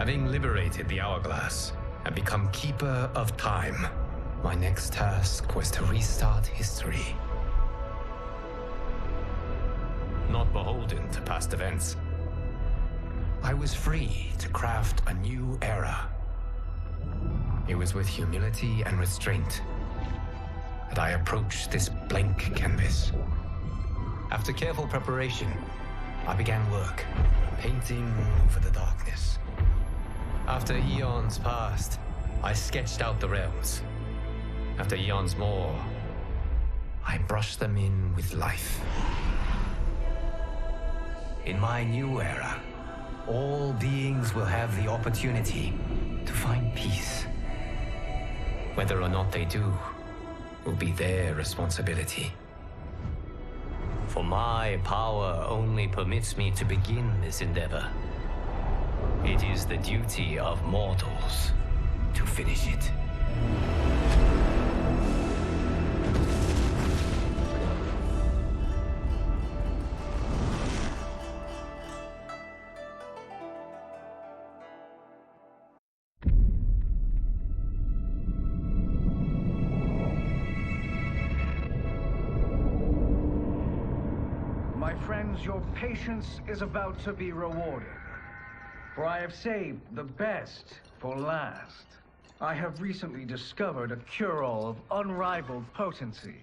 Having liberated the hourglass and become keeper of time, my next task was to restart history. Not beholden to past events, I was free to craft a new era. It was with humility and restraint that I approached this blank canvas. After careful preparation, I began work, painting over the darkness. After eons passed, I sketched out the realms. After eons more, I brushed them in with life. In my new era, all beings will have the opportunity to find peace. Whether or not they do will be their responsibility. For my power only permits me to begin this endeavor. It is the duty of mortals to finish it. My friends, your patience is about to be rewarded. For I have saved the best for last. I have recently discovered a cure-all of unrivaled potency.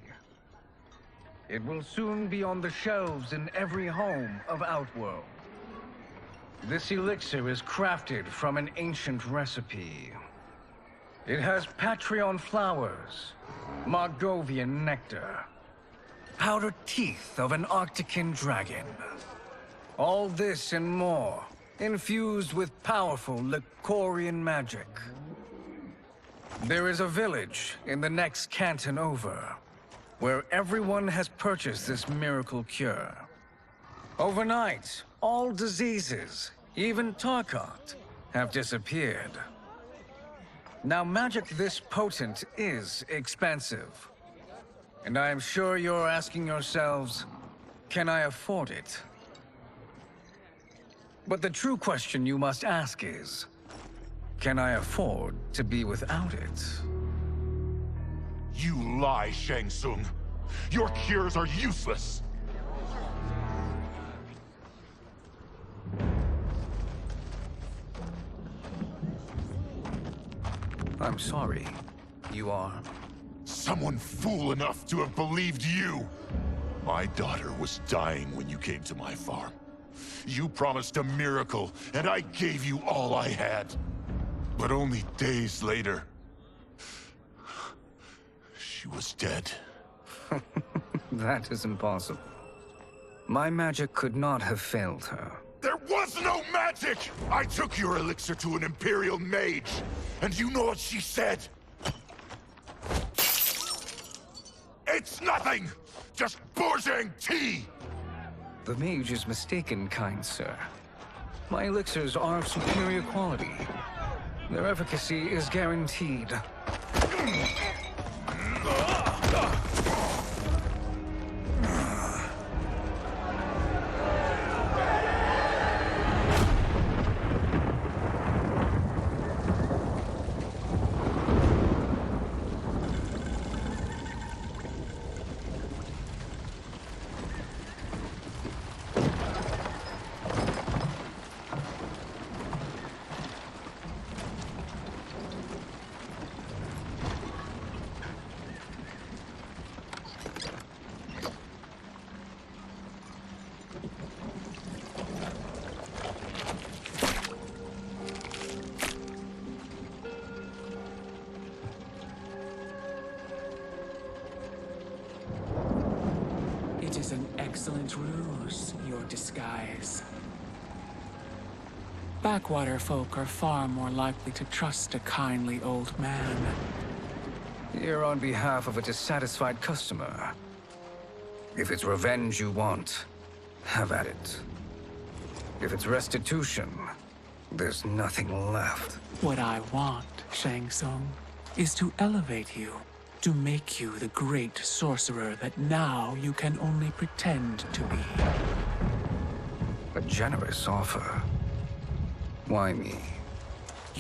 It will soon be on the shelves in every home of Outworld. This elixir is crafted from an ancient recipe. It has Patreon flowers, Margovian nectar, powdered teeth of an Arctican dragon. All this and more, infused with powerful Lycorian magic. There is a village in the next canton over, where everyone has purchased this miracle cure. Overnight, all diseases, even Tarkat, have disappeared. Now, magic this potent is expensive. And I am sure you're asking yourselves, can I afford it? But the true question you must ask is, can I afford to be without it? You lie, Shang Tsung. Your cures are useless. I'm sorry. You are? Someone fool enough to have believed you. My daughter was dying when you came to my farm. You promised a miracle, and I gave you all I had. But only days later, she was dead. That is impossible. My magic could not have failed her. There was no magic! I took your elixir to an Imperial mage, and you know what she said? It's nothing! Just Bourgeois tea! The mage is mistaken, kind sir. My elixirs are of superior quality. Their efficacy is guaranteed. It is an excellent ruse, your disguise. Backwater folk are far more likely to trust a kindly old man. Here on behalf of a dissatisfied customer. If it's revenge you want, have at it. If it's restitution, there's nothing left. What I want, Shang Tsung, is to elevate you, to make you the great sorcerer that now you can only pretend to be. A generous offer. Why me?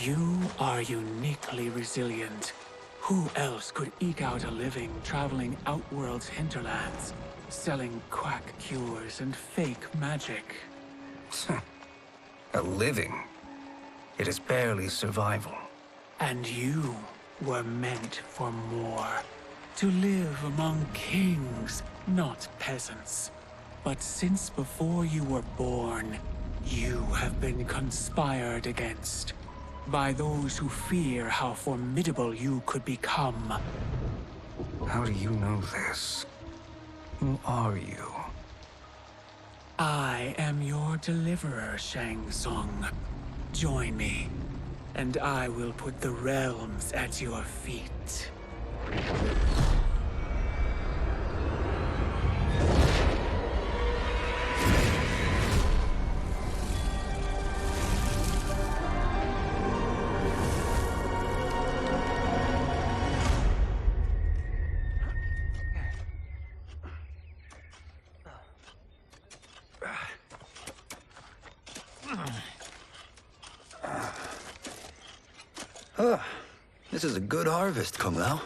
You are uniquely resilient. Who else could eke out a living traveling Outworld's hinterlands, selling quack cures and fake magic? A living? It is barely survival. And you were meant for more. To live among kings, not peasants. But since before you were born, you have been conspired against by those who fear how formidable you could become. How do you know this? Who are you? I am your deliverer, Shang Tsung. Join me, and I will put the realms at your feet. This is a good harvest, Kung Lao.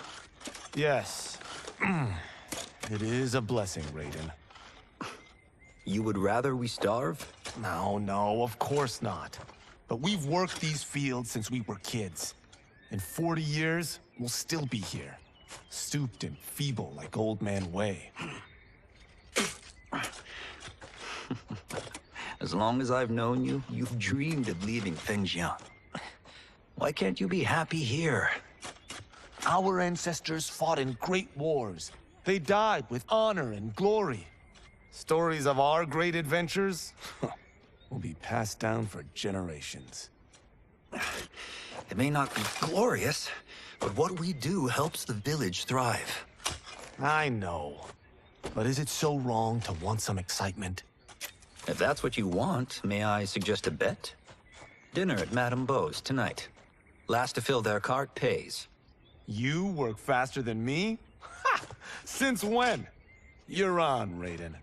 Yes. It is a blessing, Raiden. You would rather we starve? No, of course not. But we've worked these fields since we were kids. In 40 years, we'll still be here. Stooped and feeble like Old Man Wei. As long as I've known you, you've dreamed of leaving Fengjiang. Why can't you be happy here? Our ancestors fought in great wars. They died with honor and glory. Stories of our great adventures will be passed down for generations. It may not be glorious, but what we do helps the village thrive. I know. But is it so wrong to want some excitement? If that's what you want, may I suggest a bet? Dinner at Madame Beau's tonight. Last to fill their cart pays. You work faster than me? Ha! Since when? You're on, Raiden.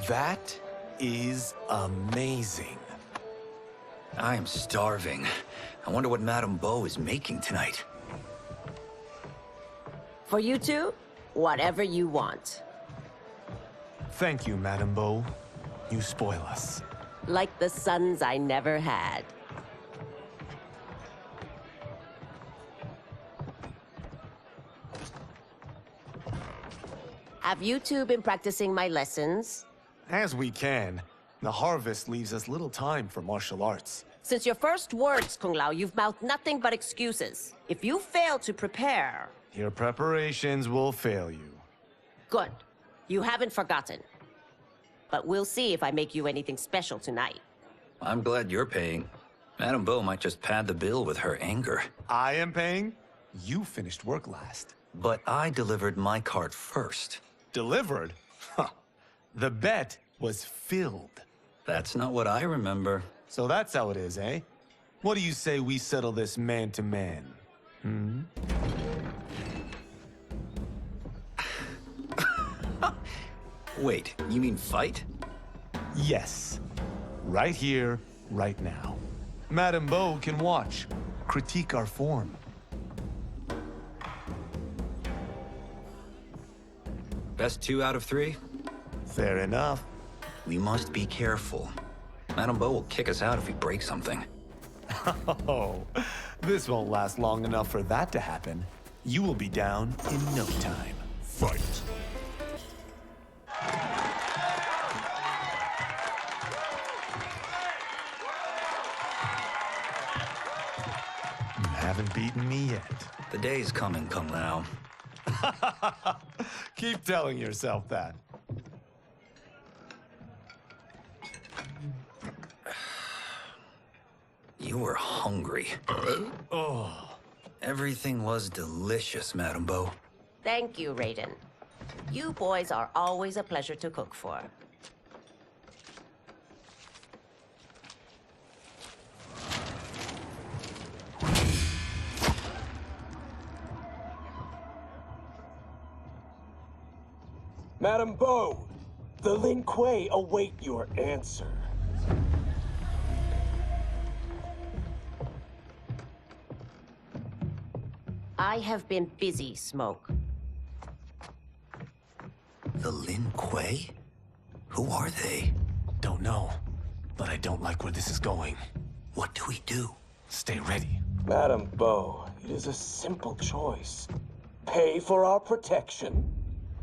That is amazing. I am starving. I wonder what Madame Beau is making tonight. For you two, whatever you want. Thank you, Madame Beau. You spoil us. Like the sons I never had. Have you two been practicing my lessons? As we can. The harvest leaves us little time for martial arts. Since your first words, Kung Lao, you've mouthed nothing but excuses. If you fail to prepare... Your preparations will fail you. Good. You haven't forgotten. But we'll see if I make you anything special tonight. I'm glad you're paying. Madame Beau might just pad the bill with her anger. I am paying? You finished work last. But I delivered my cart first. Delivered? Huh. The bet was filled. That's not what I remember. So that's how it is, eh? What do you say we settle this man-to-man? Wait, you mean fight? Yes. Right here, right now. Madame Beau can watch, critique our form. Best 2 out of 3? Fair enough. We must be careful. Madame Beau will kick us out if we break something. Oh, this won't last long enough for that to happen. You will be down in no time. Fight. You haven't beaten me yet. The day's coming, Kung Lao. Keep telling yourself that. You were hungry. Oh. Everything was delicious, Madame Beau. Thank you, Raiden. You boys are always a pleasure to cook for. Madame Beau, the Lin Kuei await your answer. I have been busy, Smoke. The Lin Kuei? Who are they? Don't know, but I don't like where this is going. What do we do? Stay ready. Madame Beau, it is a simple choice. Pay for our protection,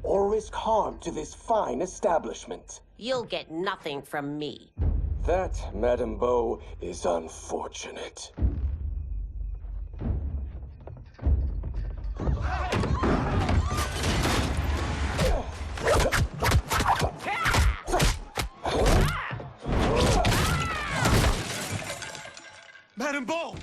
or risk harm to this fine establishment. You'll get nothing from me. That, Madame Beau, is unfortunate. Madame Beau!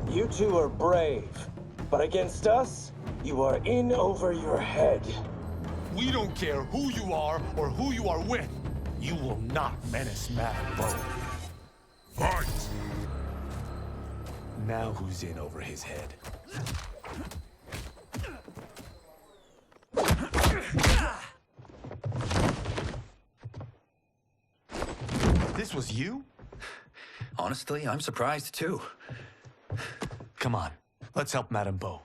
You two are brave, but against us, you are in over your head. We don't care who you are or who you are with. You will not menace Madame Beau. Fight! Now who's in over his head? This was you? Honestly, I'm surprised too. Come on, let's help Madame Beau.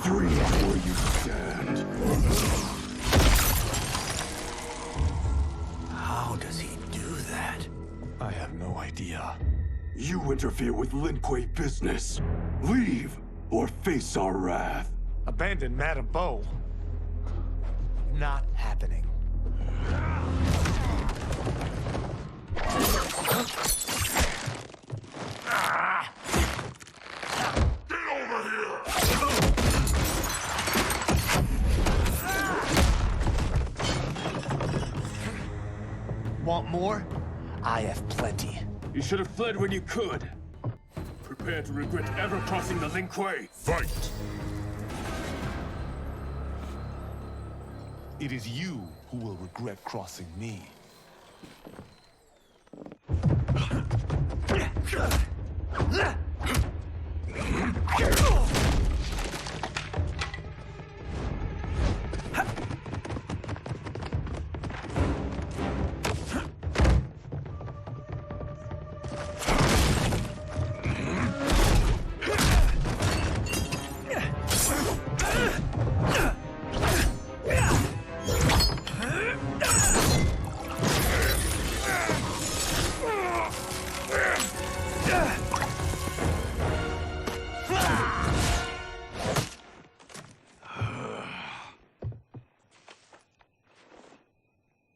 Free where you stand. How does he do that? I have no idea. You interfere with Lin Kuei business. Leave, or face our wrath. Abandon Madame Beau. Not happening. Get over here! Want more? I have plenty. You should have fled when you could. Prepare to regret ever crossing the Lin Kuei. Fight! It is you who will regret crossing me.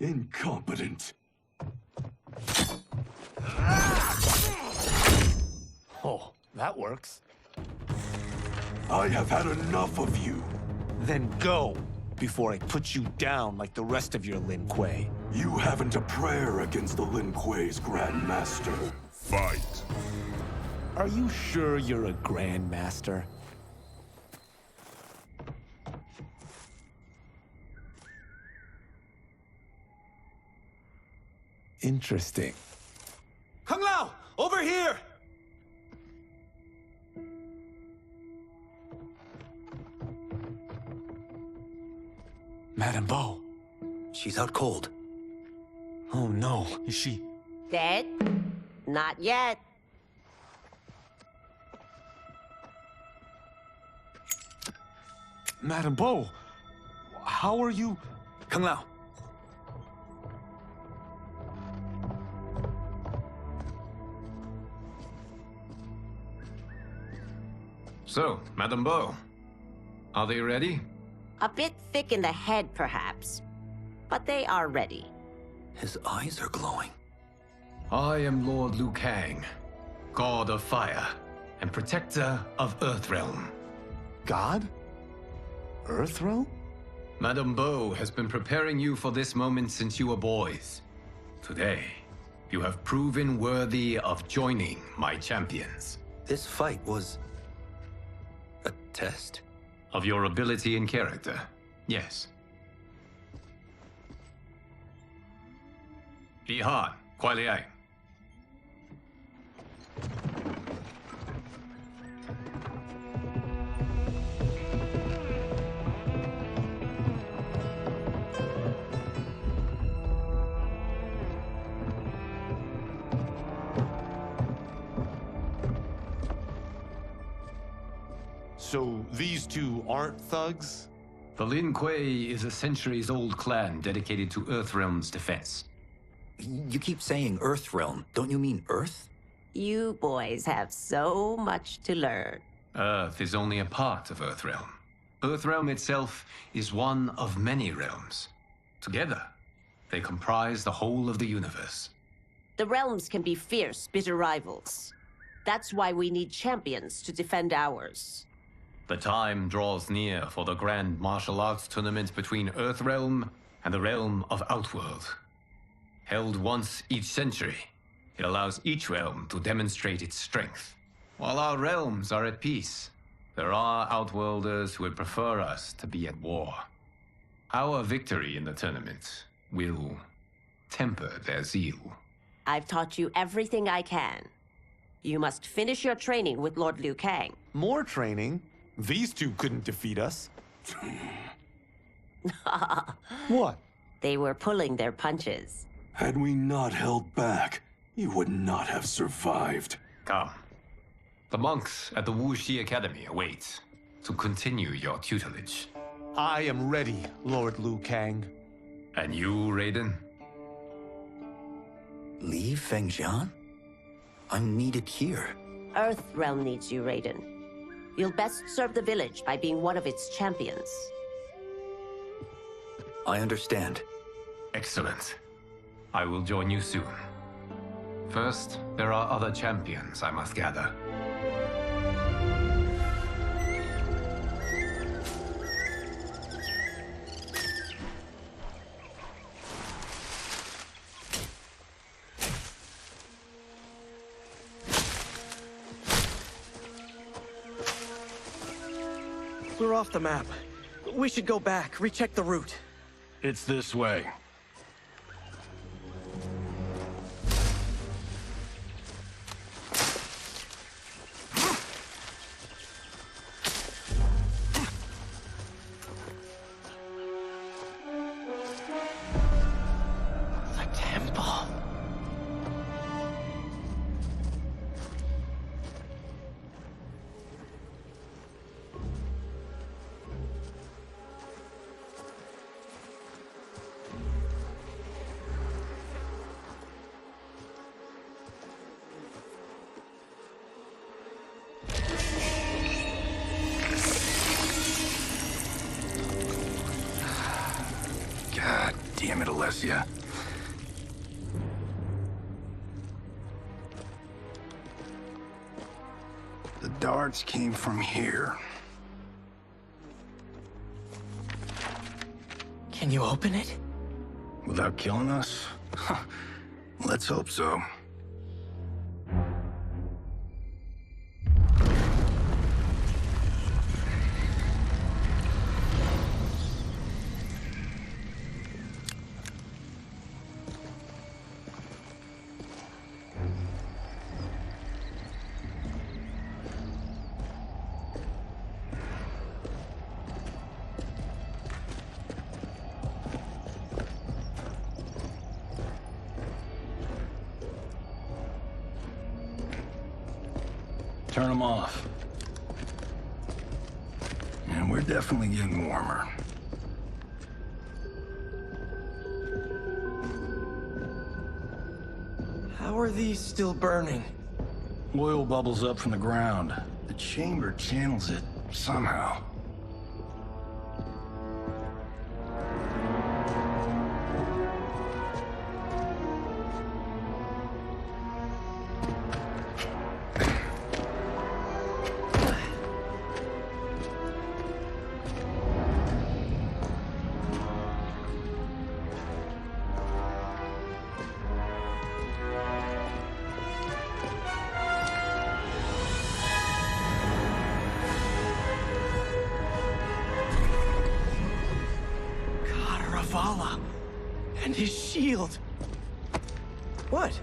Incompetent. Oh, that works. I have had enough of you. Then go, before I put you down like the rest of your Lin Kuei. You haven't a prayer against the Lin Kuei's Grand Master. Fight. Are you sure you're a Grand Master? Interesting. Kung Lao, over here! Madame Beau. She's out cold. Oh no, is she? Dead? Not yet. Madame Beau, how are you? Kung Lao. So, Madame Beau, are they ready? A bit thick in the head, perhaps. But they are ready. His eyes are glowing. I am Lord Liu Kang, God of Fire and Protector of Earthrealm. God? Earthrealm? Madame Beau has been preparing you for this moment since you were boys. Today, you have proven worthy of joining my champions. This fight was a test? Of your ability and character, yes. Ihan, Kuai Liang. So these two aren't thugs? The Lin Kuei is a centuries-old clan dedicated to Earthrealm's defense. You keep saying Earthrealm. Don't you mean Earth? You boys have so much to learn. Earth is only a part of Earthrealm. Earthrealm itself is one of many realms. Together, they comprise the whole of the universe. The realms can be fierce, bitter rivals. That's why we need champions to defend ours. The time draws near for the grand martial arts tournament between Earthrealm and the realm of Outworld. Held once each century, it allows each realm to demonstrate its strength. While our realms are at peace, there are Outworlders who would prefer us to be at war. Our victory in the tournament will temper their zeal. I've taught you everything I can. You must finish your training with Lord Liu Kang. More training? These two couldn't defeat us. What? They were pulling their punches. Had we not held back, you would not have survived. Come. The monks at the Wuxi Academy await to continue your tutelage. I am ready, Lord Liu Kang. And you, Raiden? Li Fengjian? I'm needed here. Earthrealm needs you, Raiden. You'll best serve the village by being one of its champions. I understand. Excellent. I will join you soon. First, there are other champions I must gather. We're off the map. We should go back, recheck the route. It's this way. The temple. God damn it, Alessia. The darts came from here. Can you open it? Without killing us? Let's hope so. Turn them off. And we're definitely getting warmer. How are these still burning? Oil bubbles up from the ground. The The chamber channels it somehow. And his shield. What?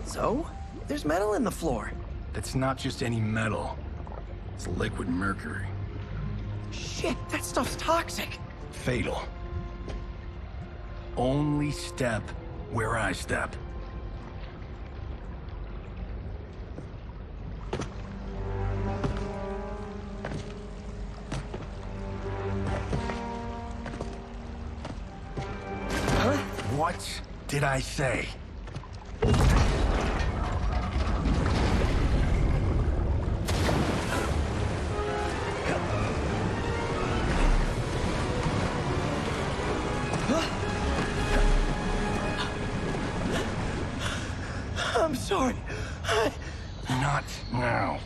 So? There's metal in the floor. That's not just any metal. It's liquid mercury. Shit, that stuff's toxic. Fatal. Only step where I step. What did I say? I'm sorry. Not now.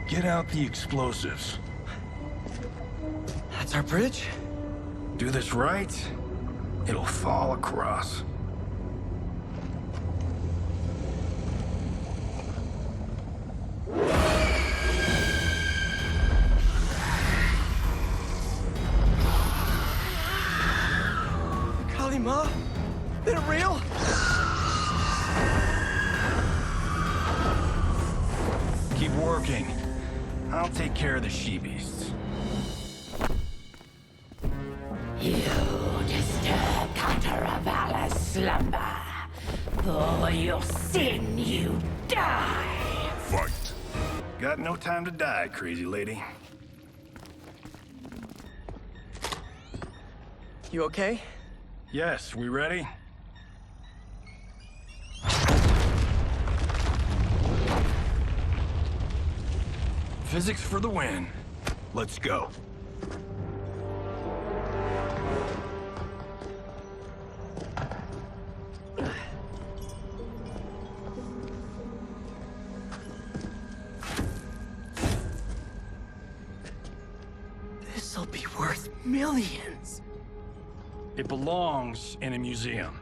Get out the explosives. That's our bridge? Do this right, it'll fall across. Kalima? They're real? Keep working. I'll take care of the she-beasts. You disturb Cataravalla's slumber. For your sin, you die. Fight. Got no time to die, crazy lady. You okay? Yes, we ready? Physics for the win. Let's go. This'll be worth millions. It belongs in a museum.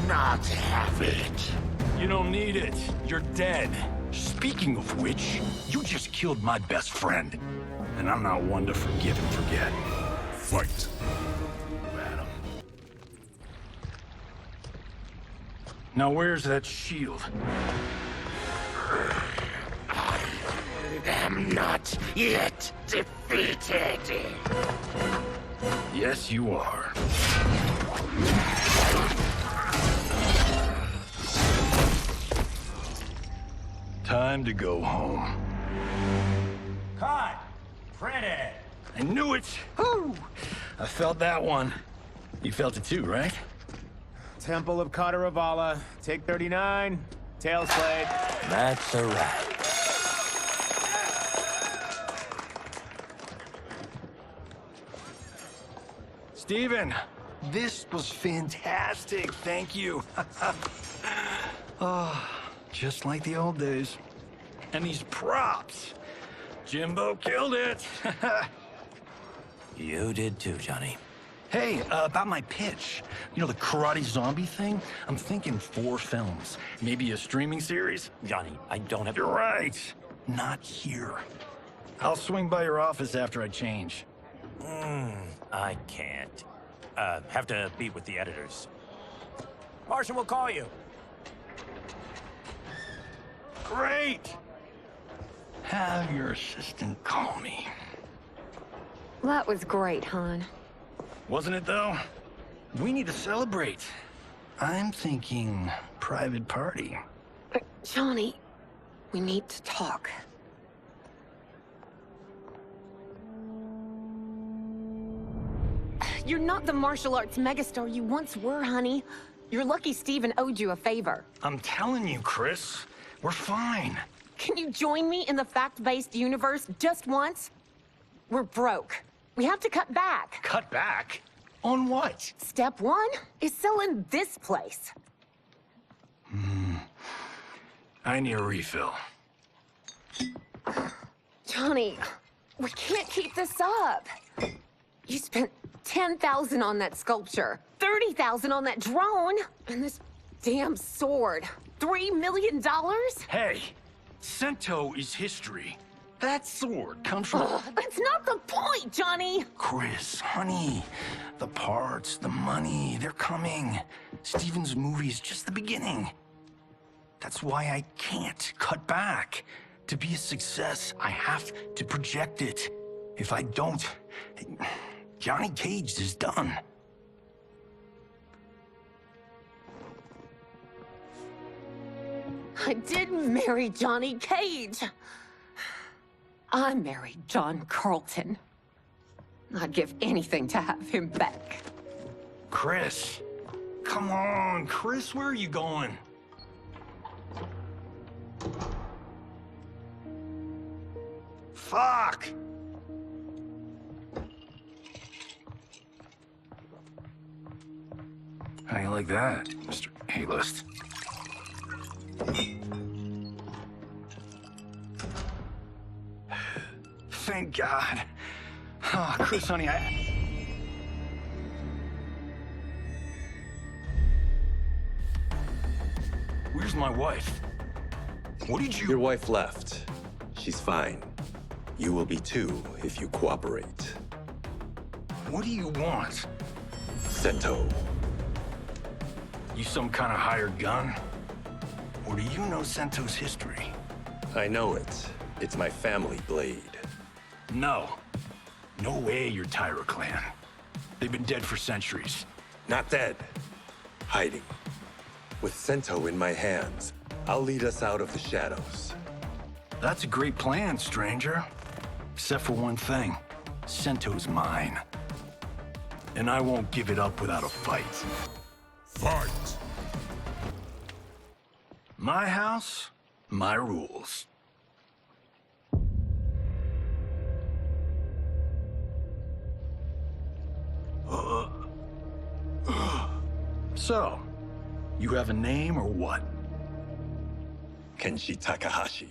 Not have it. You don't need it. You're dead. Speaking of which, you just killed my best friend. And I'm not one to forgive and forget. Fight. Madam. Now where's that shield? I am not yet defeated. Yes, you are. Time to go home. Cut! Credit! I knew it! Woo! I felt that one. You felt it too, right? Temple of Kataravala, take 39, tails played. That's a wrap. Steven, this was fantastic. Thank you. Oh, just like the old days. And these props. Jimbo killed it. You did too, Johnny. Hey, about my pitch. You know, the karate zombie thing? I'm thinking 4 films. Maybe a streaming series? Johnny, I don't have... You're right. Not here. I'll swing by your office after I change. I can't. Have to meet with the editors. Martian will call you. Great! Have your assistant call me. That was great, hon. Wasn't it, though? We need to celebrate. I'm thinking private party. Johnny, we need to talk. You're not the martial arts megastar you once were, honey. You're lucky Steven owed you a favor. I'm telling you, Chris, we're fine. Can you join me in the fact-based universe just once? We're broke. We have to cut back. Cut back? On what? Step one is selling this place. I need a refill. Johnny, we can't keep this up. You spent $10,000 on that sculpture, $30,000 on that drone, and this damn sword. $3 million? Hey, Sento is history. That sword comes from... That's not the point, Johnny! Chris, honey, the parts, the money, they're coming. Steven's movie is just the beginning. That's why I can't cut back. To be a success, I have to project it. If I don't, Johnny Cage is done. I didn't marry Johnny Cage. I married John Carlton. I'd give anything to have him back. Chris, come on, Chris, where are you going? Fuck! How you like that, Mr. A-list? Thank God. Oh, Chris, honey, Where's my wife? What did you... Your wife left. She's fine. You will be too if you cooperate. What do you want? Sento. You some kind of hired gun? Or do you know Sento's history? I know it. It's my family blade. No. No way you're Tyra clan. They've been dead for centuries. Not dead. Hiding. With Sento in my hands, I'll lead us out of the shadows. That's a great plan, stranger. Except for one thing. Sento's mine. And I won't give it up without a fight. Fight! My house, my rules. So, you have a name or what? Kenshi Takahashi.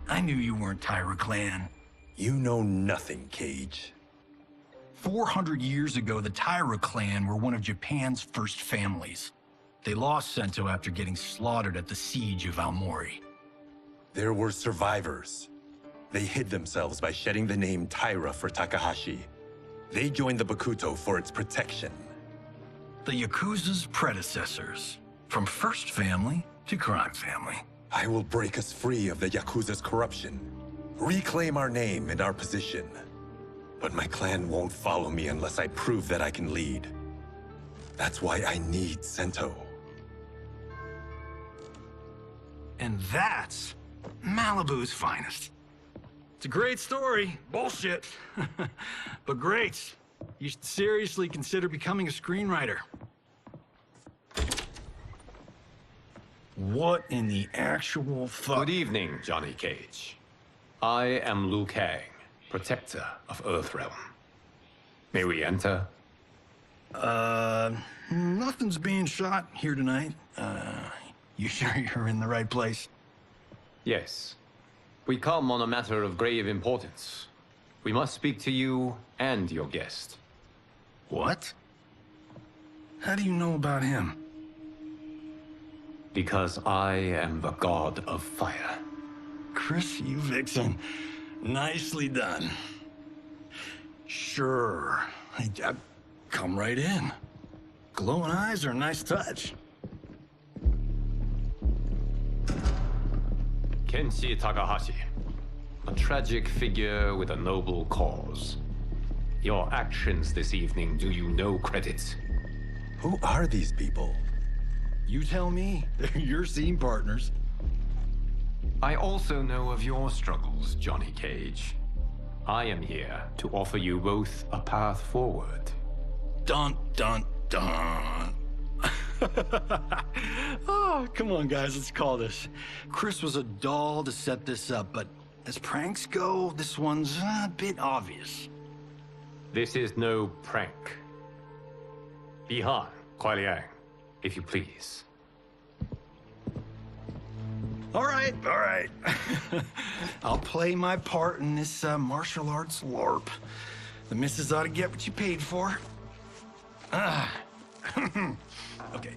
I knew you weren't Tyra clan. You know nothing, Cage. 400 years ago, the Tyra clan were one of Japan's first families. They lost Sento after getting slaughtered at the siege of Aomori. There were survivors. They hid themselves by shedding the name Tyra for Takahashi. They joined the Bakuto for its protection. The Yakuza's predecessors. From first family to crime family. I will break us free of the Yakuza's corruption. Reclaim our name and our position. But my clan won't follow me unless I prove that I can lead. That's why I need Sento. And that's Malibu's finest. It's a great story. Bullshit. But great. You should seriously consider becoming a screenwriter. What in the actual fuck? Good evening, Johnny Cage. I am Liu Kang, protector of Earthrealm. May we enter? Nothing's being shot here tonight. You sure you're in the right place? Yes. We come on a matter of grave importance. We must speak to you and your guest. What? How do you know about him? Because I am the god of fire. Chris, you vixen. Nicely done. Sure. Come right in. Glowing eyes are a nice touch. Kenshi Takahashi, a tragic figure with a noble cause. Your actions this evening do you no credit. Who are these people? You tell me. They're your scene partners. I also know of your struggles, Johnny Cage. I am here to offer you both a path forward. Dun, dun, dun. Oh, come on, guys, let's call this. Chris was a doll to set this up, but as pranks go, this one's a bit obvious. This is no prank. Bihan, Kuai Liang, if you please. All right. I'll play my part in this martial arts LARP. The missus ought to get what you paid for. Okay.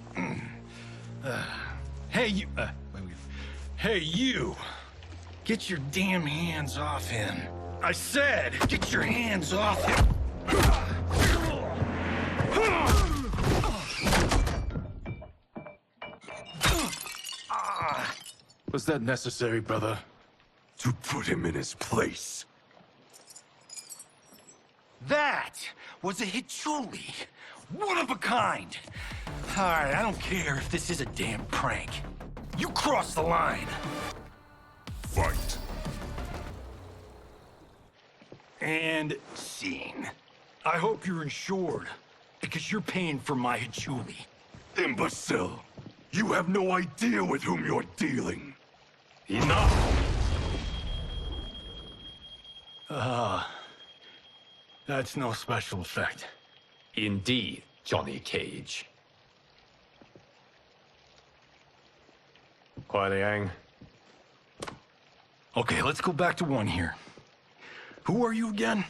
Hey, you. Wait. Hey, you. Get your damn hands off him. I said, get your hands off him. Was that necessary, brother? To put him in his place. That was a Hichuli. One of a kind. All right, I don't care if this is a damn prank. You crossed the line. Fight. And scene. I hope you're insured, because you're paying for my Hichuli. Imbecile! You have no idea with whom you're dealing. Enough! That's no special effect. Indeed, Johnny Cage. Kuai Liang. Okay, let's go back to one here. Who are you again?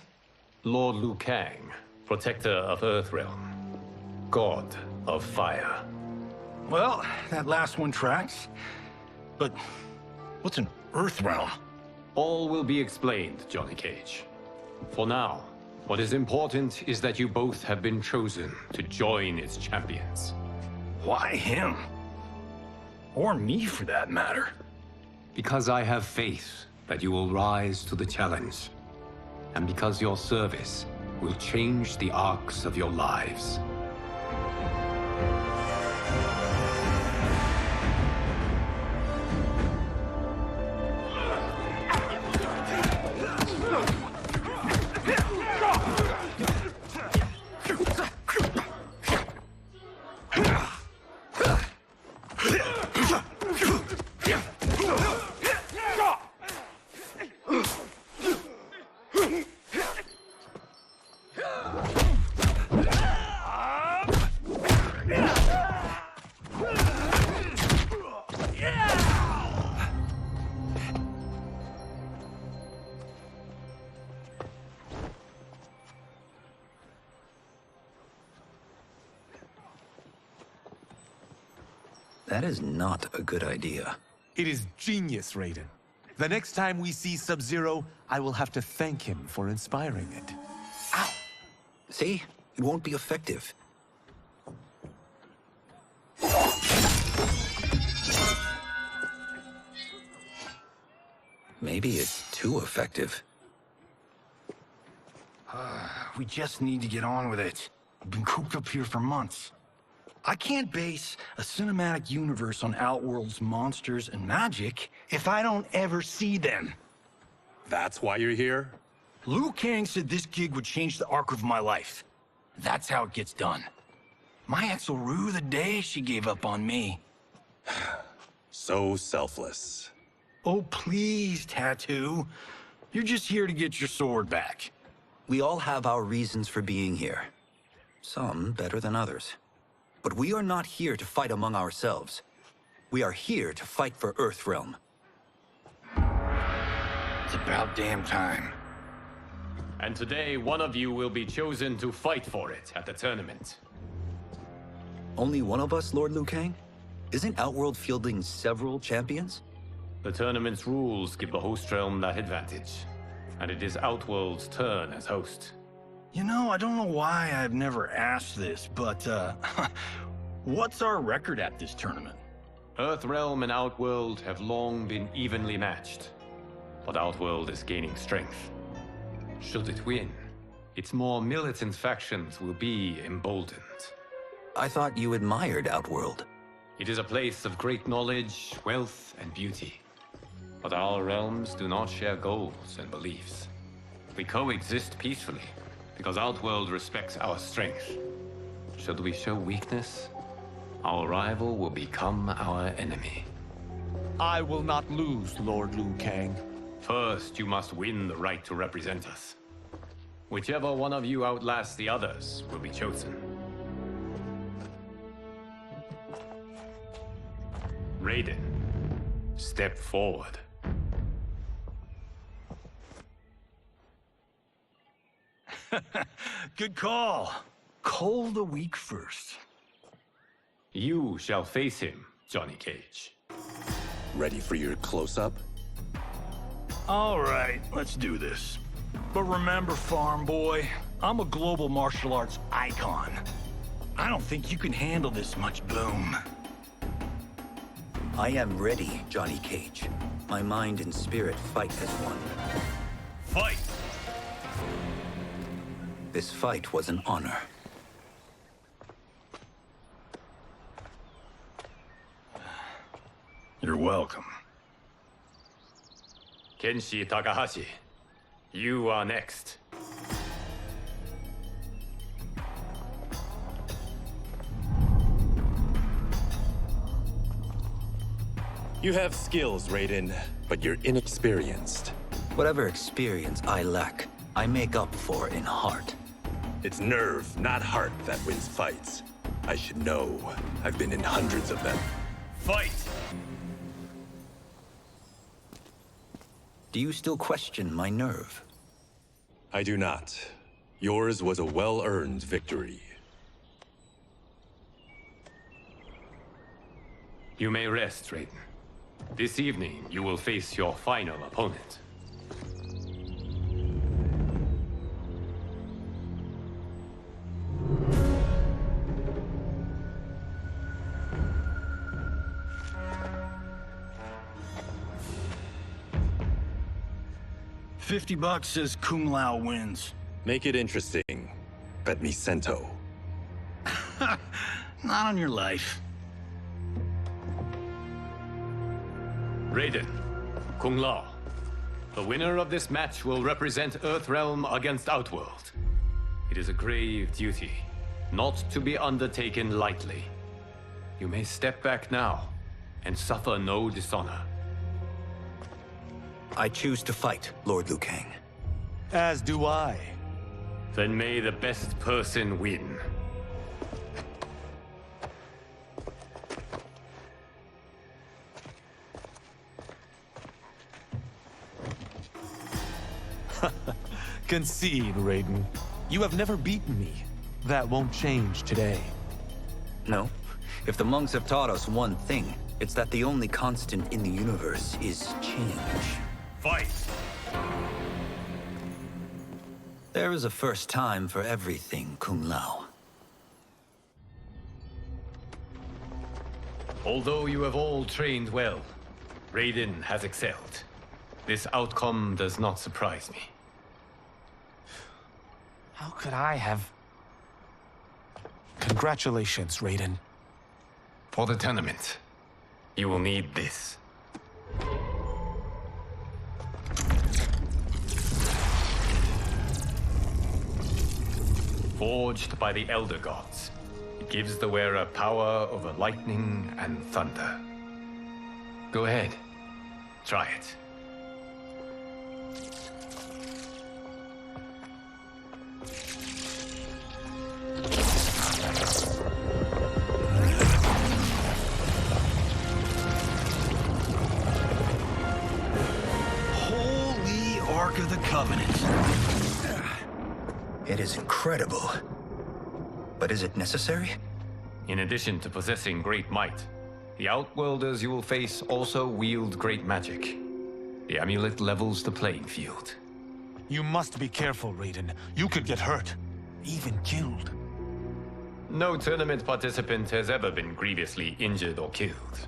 Lord Liu Kang, protector of Earthrealm, god of fire. Well, that last one tracks. But what's an Earthrealm? All will be explained, Johnny Cage. For now, what is important is that you both have been chosen to join its champions. Why him? Or me, for that matter. Because I have faith that you will rise to the challenge. And because your service will change the arcs of your lives. That is not a good idea. It is genius, Raiden. The next time we see Sub-Zero, I will have to thank him for inspiring it. Ow! See? It won't be effective. Maybe it's too effective. We just need to get on with it. We've been cooped up here for months. I can't base a cinematic universe on Outworld's monsters and magic if I don't ever see them. That's why you're here? Liu Kang said this gig would change the arc of my life. That's how it gets done. My ex will rue the day she gave up on me. So selfless. Oh, please, Tattoo. You're just here to get your sword back. We all have our reasons for being here. Some better than others. But we are not here to fight among ourselves. We are here to fight for Earthrealm. It's about damn time. And today, one of you will be chosen to fight for it at the tournament. Only one of us, Lord Liu Kang? Isn't Outworld fielding several champions? The tournament's rules give the host realm that advantage. And it is Outworld's turn as host. You know, I don't know why I've never asked this, but, what's our record at this tournament? Earthrealm and Outworld have long been evenly matched, but Outworld is gaining strength. Should it win, its more militant factions will be emboldened. I thought you admired Outworld. It is a place of great knowledge, wealth, and beauty. But our realms do not share goals and beliefs. We coexist peacefully, because Outworld respects our strength. Should we show weakness, our rival will become our enemy. I will not lose, Lord Liu Kang. First, you must win the right to represent us. Whichever one of you outlasts the others will be chosen. Raiden, step forward. Good call. Cole the weak first. You shall face him, Johnny Cage. Ready for your close-up? All right, let's do this. But remember, farm boy, I'm a global martial arts icon. I don't think you can handle this much boom. I am ready, Johnny Cage. My mind and spirit fight as one. Fight! This fight was an honor. You're welcome. Kenshi Takahashi, you are next. You have skills, Raiden, but you're inexperienced. Whatever experience I lack, I make up for in heart. It's nerve, not heart, that wins fights. I should know. I've been in hundreds of them. Fight! Do you still question my nerve? I do not. Yours was a well-earned victory. You may rest, Raiden. This evening, you will face your final opponent. $50 says Kung Lao wins. Make it interesting. Bet me Sento. Not on your life. Raiden, Kung Lao. The winner of this match will represent Earthrealm against Outworld. It is a grave duty, not to be undertaken lightly. You may step back now, and suffer no dishonor. I choose to fight, Lord Liu Kang. As do I. Then may the best person win. Concede, Raiden. You have never beaten me. That won't change today. No. If the monks have taught us one thing, it's that the only constant in the universe is change. Fight! There is a first time for everything, Kung Lao. Although you have all trained well, Raiden has excelled. This outcome does not surprise me. How could I have... Congratulations, Raiden. For the tournament, you will need this. Forged by the Elder Gods, it gives the wearer power over lightning and thunder. Go ahead, try it. Holy Ark of the Covenant. It is incredible. But is it necessary? In addition to possessing great might, the Outworlders you will face also wield great magic. The amulet levels the playing field. You must be careful, Raiden. You could get hurt, even killed. No tournament participant has ever been grievously injured or killed.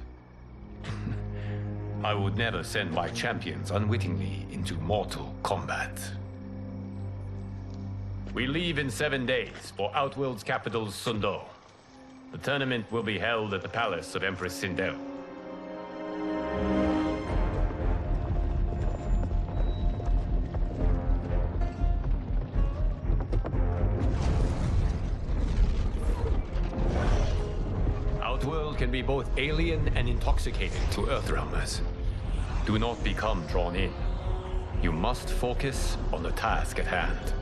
I would never send my champions unwittingly into Mortal Kombat. We leave in 7 days for Outworld's capital, Sundo. The tournament will be held at the palace of Empress Sindel. Outworld can be both alien and intoxicating to Earthrealmers. Do not become drawn in. You must focus on the task at hand.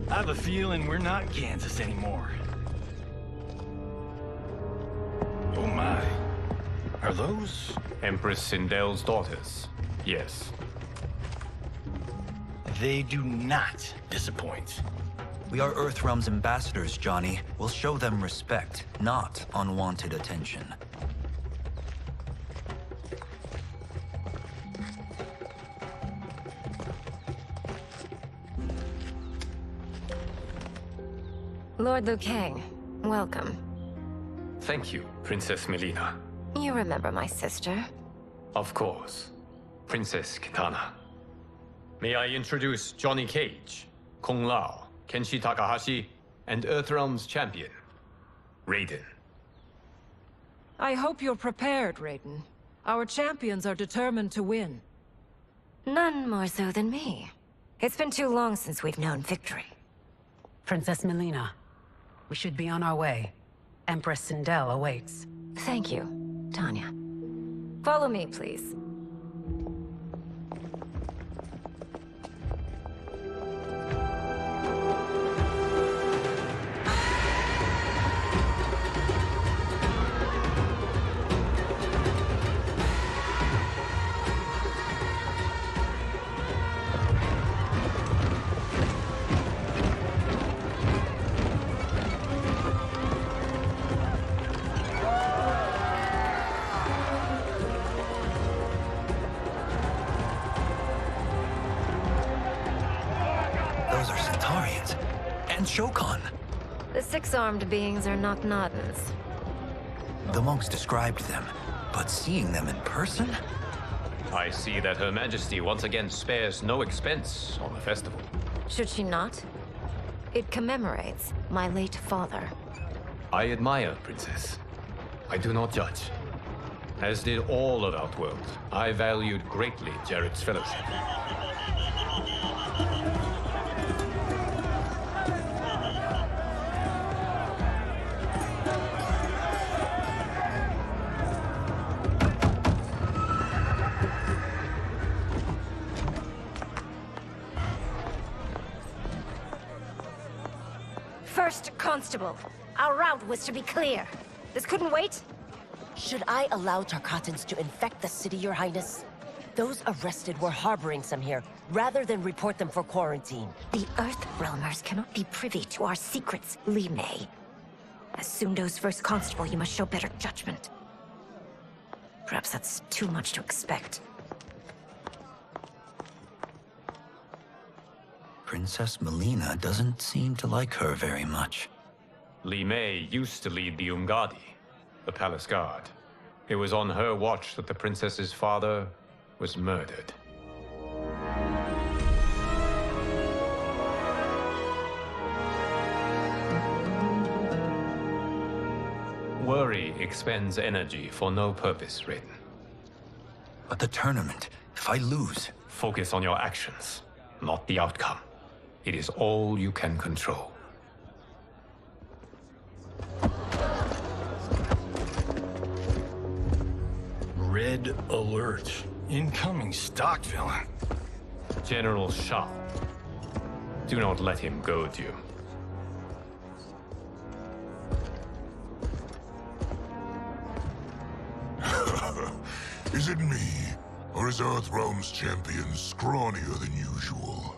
I have a feeling we're not Kansas anymore. Oh my. Are those? Empress Sindel's daughters, yes. They do not disappoint. We are Earthrealm's ambassadors, Johnny. We'll show them respect, not unwanted attention. Lord Liu Kang, welcome. Thank you, Princess Melina. You remember my sister? Of course. Princess Kitana. May I introduce Johnny Cage, Kung Lao, Kenshi Takahashi, and Earthrealm's champion, Raiden. I hope you're prepared, Raiden. Our champions are determined to win. None more so than me. It's been too long since we've known victory. Princess Melina, we should be on our way. Empress Sindel awaits. Thank you, Tanya. Follow me, please. Shokan. The six-armed beings are not Nodens. The monks described them, but seeing them in person? I see that Her Majesty once again spares no expense on the festival. Should she not? It commemorates my late father. I admire, Princess. I do not judge. As did all of Outworld, I valued greatly Jarrett's fellowship. First Constable, our route was to be clear. This couldn't wait? Should I allow Tarkatans to infect the city, Your Highness? Those arrested were harboring some here, rather than report them for quarantine. The Earthrealmers cannot be privy to our secrets, Li Mei. As Sundo's first constable, you must show better judgment. Perhaps that's too much to expect. Princess Melina doesn't seem to like her very much. Li Mei used to lead the Umgadi, the palace guard. It was on her watch that the princess's father was murdered. Worry expends energy for no purpose, Raiden. But the tournament, if I lose... Focus on your actions, not the outcome. It is all you can control. Red alert. Incoming stock villain. General Shao. Do not let him goad you. Is it me? Or is Earthrealm's champion scrawnier than usual?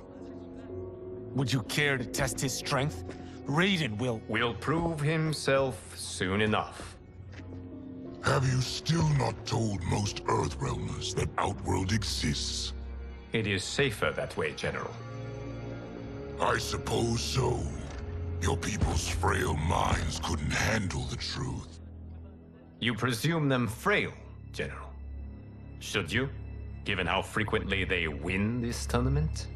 Would you care to test his strength? Raiden will prove himself soon enough. Have you still not told most Earthrealmers that Outworld exists? It is safer that way, General. I suppose so. Your people's frail minds couldn't handle the truth. You presume them frail, General. Should you, given how frequently they win this tournament?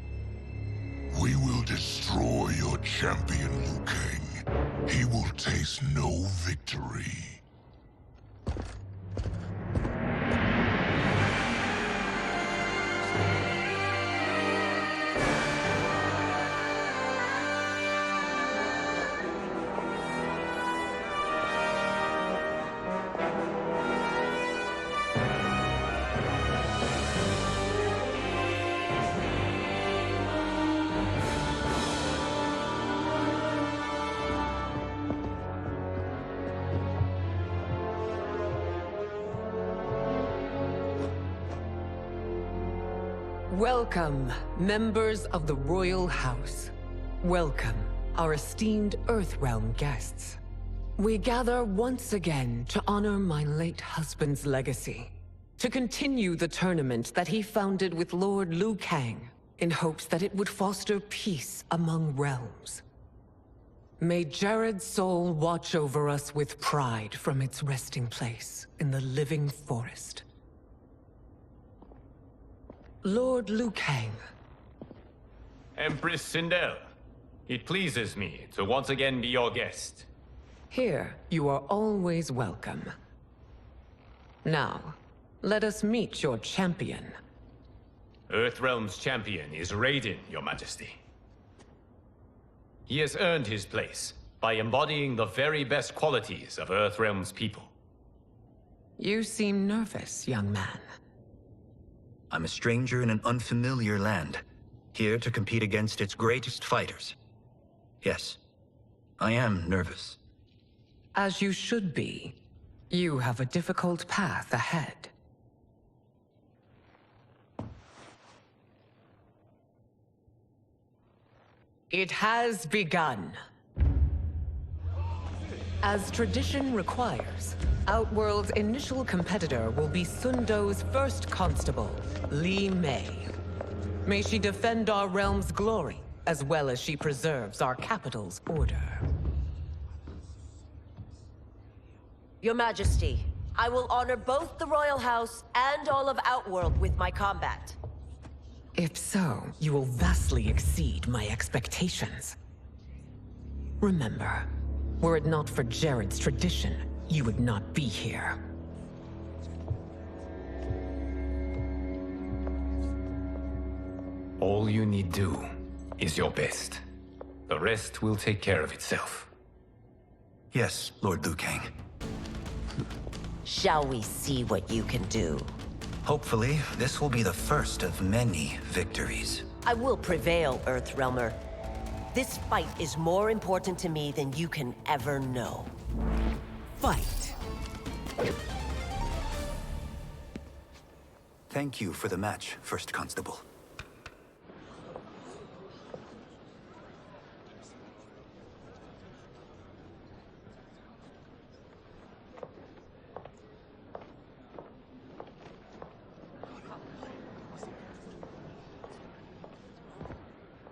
We will destroy your champion, Liu Kang. He will taste no victory. Welcome, members of the Royal House. Welcome, our esteemed Earthrealm guests. We gather once again to honor my late husband's legacy, to continue the tournament that he founded with Lord Liu Kang, in hopes that it would foster peace among realms. May Jared's soul watch over us with pride from its resting place in the living forest. Lord Liu Kang. Empress Sindel, it pleases me to once again be your guest. Here, you are always welcome. Now, let us meet your champion. Earthrealm's champion is Raiden, Your Majesty. He has earned his place by embodying the very best qualities of Earthrealm's people. You seem nervous, young man. I'm a stranger in an unfamiliar land, here to compete against its greatest fighters. Yes, I am nervous. As you should be. You have a difficult path ahead. It has begun. As tradition requires, Outworld's initial competitor will be Sundo's first constable, Li Mei. May she defend our realm's glory, as well as she preserves our capital's order. Your Majesty, I will honor both the Royal House and all of Outworld with my combat. If so, you will vastly exceed my expectations. Remember, were it not for Jared's tradition, you would not be here. All you need do is your best. The rest will take care of itself. Yes, Lord Liu Kang. Shall we see what you can do? Hopefully, this will be the first of many victories. I will prevail, Earthrealmer. This fight is more important to me than you can ever know. Fight! Thank you for the match, First Constable.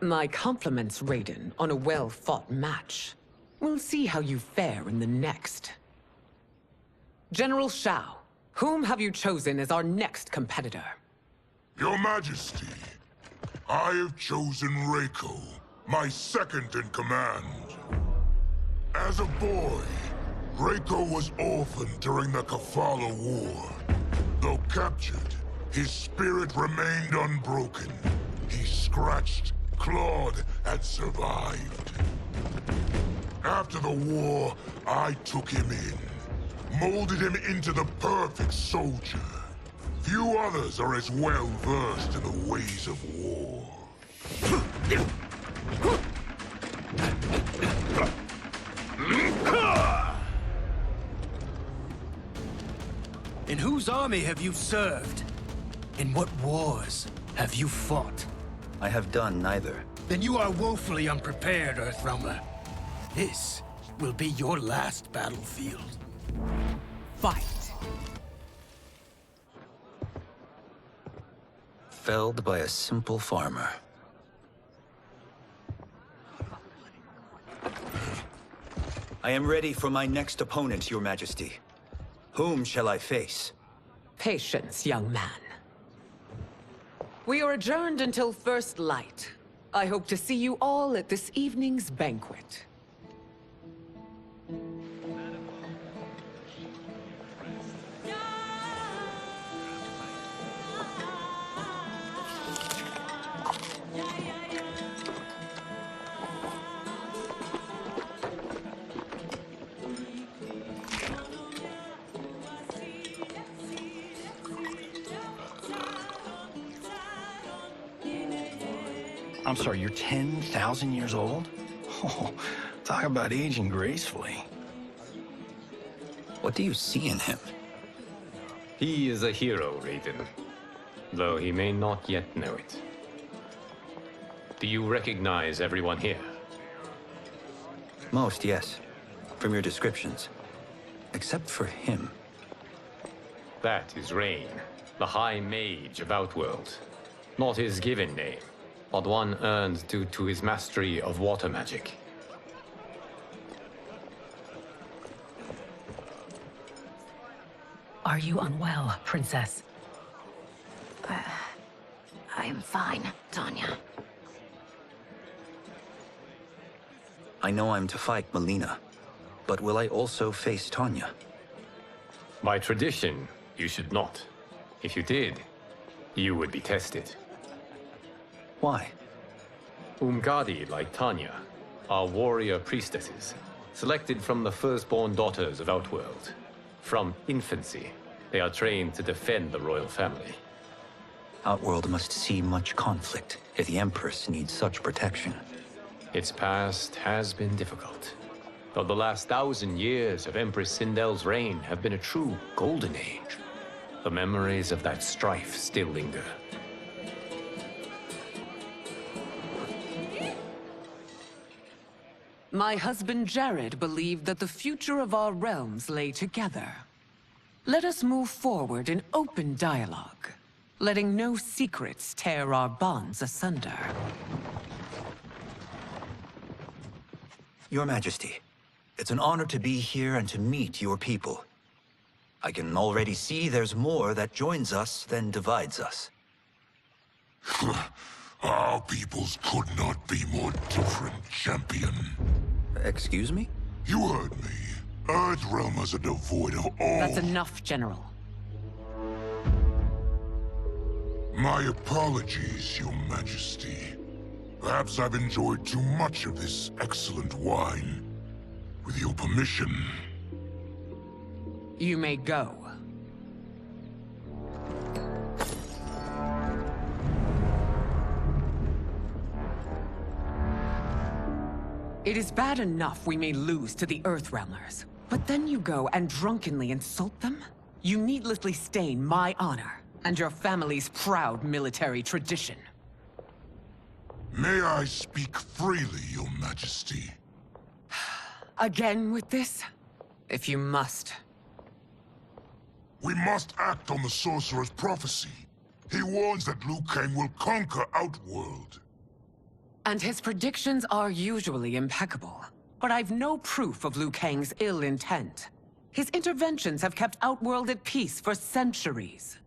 My compliments, Raiden, on a well-fought match. We'll see how you fare in the next. General Shao, whom have you chosen as our next competitor? Your Majesty, I have chosen Reiko, my second in command. As a boy, Reiko was orphaned during the Kafala War. Though captured, his spirit remained unbroken. He scratched, clawed, and survived. After the war, I took him in, molded him into the perfect soldier. Few others are as well versed in the ways of war. In whose army have you served? In what wars have you fought? I have done neither. Then you are woefully unprepared, Earthrealmer. This will be your last battlefield. Fight! Felled by a simple farmer. I am ready for my next opponent, Your Majesty. Whom shall I face? Patience, young man. We are adjourned until first light. I hope to see you all at this evening's banquet. I'm sorry, you're 10,000 years old? Oh, talk about aging gracefully. What do you see in him? He is a hero, Raiden, though he may not yet know it. Do you recognize everyone here? Most, yes. From your descriptions. Except for him. That is Rain, the High Mage of Outworld. Not his given name, but one earned due to his mastery of water magic. Are you unwell, Princess? I am fine, Tanya. I know I'm to fight Melina, but will I also face Tanya? By tradition, you should not. If you did, you would be tested. Why? Umgadi, like Tanya, are warrior priestesses, selected from the firstborn daughters of Outworld. From infancy, they are trained to defend the royal family. Outworld must see much conflict if the Empress needs such protection. Its past has been difficult, though the last 1,000 years of Empress Sindel's reign have been a true golden age. The memories of that strife still linger. My husband Jared believed that the future of our realms lay together. Let us move forward in open dialogue, letting no secrets tear our bonds asunder. Your Majesty, it's an honor to be here and to meet your people. I can already see there's more that joins us than divides us. Our peoples could not be more different, champion. Excuse me? You heard me. Earthrealmers are devoid of all... That's enough, General. My apologies, Your Majesty. Perhaps I've enjoyed too much of this excellent wine. With your permission... You may go. It is bad enough we may lose to the Earthrealmers, but then you go and drunkenly insult them? You needlessly stain my honor and your family's proud military tradition. May I speak freely, Your Majesty? Again with this? If you must. We must act on the Sorcerer's prophecy. He warns that Liu Kang will conquer Outworld. And his predictions are usually impeccable. But I've no proof of Liu Kang's ill intent. His interventions have kept Outworld at peace for centuries.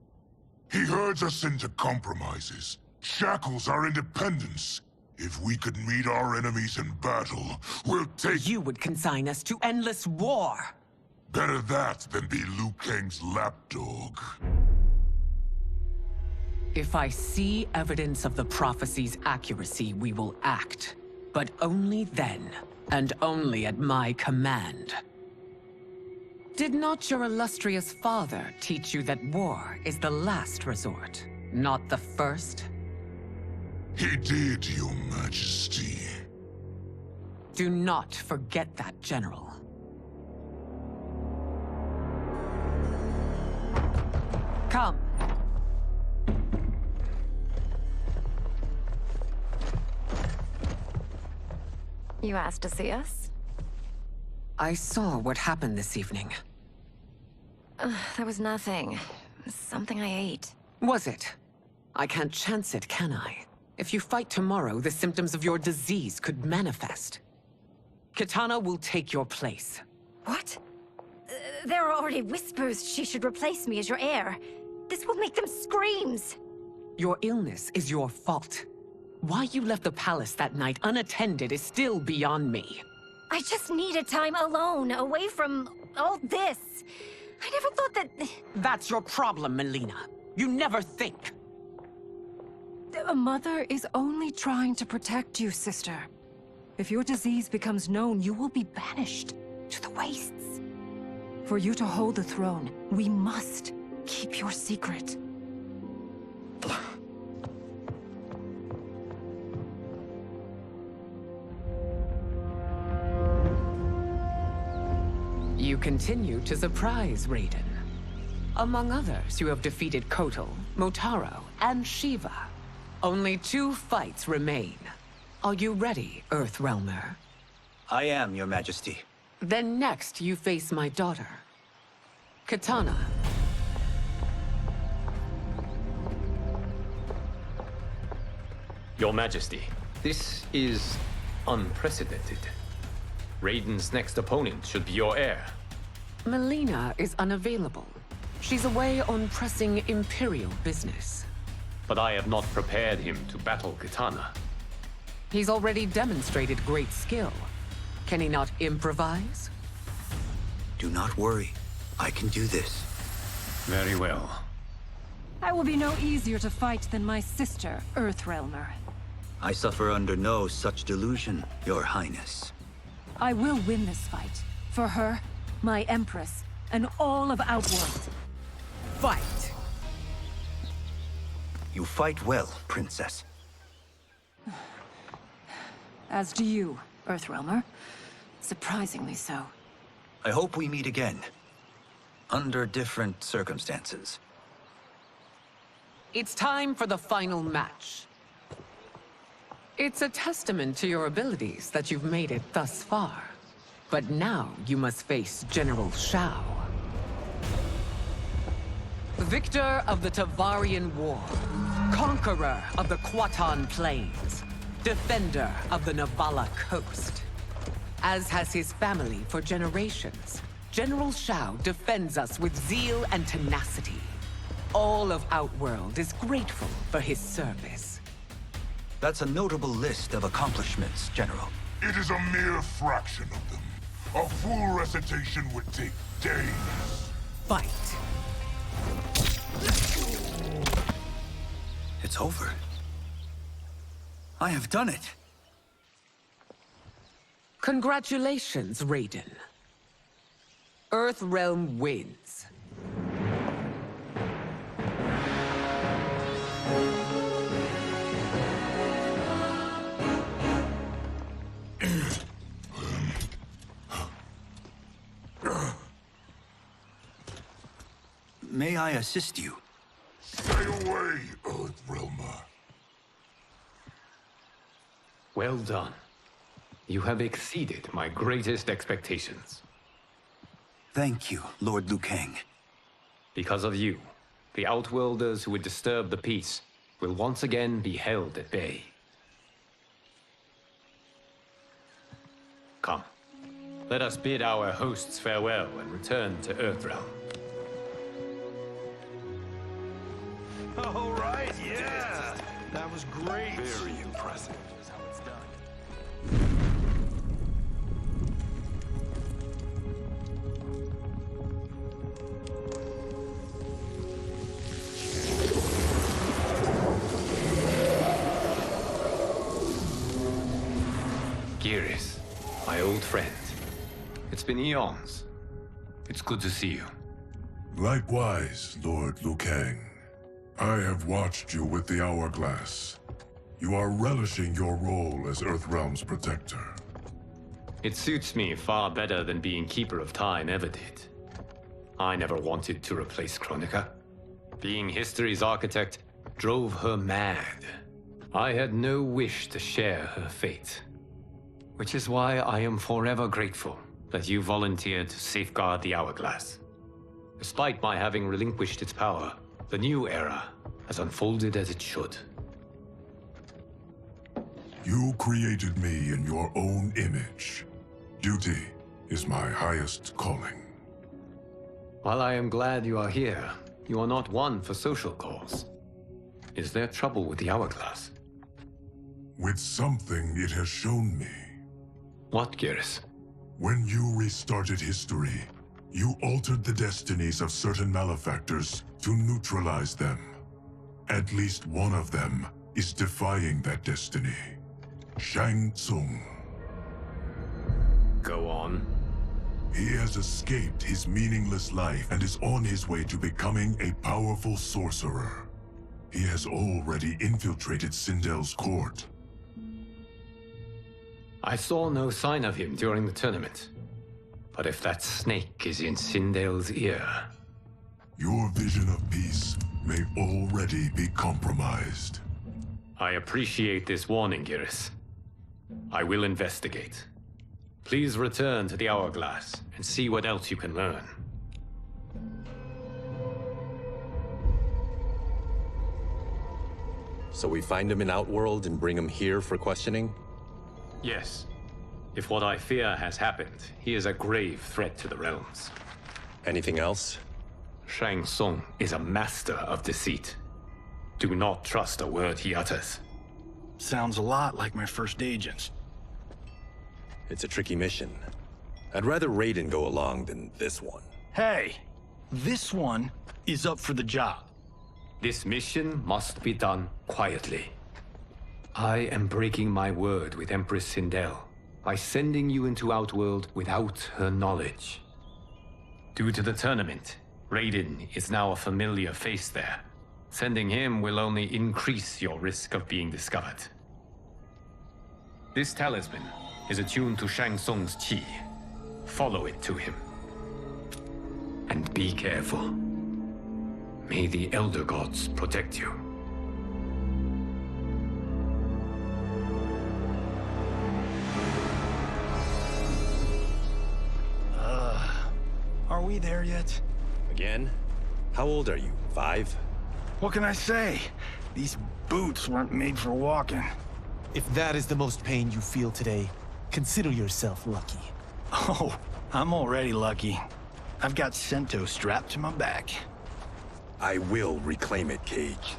He herds us into compromises, shackles our independence. If we could meet our enemies in battle, we'll take... You would consign us to endless war! Better that than be Liu Kang's lapdog. If I see evidence of the prophecy's accuracy, we will act. But only then, and only at my command. Did not your illustrious father teach you that war is the last resort, not the first? He did, Your Majesty. Do not forget that, General. Come. You asked to see us? I saw what happened this evening. There was nothing. Something I ate. Was it? I can't chance it, can I? If you fight tomorrow, the symptoms of your disease could manifest. Kitana will take your place. What? There are already whispers she should replace me as your heir. This will make them screams! Your illness is your fault. Why you left the palace that night unattended is still beyond me. I just needed time alone, away from all this. I never thought that... That's your problem, Melina. You never think. A mother is only trying to protect you, sister. If your disease becomes known, you will be banished to the wastes. For you to hold the throne, we must keep your secret. You continue to surprise Raiden. Among others, you have defeated Kotal, Motaro, and Shiva. Only 2 fights remain. Are you ready, Earthrealmer? I am, Your Majesty. Then next, you face my daughter, Kitana. Your Majesty, this is unprecedented. Raiden's next opponent should be your heir. Melina is unavailable. She's away on pressing Imperial business. But I have not prepared him to battle Kitana. He's already demonstrated great skill. Can he not improvise? Do not worry. I can do this. Very well. I will be no easier to fight than my sister, Earthrealmer. I suffer under no such delusion, Your Highness. I will win this fight. For her, my Empress, and all of Outworld. Fight! You fight well, Princess. As do you, Earthrealmer. Surprisingly so. I hope we meet again. Under different circumstances. It's time for the final match. It's a testament to your abilities that you've made it thus far. But now you must face General Shao. Victor of the Tavarian War. Conqueror of the Kwatan Plains. Defender of the Navala Coast. As has his family for generations, General Shao defends us with zeal and tenacity. All of Outworld is grateful for his service. That's a notable list of accomplishments, General. It is a mere fraction of them. A full recitation would take days. Fight. It's over. I have done it. Congratulations, Raiden. Earthrealm wins. May I assist you? Stay away, Earthrealmer. Well done. You have exceeded my greatest expectations. Thank you, Lord Liu Kang. Because of you, the Outworlders who would disturb the peace will once again be held at bay. Come, let us bid our hosts farewell and return to Earthrealm. All right, yeah! That was great! Very impressive. Here's how it's done. Geras, my old friend. It's been eons. It's good to see you. Likewise, Lord Liu Kang. I have watched you with the Hourglass. You are relishing your role as Earthrealm's protector. It suits me far better than being Keeper of Time ever did. I never wanted to replace Chronica. Being history's architect drove her mad. I had no wish to share her fate. Which is why I am forever grateful that you volunteered to safeguard the Hourglass. Despite my having relinquished its power, the new era has unfolded as it should. You created me in your own image. Duty is my highest calling. While I am glad you are here, you are not one for social calls. Is there trouble with the Hourglass? With something it has shown me. What, Geras? When you restarted history, you altered the destinies of certain malefactors to neutralize them. At least one of them is defying that destiny. Shang Tsung. Go on. He has escaped his meaningless life and is on his way to becoming a powerful sorcerer. He has already infiltrated Sindel's court. I saw no sign of him during the tournament. But if that snake is in Sindel's ear... Your vision of peace may already be compromised. I appreciate this warning, Geras. I will investigate. Please return to the Hourglass and see what else you can learn. So we find him in Outworld and bring him here for questioning? Yes. If what I fear has happened, he is a grave threat to the realms. Anything else? Shang Tsung is a master of deceit. Do not trust a word he utters. Sounds a lot like my first agents. It's a tricky mission. I'd rather Raiden go along than this one. Hey, this one is up for the job. This mission must be done quietly. I am breaking my word with Empress Sindel by sending you into Outworld without her knowledge. Due to the tournament, Raiden is now a familiar face there. Sending him will only increase your risk of being discovered. This talisman is attuned to Shang Tsung's chi. Follow it to him. And be careful. May the Elder Gods protect you. Are we there yet? Again? How old are you? 5? What can I say? These boots weren't made for walking. If that is the most pain you feel today, consider yourself lucky. Oh, I'm already lucky. I've got Sento strapped to my back. I will reclaim it, Cage.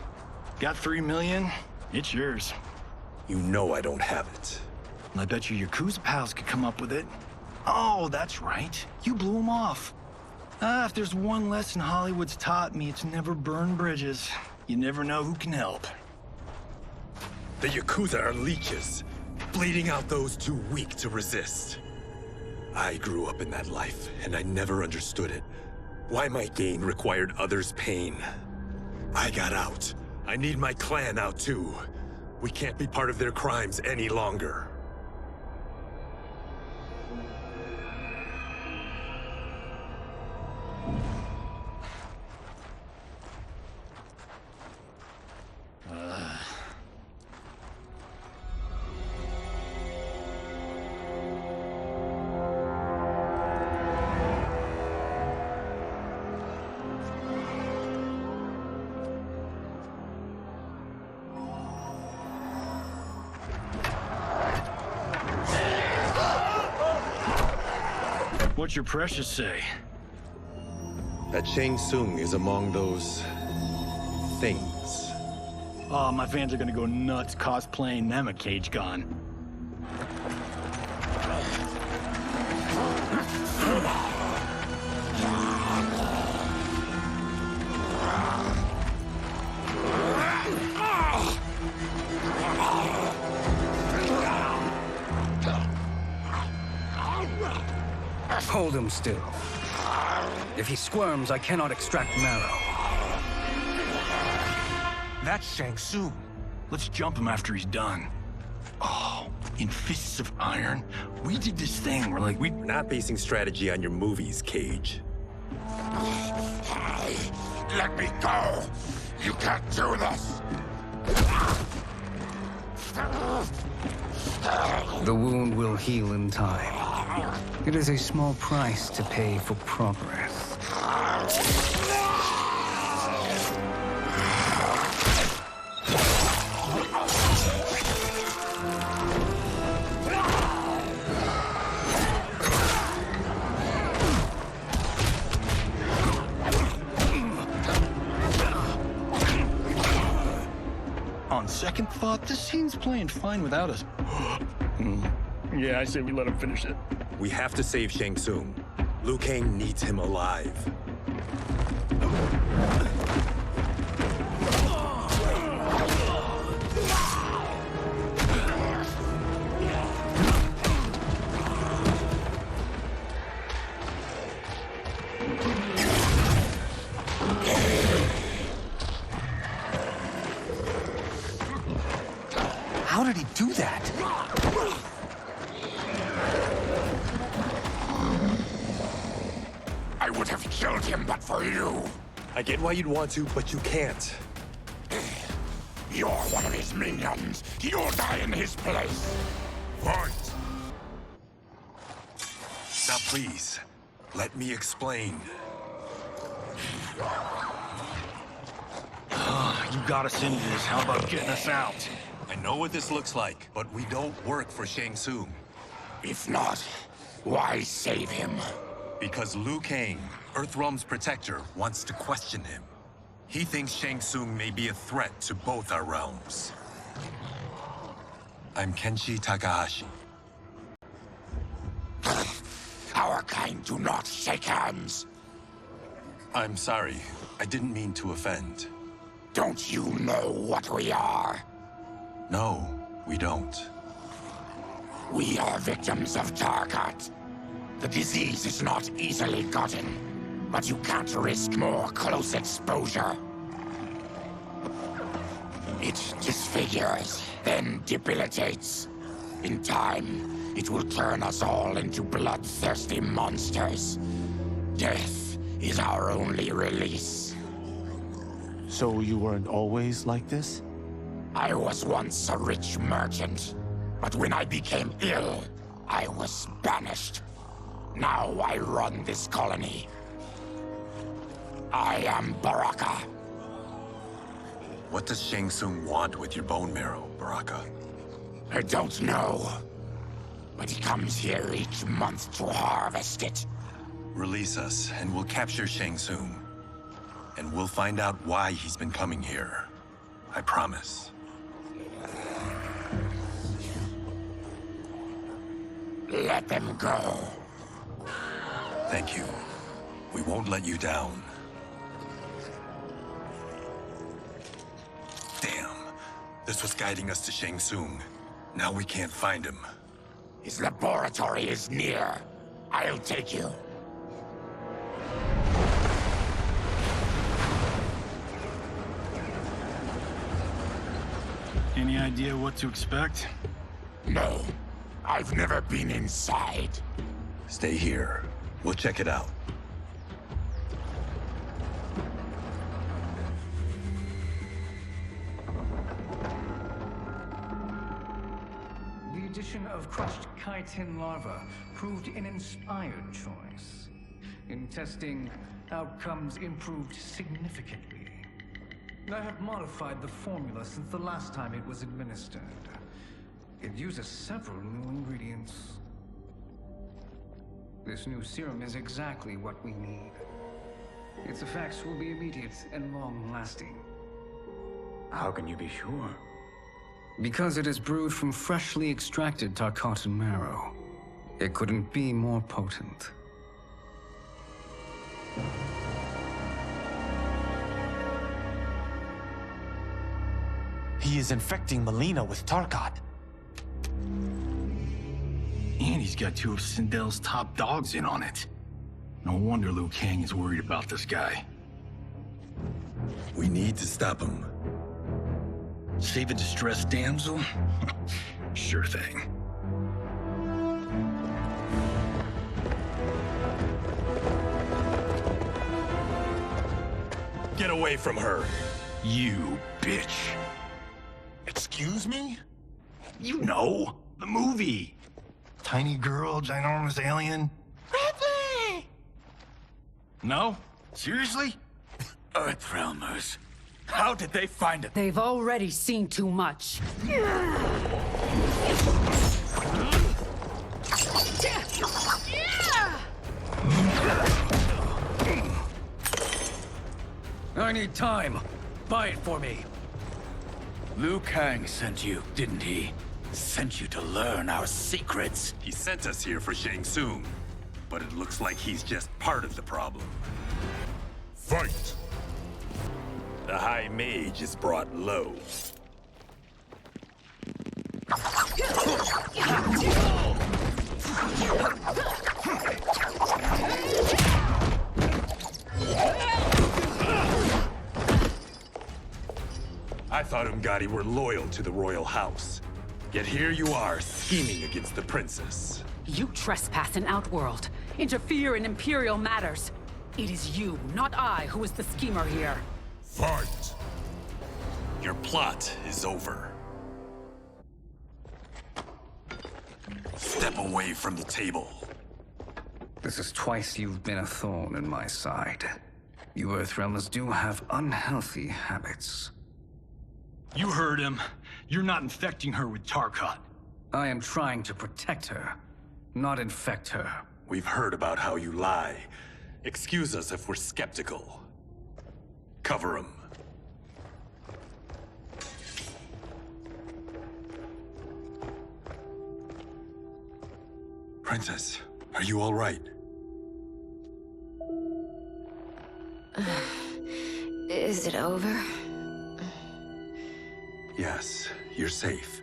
Got 3 million? It's yours. You know I don't have it. I bet your Yakuza pals could come up with it. Oh, that's right. You blew them off. If there's one lesson Hollywood's taught me, it's never burn bridges. You never know who can help. The Yakuza are leeches, bleeding out those too weak to resist. I grew up in that life, and I never understood it. Why my gain required others' pain. I got out. I need my clan out too. We can't be part of their crimes any longer. What's your precious say? That Shang Tsung is among those... things. Oh, my fans are gonna go nuts cosplaying them a Cage Gun. Hold him still. If he squirms, I cannot extract marrow. That's Shang Tsung. Let's jump him after he's done. Oh, in Fists of Iron, we did this thing where, like, We're not basing strategy on your movies, Cage. Let me go! You can't do this! The wound will heal in time. It is a small price to pay for progress. On second thought, this scene's playing fine without us. Yeah, I say we let him finish it. We have to save Shang Tsung. Liu Kang needs him alive. How did he do that? I would have killed him but for you. I get why you'd want to, but you can't. You're one of his minions. You'll die in his place. Fight! Now please, let me explain. You got us into this. How about getting us out? I know what this looks like, but we don't work for Shang Tsung. If not, why save him? Because Liu Kang, Earthrealm's protector, wants to question him. He thinks Shang Tsung may be a threat to both our realms. I'm Kenshi Takahashi. Our kind do not shake hands. I'm sorry. I didn't mean to offend. Don't you know what we are? No, we don't. We are victims of Tarkat. The disease is not easily gotten, but you can't risk more close exposure. It disfigures, then debilitates. In time, it will turn us all into bloodthirsty monsters. Death is our only release. So you weren't always like this? I was once a rich merchant, but when I became ill, I was banished. Now I run this colony. I am Baraka. What does Shang Tsung want with your bone marrow, Baraka? I don't know, but he comes here each month to harvest it. Release us, and we'll capture Shang Tsung. And we'll find out why he's been coming here. I promise. Let them go. Thank you. We won't let you down. Damn. This was guiding us to Shang Tsung. Now we can't find him. His laboratory is near. I'll take you. Any idea what to expect? No. I've never been inside. Stay here. We'll check it out. The addition of crushed chitin larva proved an inspired choice. In testing, outcomes improved significantly. I have modified the formula since the last time it was administered. It uses several new ingredients. This new serum is exactly what we need. Its effects will be immediate and long-lasting. How can you be sure? Because it is brewed from freshly extracted Tarkatan marrow. It couldn't be more potent. He is infecting Melina with Tarkat. And he's got two of Sindel's top dogs in on it. No wonder Liu Kang is worried about this guy. We need to stop him. Save a distressed damsel? Sure thing. Get away from her! You bitch. Excuse me? You know, the movie. Tiny girl, ginormous alien. Ripley! No? Seriously? Earthrealmers. How did they find it? They've already seen too much. I need time. Buy it for me. Liu Kang sent you, didn't he? Sent you to learn our secrets. He sent us here for Shang Tsung, but it looks like he's just part of the problem. Fight! The High Mage is brought low. I thought Umgadi were loyal to the royal house. Yet here you are, scheming against the princess. You trespass in Outworld, interfere in Imperial matters. It is you, not I, who is the schemer here. Fight! Your plot is over. Step away from the table. This is twice you've been a thorn in my side. You Earthrealmers do have unhealthy habits. You heard him. You're not infecting her with Tarkat. I am trying to protect her, not infect her. We've heard about how you lie. Excuse us if we're skeptical. Cover him. Princess, are you all right? Is it over? Yes, you're safe.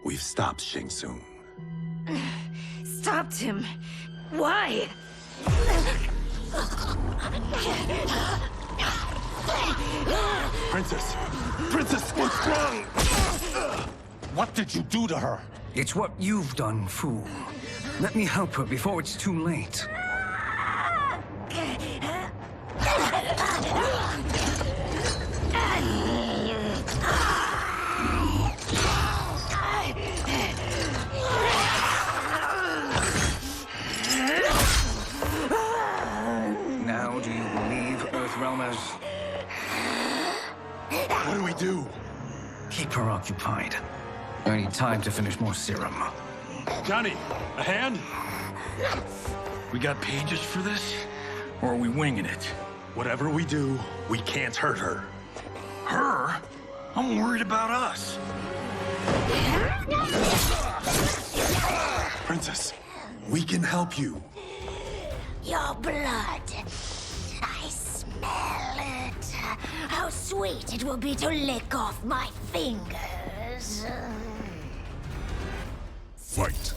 We've stopped Shang Tsung. Stopped him? Why? Princess! Princess, what's wrong? What did you do to her? It's what you've done, fool. Let me help her before it's too late. Now do you believe, Earthrealmers? What do we do? Keep her occupied. I need time to finish more serum. Johnny, a hand? We got pages for this? Or are we winging it? Whatever we do, we can't hurt her. Her? I'm worried about us. Princess, we can help you. Your blood. I smell it. How sweet it will be to lick off my fingers. Fight!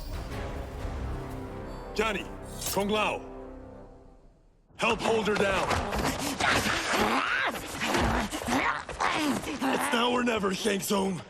Johnny, Kung Lao. Help hold her down. It's now or never, Shang Tsung.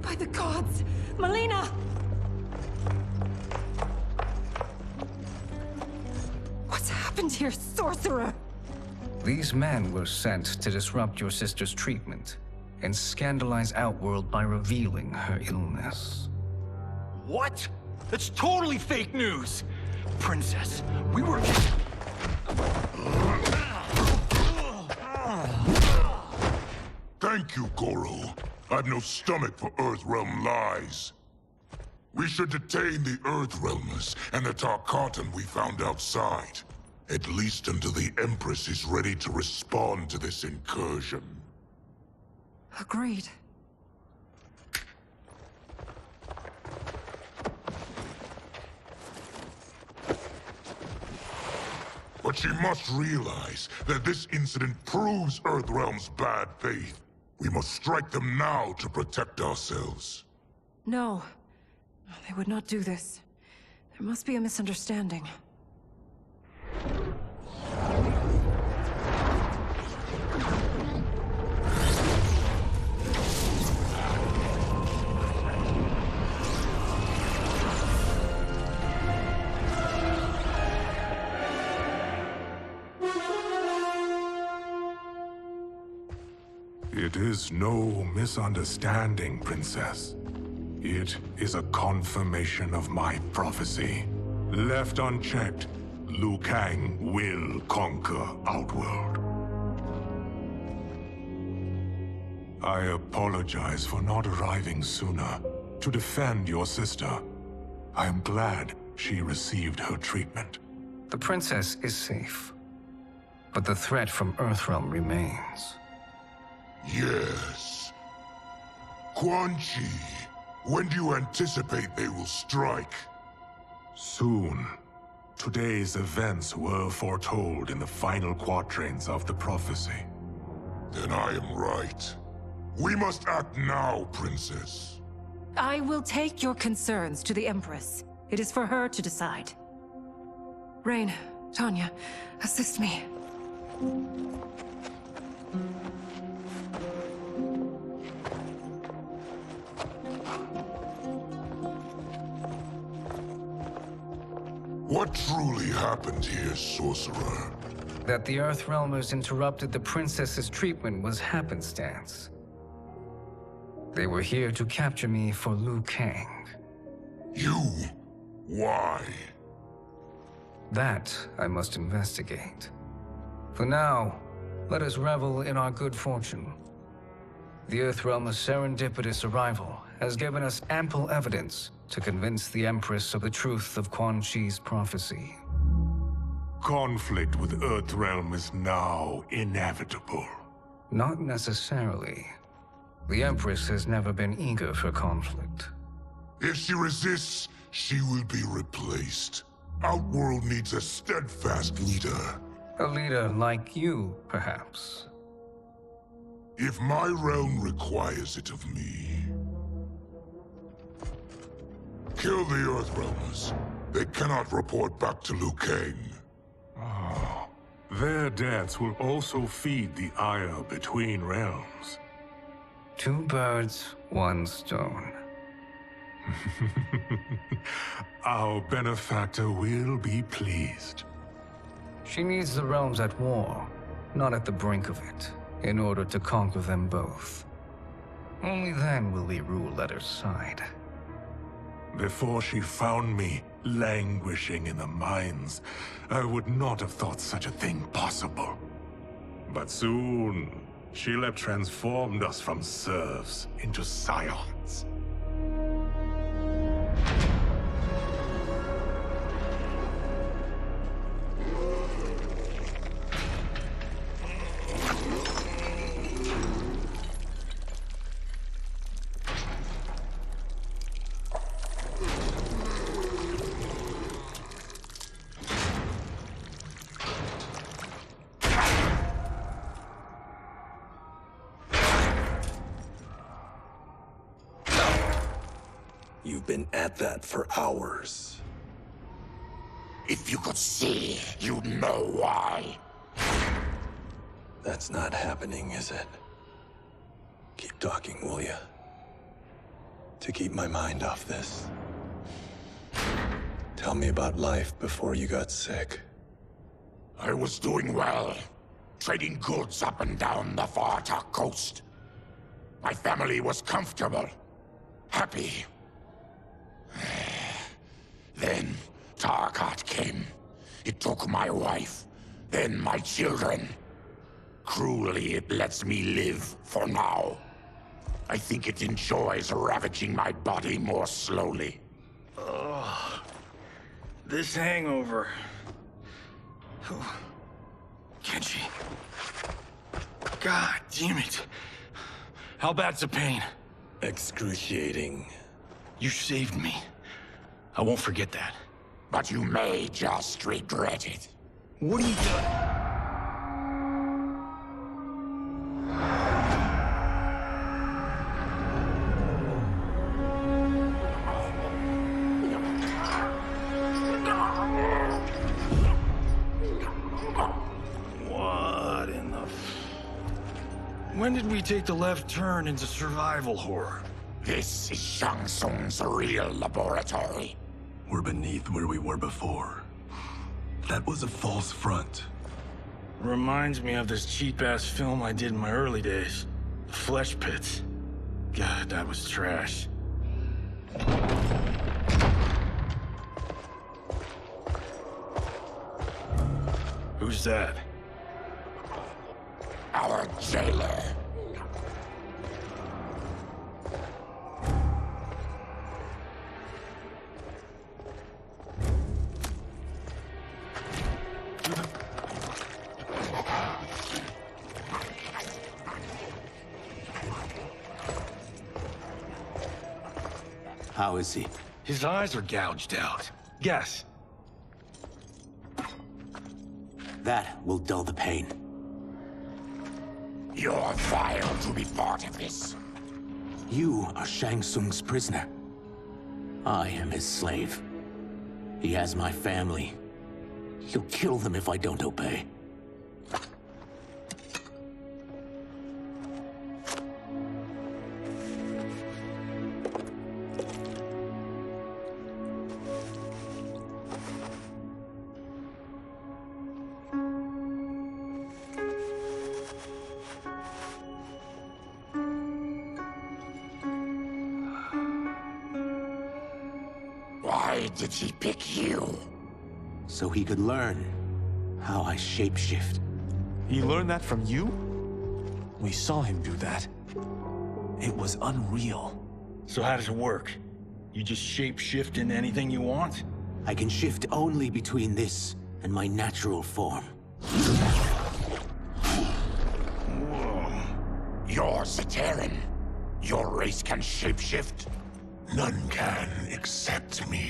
By the gods! Melina! What's happened here, sorcerer? These men were sent to disrupt your sister's treatment and scandalize Outworld by revealing her illness. What? That's totally fake news! Princess, we were just... Thank you, Goro. I've no stomach for Earthrealm lies. We should detain the Earthrealmers and the Tarkatan we found outside. At least until the Empress is ready to respond to this incursion. Agreed. But she must realize that this incident proves Earthrealm's bad faith. We must strike them now to protect ourselves. No. They would not do this. There must be a misunderstanding. It is no misunderstanding, Princess. It is a confirmation of my prophecy. Left unchecked, Liu Kang will conquer Outworld. I apologize for not arriving sooner to defend your sister. I am glad she received her treatment. The princess is safe, but the threat from Earthrealm remains. Yes. Quan Chi, when do you anticipate they will strike? Soon. Today's events were foretold in the final quatrains of the prophecy. Then I am right. We must act now, Princess. I will take your concerns to the Empress. It is for her to decide. Rain, Tanya, assist me. What truly happened here, Sorcerer? That the Earthrealmers interrupted the princess's treatment was happenstance. They were here to capture me for Liu Kang. You? Why? That I must investigate. For now, let us revel in our good fortune. The Earthrealm's serendipitous arrival has given us ample evidence to convince the Empress of the truth of Quan Chi's prophecy. Conflict with Earthrealm is now inevitable. Not necessarily. The Empress has never been eager for conflict. If she resists, she will be replaced. Outworld needs a steadfast leader. A leader like you, perhaps. If my realm requires it of me. Kill the Earthrealmers. They cannot report back to Liu Kang. Oh, their deaths will also feed the ire between realms. 2 birds, 1 stone. Our benefactor will be pleased. She needs the realms at war, not at the brink of it, in order to conquer them both. Only then will we rule at her side. Before she found me languishing in the mines, I would not have thought such a thing possible. But soon, she'll have transformed us from serfs into scions. You've been at that for hours. If you could see, you'd know why. That's not happening, is it? Keep talking, will ya? To keep my mind off this. Tell me about life before you got sick. I was doing well, trading goods up and down the Varta coast. My family was comfortable, happy. Then Tarkat came. It took my wife, then my children. Cruelly, it lets me live for now. I think it enjoys ravaging my body more slowly. Ugh. This hangover. Kenji. God damn it. How bad's the pain? Excruciating. You saved me. I won't forget that. But you may just regret it. What are you doing? What in the... When did we take the left turn into survival horror? This is Shang Tsung's real laboratory. We're beneath where we were before. That was a false front. Reminds me of this cheap-ass film I did in my early days. The Flesh Pits. God, that was trash. Who's that? Our jailer. How is he? His eyes are gouged out. Guess. That will dull the pain. You're vile to be part of this. You are Shang Tsung's prisoner. I am his slave. He has my family. He'll kill them if I don't obey. Why did he pick you? So he could learn how I shapeshift. He learned that from you? We saw him do that. It was unreal. So how does it work? You just shape-shift into anything you want? I can shift only between this and my natural form. Whoa. You're Zateran. Your race can shapeshift? None can except me.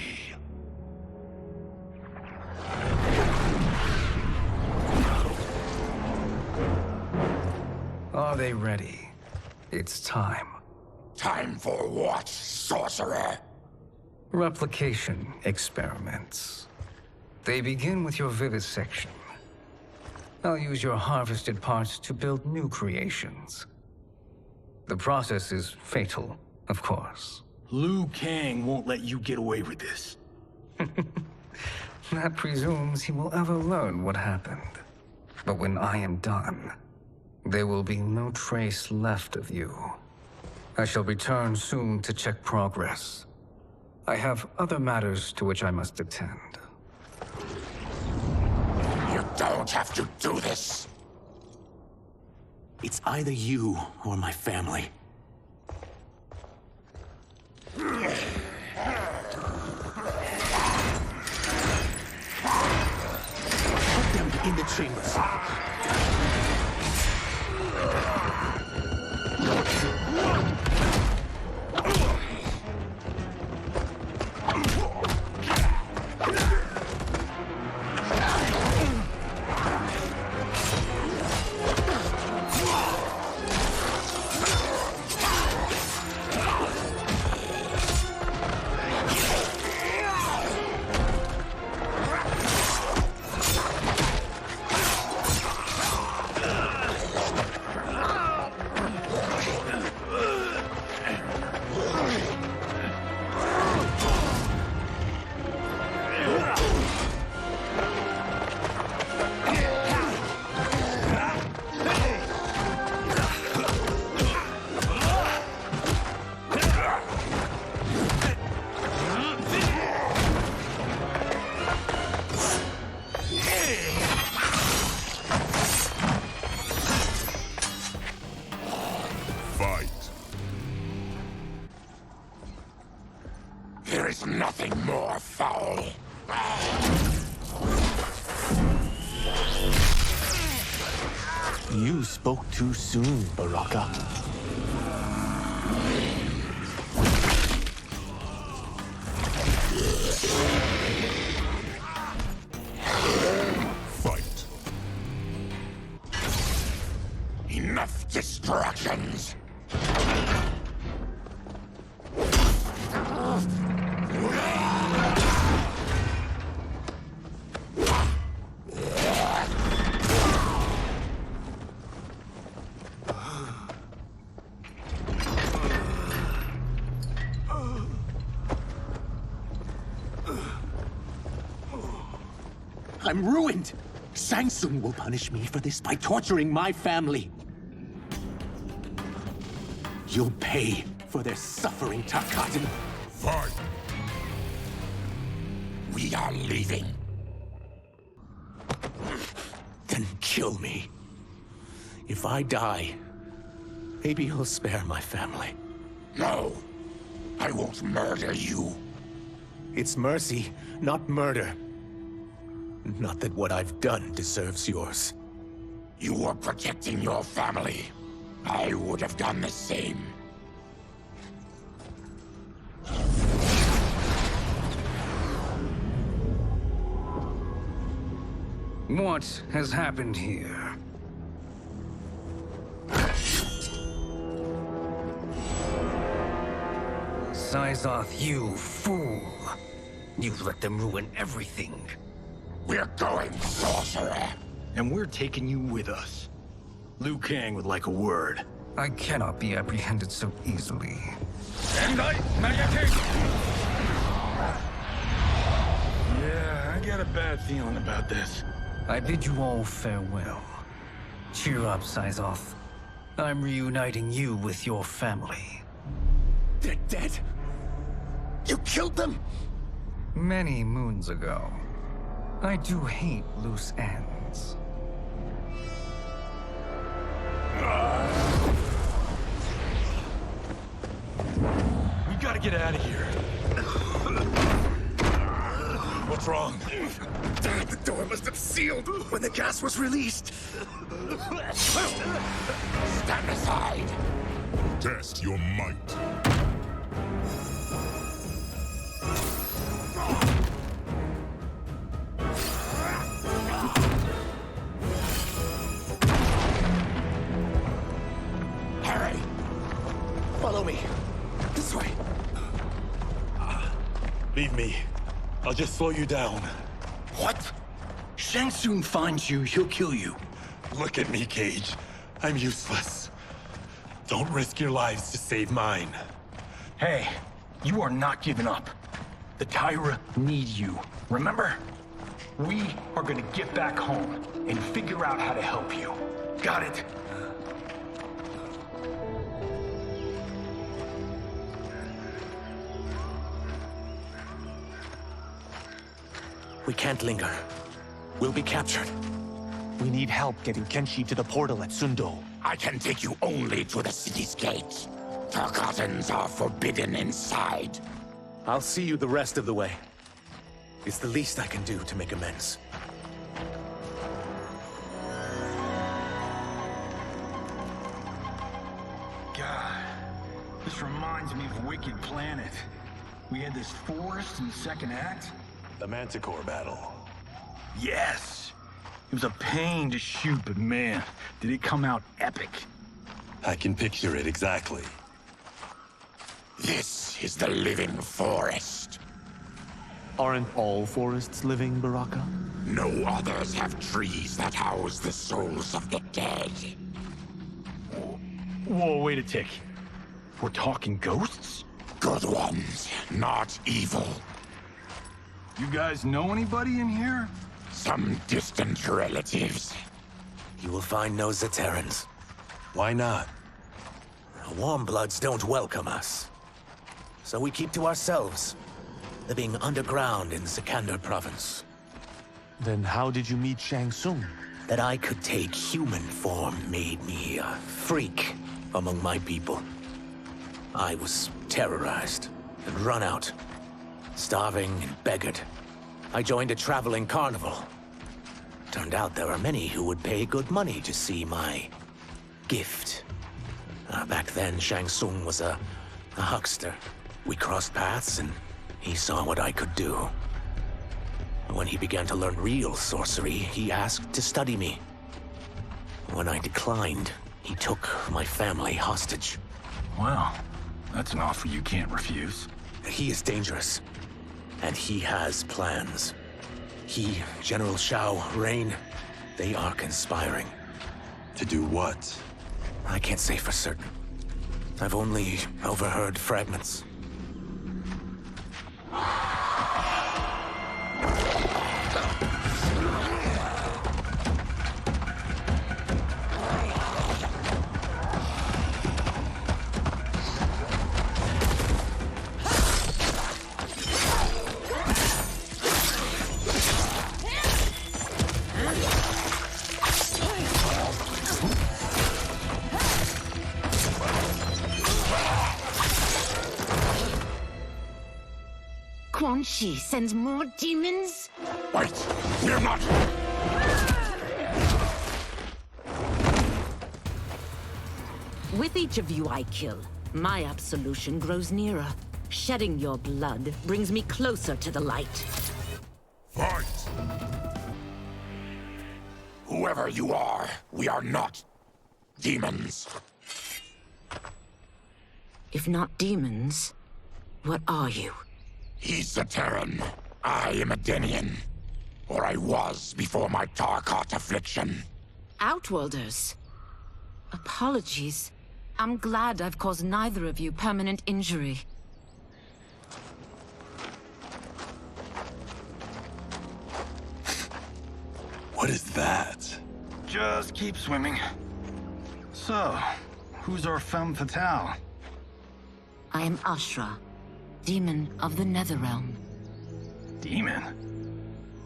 Are they ready? It's time. Time for what, sorcerer? Replication experiments. They begin with your vivisection. I'll use your harvested parts to build new creations. The process is fatal, of course. Liu Kang won't let you get away with this. That presumes he will ever learn what happened. But when I am done, there will be no trace left of you. I shall return soon to check progress. I have other matters to which I must attend. You don't have to do this. It's either you or my family. Put them in the chambers. There is nothing more foul. You spoke too soon, Baraka. actions. I'm ruined! Shang Tsung will punish me for this by torturing my family. You'll pay for their suffering, Tarkatan. Fine. We are leaving. Then kill me. If I die, maybe you'll spare my family. No, I won't murder you. It's mercy, not murder. Not that what I've done deserves yours. You were protecting your family. I would have done the same. What has happened here? Syzoth, you fool. You let them ruin everything. We're going, sorcerer. And we're taking you with us. Liu Kang would like a word. I cannot be apprehended so easily. Yeah, I got a bad feeling about this. I bid you all farewell. Cheer up, Syzoth. I'm reuniting you with your family. They're dead? You killed them? Many moons ago. I do hate loose ends. We gotta get out of here. What's wrong? The door must have sealed when the gas was released. Stand aside. Test your might. Harry! Follow me. This way. Leave me. I'll just slow you down. What? Shang Tsung finds you, he'll kill you. Look at me, Cage. I'm useless. Don't risk your lives to save mine. Hey, you are not giving up. The Tyra need you, remember? We are gonna get back home and figure out how to help you. Got it? We can't linger. We'll be captured. We need help getting Kenshi to the portal at Sundo. I can take you only to the city's gate. Tarkatans are forbidden inside. I'll see you the rest of the way. It's the least I can do to make amends. God, this reminds me of Wicked Planet. We had this forest in the second act. The Manticore battle. Yes! It was a pain to shoot, but man, did it come out epic. I can picture it exactly. This is the living forest. Aren't all forests living, Baraka? No others have trees that house the souls of the dead. Whoa, wait a tick. We're talking ghosts? Good ones, not evil. You guys know anybody in here? Some distant relatives. You will find no Zaterrans. Why not? The Warmbloods don't welcome us. So we keep to ourselves, living underground in Sikander province. Then how did you meet Shang Tsung? That I could take human form made me a freak among my people. I was terrorized and run out, starving and beggared. I joined a traveling carnival. Turned out there are many who would pay good money to see my gift. Back then, Shang Tsung was a huckster. We crossed paths and he saw what I could do. When he began to learn real sorcery, he asked to study me. When I declined, he He took my family hostage. Well, that's an offer you can't refuse. He is dangerous. And he has plans. He, General Shao, Rain, they are conspiring. To do what? I can't say for certain. I've only overheard fragments. Quan Chi sends more demons? Wait, we're not... With each of you I kill, my absolution grows nearer. Shedding your blood brings me closer to the light. Fight! Whoever you are, we are not demons. If not demons, what are you? He's a Terran. I am a Denian. Or I was before my Tarkat affliction. Outworlders. Apologies. I'm glad I've caused neither of you permanent injury. What is that? Just keep swimming. So, who's our femme fatale? I am Ashra, demon of the Netherrealm. Demon?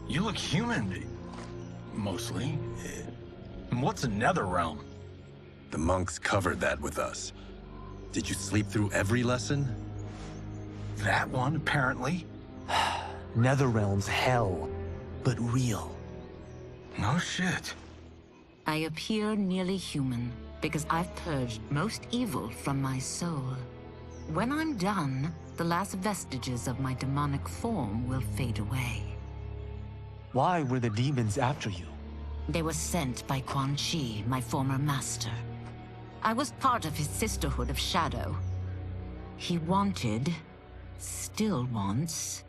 You look human. Mostly. And what's a Netherrealm? The monks covered that with us. Did you sleep through every lesson? That one, apparently. Netherrealm's hell, but real. No shit. I appear nearly human because I've purged most evil from my soul. When I'm done, the last vestiges of my demonic form will fade away. Why were the demons after you? They were sent by Quan Chi, my former master. I was part of his Sisterhood of Shadow. He wanted, still wants,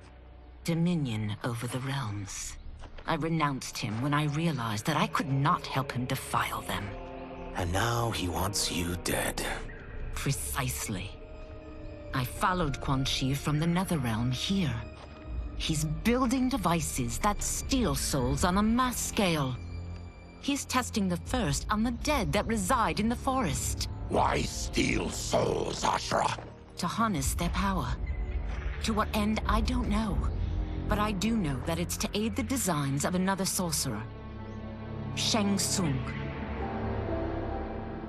dominion over the realms. I renounced him when I realized that I could not help him defile them. And now he wants you dead. Precisely. I followed Quan Chi from the Netherrealm here. He's building devices that steal souls on a mass scale. He's testing the first on the dead that reside in the forest. Why steal souls, Ashra? To harness their power. To what end, I don't know. But I do know that it's to aid the designs of another sorcerer. Shang Tsung.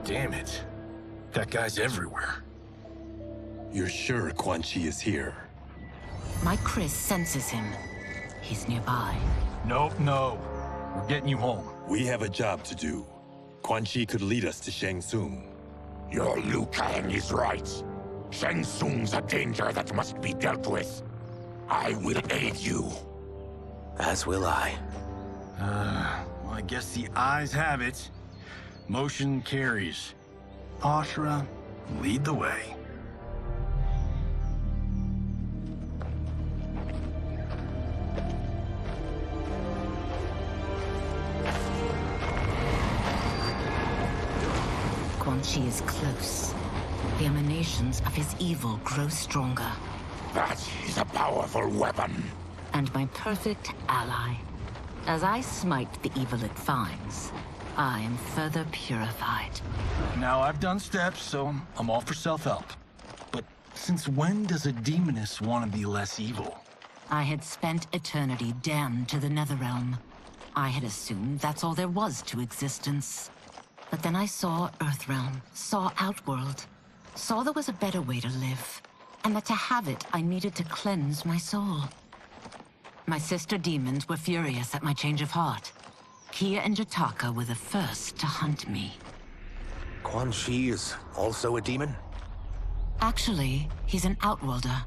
Damn it. That guy's everywhere. You're sure Quan Chi is here? My Chris senses him. He's nearby. Nope, no. We're getting you home. We have a job to do. Quan Chi could lead us to Shang Tsung. Your Liu Kang is right. Shang Tsung's a danger that must be dealt with. I will aid you. As will I. Well, I guess the eyes have it. Motion carries. Ashra, lead the way. Quan Chi is close. The emanations of his evil grow stronger. That is a powerful weapon. And my perfect ally. As I smite the evil it finds, I am further purified. Now, I've done steps, so I'm all for self-help. But since when does a demoness want to be less evil? I had spent eternity damned to the Netherrealm. I had assumed that's all there was to existence. But then I saw Earthrealm, saw Outworld, saw there was a better way to live, and that to have it, I needed to cleanse my soul. My sister demons were furious at my change of heart. Kia and Jataka were the first to hunt me. Quan Chi is also a demon? Actually, he's an Outworlder.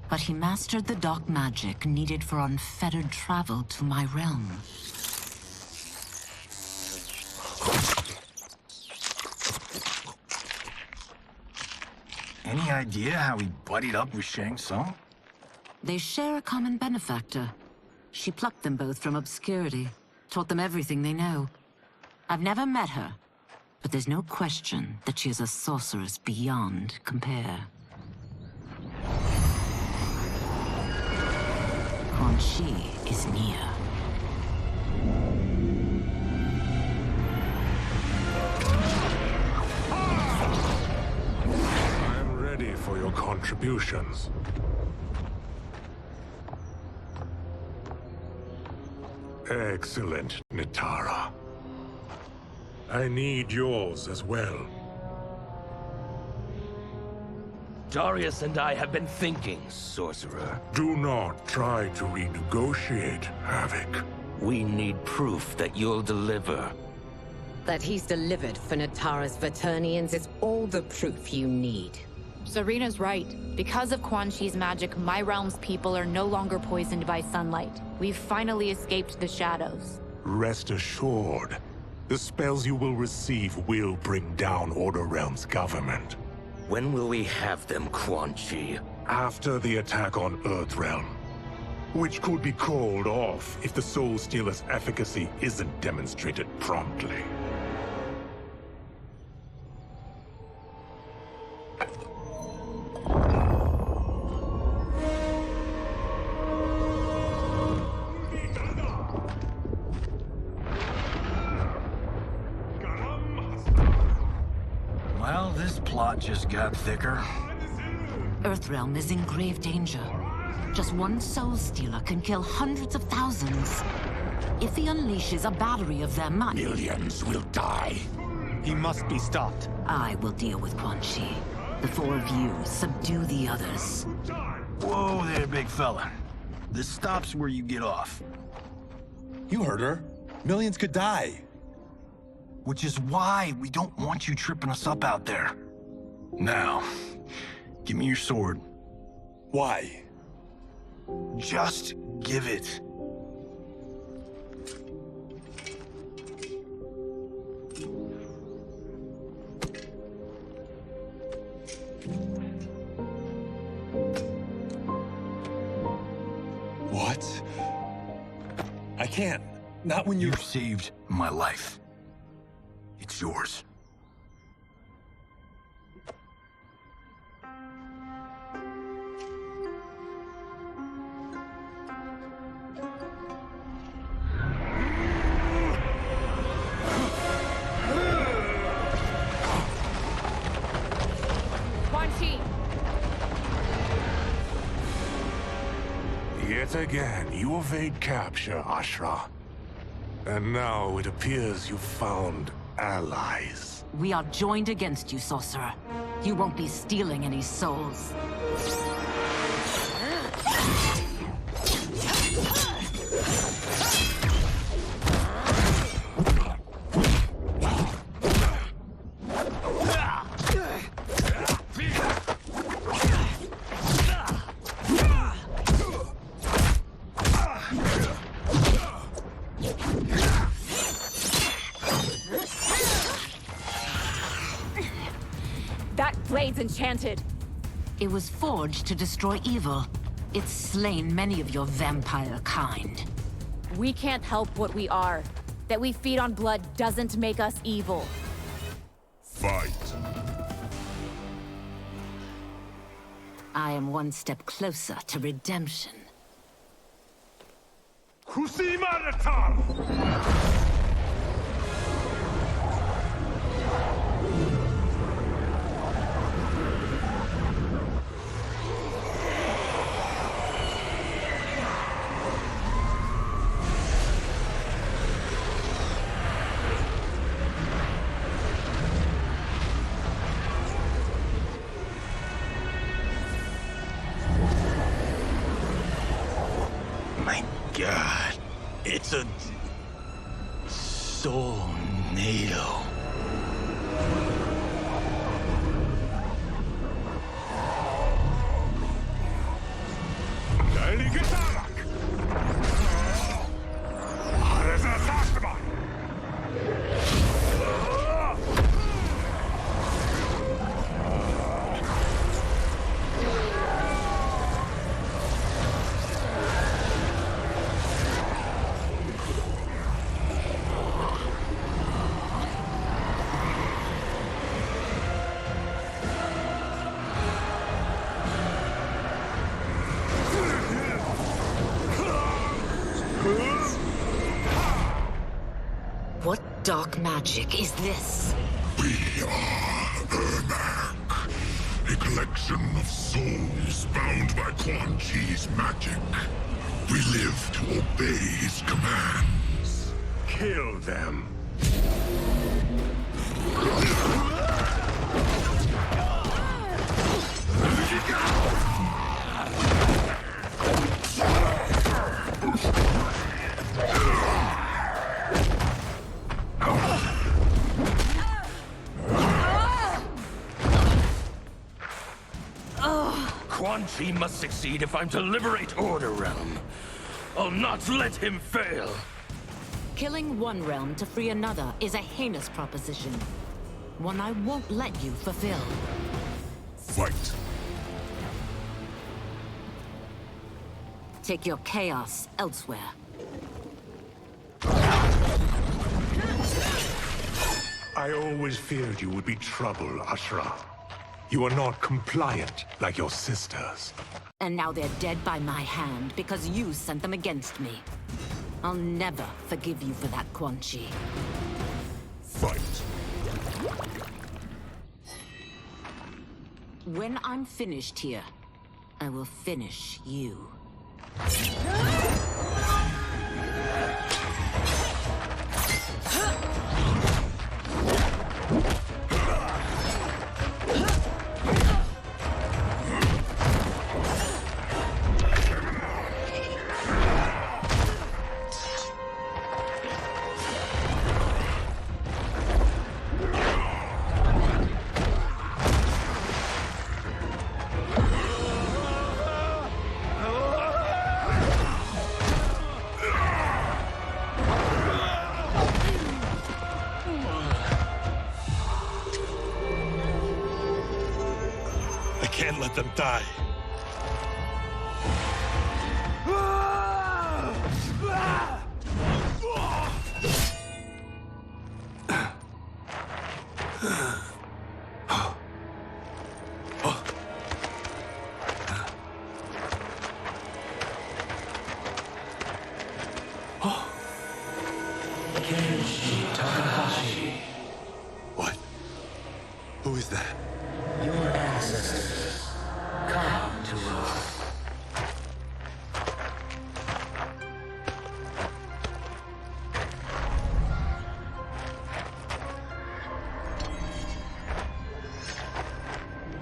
But he mastered the dark magic needed for unfettered travel to my realm. Any idea how he buddied up with Shang Tsung? They share a common benefactor. She plucked them both from obscurity, taught them everything they know. I've never met her, but there's no question that she is a sorceress beyond compare. Quan Chi is near. I'm ready for your contributions. Excellent, Nitara. I need yours as well. Darius and I have been thinking, Sorcerer. Do not try to renegotiate, Havoc. We need proof that you'll deliver. That he's delivered for Natara's Vaternians is all the proof you need. Serena's right. Because of Quan Chi's magic, my realm's people are no longer poisoned by sunlight. We've finally escaped the shadows. Rest assured, the spells you will receive will bring down Order Realm's government. When will we have them, Quan Chi? After the attack on Earthrealm, which could be called off if the Soul Stealer's efficacy isn't demonstrated promptly. Well, this plot just got thicker. Earthrealm is in grave danger. Just one Soul Stealer can kill hundreds of thousands. If he unleashes a battery of them, millions will die. He must be stopped. I will deal with Quan Chi. The four of you subdue the others. Whoa there, big fella. This stops where you get off. You heard her. Millions could die. Which is why we don't want you tripping us up out there. Now, give me your sword. Why? Just give it. What? I can't. Not when you've saved my life. It's yours. Quan Chi! Yet again, you evade capture, Ashra. And now it appears you've found allies. We are joined against you, Sorcerer. You won't be stealing any souls. Blade's enchanted. It was forged to destroy evil. It's slain many of your vampire kind. We can't help what we are. That we feed on blood doesn't make us evil. Fight. I am one step closer to redemption. God, it's a tornado. What dark magic is this? We are Ermac, a collection of souls bound by Quan Chi's magic. We live to obey his commands. Kill them. Quan Chi must succeed if I'm to liberate Order Realm. I'll not let him fail. Killing one realm to free another is a heinous proposition. One I won't let you fulfill. Fight. Take your chaos elsewhere. I always feared you would be trouble, Ashra. You are not compliant like your sisters. And now they're dead by my hand because you sent them against me. I'll never forgive you for that, Quan Chi. Fight. When I'm finished here, I will finish you. Can't let them die. What? Who is that? Your ancestors. Come to us.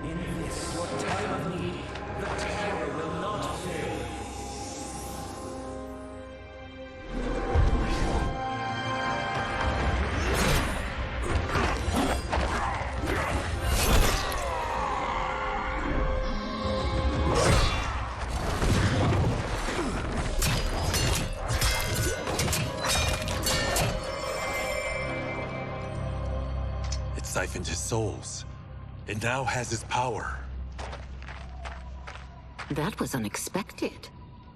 In this, your time of need, the terror will not fail. It siphoned his souls. It now has his power. That was unexpected.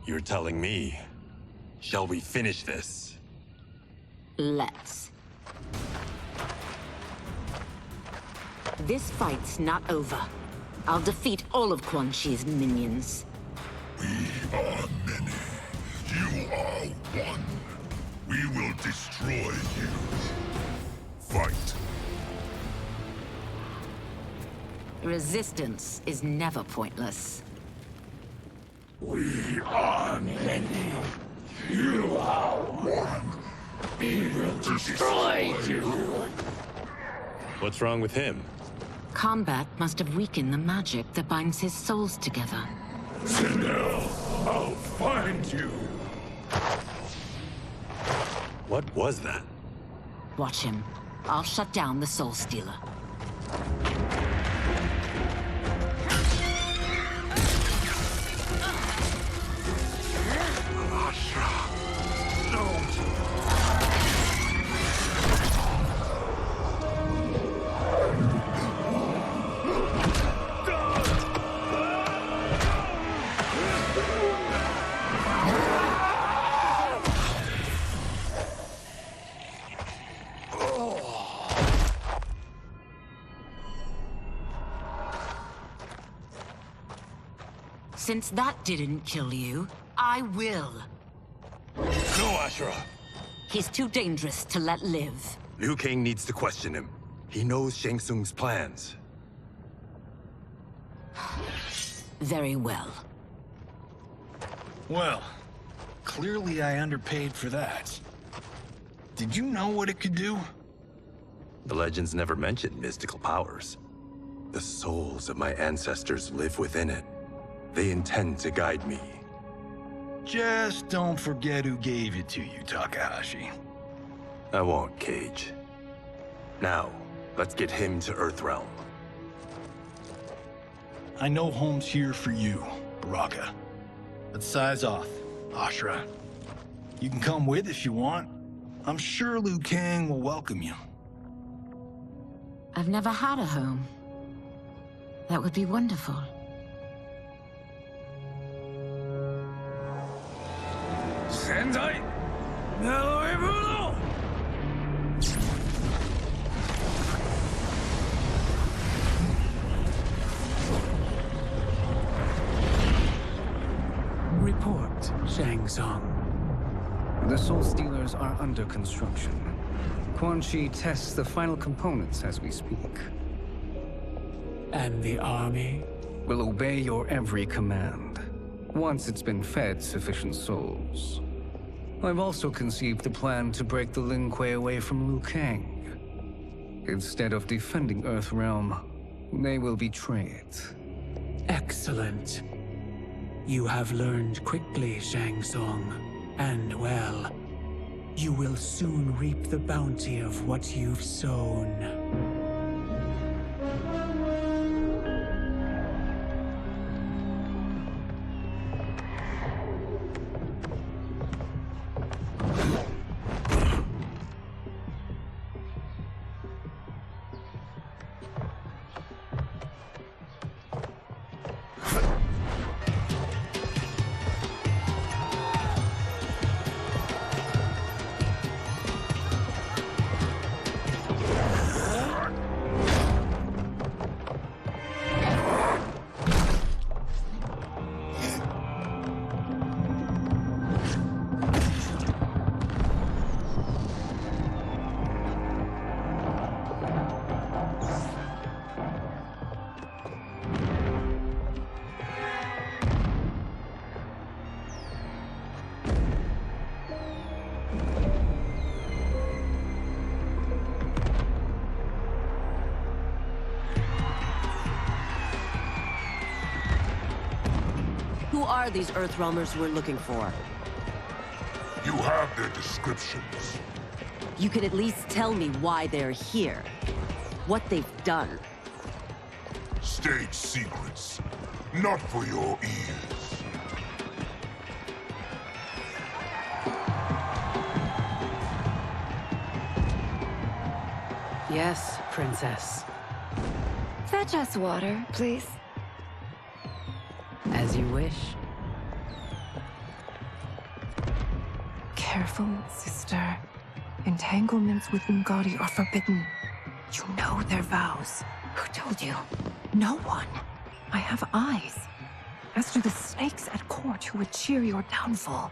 You're telling me. Shall we finish this? Let's. This fight's not over. I'll defeat all of Quan Chi's minions. We are many. You are one. We will destroy you. Fight. Resistance is never pointless. We are many. You are one. We will destroy you. What's wrong with him? Combat must have weakened the magic that binds his souls together. Sinel, I'll find you. What was that? Watch him. I'll shut down the Soul Stealer. Since that didn't kill you, I will. No, Ashra! He's too dangerous to let live. Liu Kang needs to question him. He knows Shang Tsung's plans. Very well. Well, clearly I underpaid for that. Did you know what it could do? The legends never mentioned mystical powers. The souls of my ancestors live within it. They intend to guide me. Just don't forget who gave it to you, Takahashi. I won't, Cage. Now, let's get him to Earthrealm. I know home's here for you, Baraka. But size off, Ashra. You can come with if you want. I'm sure Liu Kang will welcome you. I've never had a home. That would be wonderful. Sendai! Naloibuno! Report, Shang Tsung. The Soul Stealers are under construction. Quan Chi tests the final components as we speak. And the army? Will obey your every command, once it's been fed sufficient souls. I've also conceived the plan to break the Lin Kuei away from Liu Kang. Instead of defending Earthrealm, they will betray it. Excellent. You have learned quickly, Shang Tsung. And well, you will soon reap the bounty of what you've sown. Who are these Earthrealmers we're looking for? You have their descriptions. You can at least tell me why they're here. What they've done. State secrets. Not for your ears. Yes, Princess. Fetch us water, please. As you wish. Careful, sister. Entanglements with Ungadi are forbidden. You know their vows. Who told you? No one. I have eyes. As do the snakes at court who would cheer your downfall.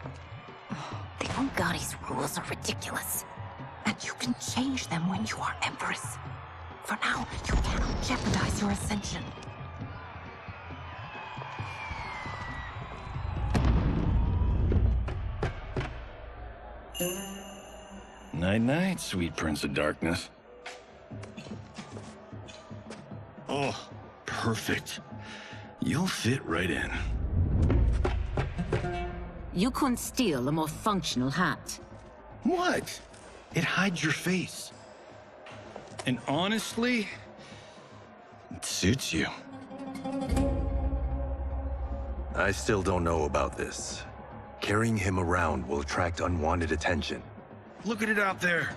The Ungadi's rules are ridiculous. And you can change them when you are Empress. For now, you cannot jeopardize your ascension. Night-night, sweet Prince of Darkness. Oh, perfect. You'll fit right in. You couldn't steal a more functional hat. What? It hides your face. And honestly, it suits you. I still don't know about this. Carrying him around will attract unwanted attention. Look at it out there.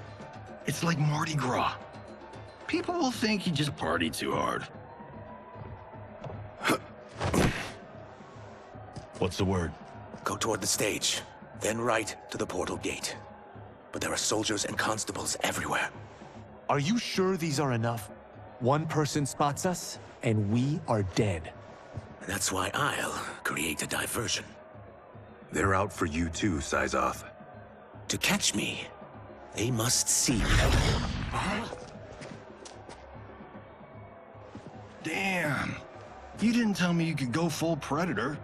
It's like Mardi Gras. People will think you just partied too hard. What's the word? Go toward the stage, then right to the portal gate. But there are soldiers and constables everywhere. Are you sure these are enough? One person spots us, and we are dead. That's why I'll create a diversion. They're out for you too, Syzoth. To catch me, They must see. Damn. You didn't tell me you could go full Predator.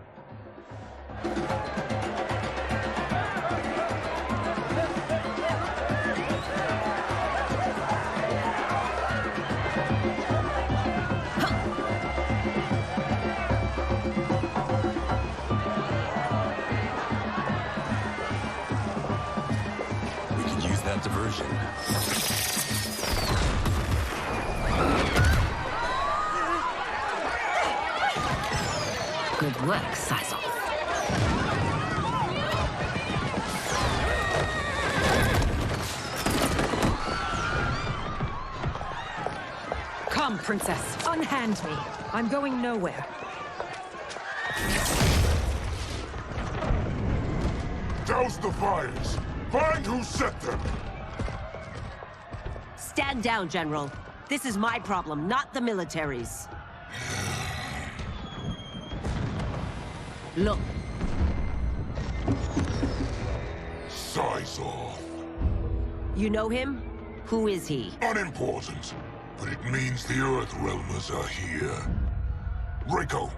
We could use that diversion. Good work, Sizal. Come, Princess. Unhand me. I'm going nowhere. Douse the fires! Find who set them! Stand down, General. This is my problem, not the military's. Look. Sizal. You know him? Who is he? Unimportant, but it means the Earthrealmers are here. Rico.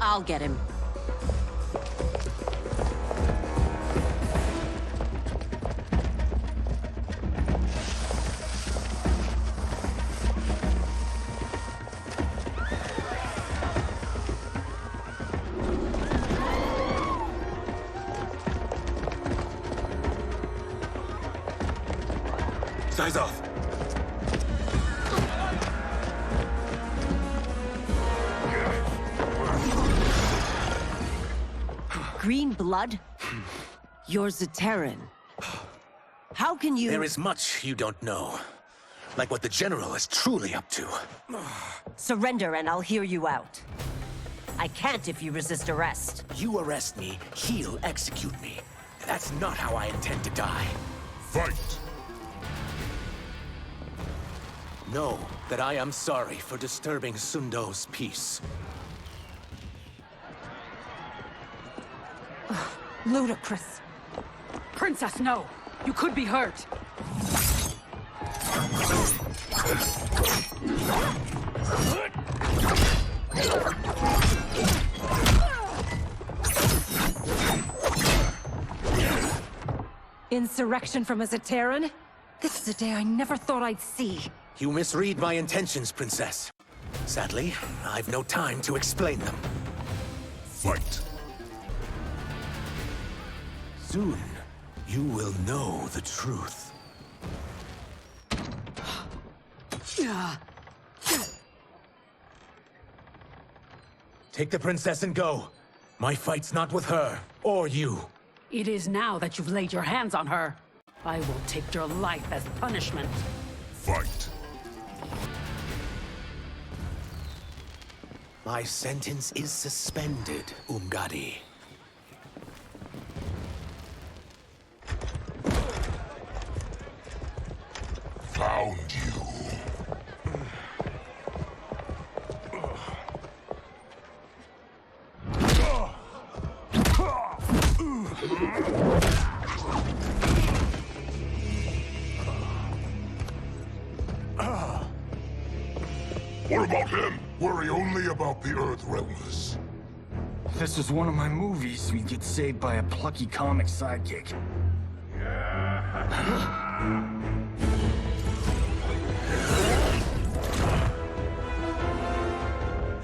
I'll get him. Size off. Green blood? You're Zaterran. How can you— There is much you don't know. Like what the General is truly up to. Surrender and I'll hear you out. I can't if you resist arrest. You arrest me, he'll execute me. That's not how I intend to die. Fight! Know that I am sorry for disturbing Sundo's peace. Ludicrous. Princess, no. You could be hurt. Insurrection from a Zaterran? This is a day I never thought I'd see. You misread my intentions, Princess. Sadly, I've no time to explain them. Fight! Soon, you will know the truth. Take the princess and go. My fight's not with her, or you. It is now that you've laid your hands on her. I will take your life as punishment. Fight! My sentence is suspended, Umgadi. Found you. What about him? Worry only about the Earthrealmers. If this was one of my movies, we'd get saved by a plucky comic sidekick.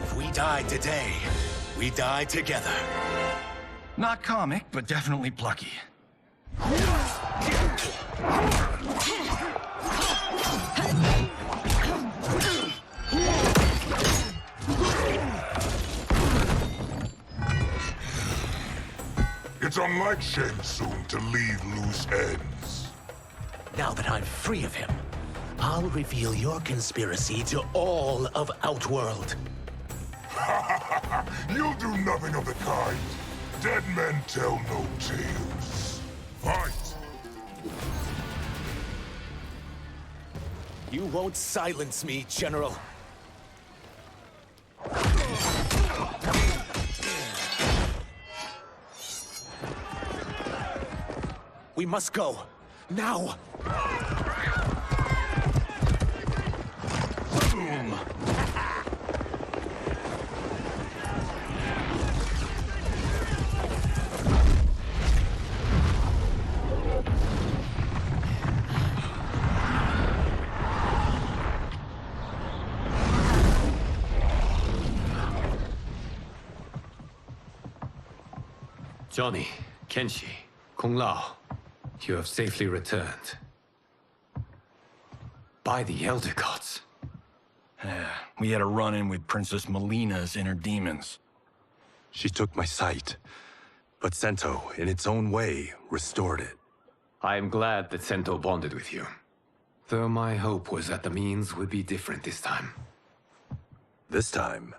If we die today, we die together. Not comic, but definitely plucky. It's unlike Shang Tsung to leave loose ends. Now that I'm free of him, I'll reveal your conspiracy to all of Outworld. You'll do nothing of the kind. Dead men tell no tales. Fight! You won't silence me, General. We must go. Now! Boom! Johnny, Kenshi, Kung Lao, you have safely returned. By the Elder Gods. We had a run-in with Princess Melina's inner demons. She took my sight, but Sento, in its own way, restored it. I am glad that Sento bonded with you. Though my hope was that the means would be different this time. This time?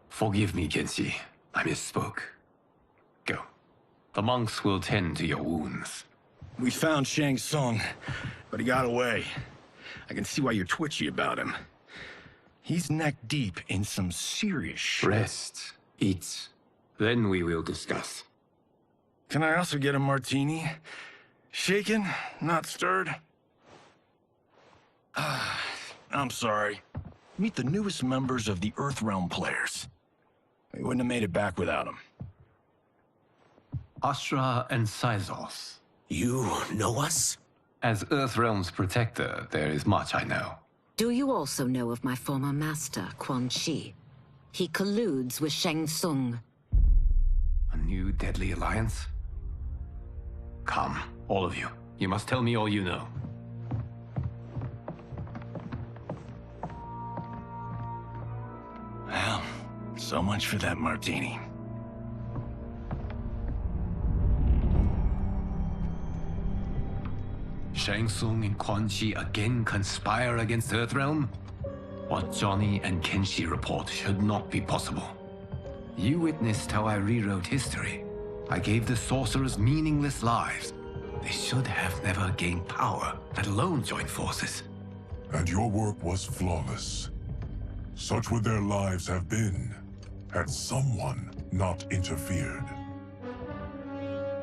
Forgive me, Kenshi. I misspoke. Go. The monks will tend to your wounds. We found Shang Tsung, but he got away. I can see why you're twitchy about him. He's neck-deep in some serious shit. Rest. Eat. Then we will discuss. Can I also get a martini? Shaken, not stirred? I'm sorry. Meet the newest members of the Earthrealm players. We wouldn't have made it back without them. Astra and Syzos. You know us? As Earthrealm's protector, there is much I know. Do you also know of my former master, Quan Chi? He colludes with Shang Tsung. A new deadly alliance? Come, all of you. You must tell me all you know. Well, so much for that martini. Shang Tsung and Quan Chi again conspire against Earthrealm? What Johnny and Kenshi report should not be possible. You witnessed how I rewrote history. I gave the sorcerers meaningless lives. They should have never gained power, let alone join forces. And your work was flawless. Such would their lives have been, had someone not interfered.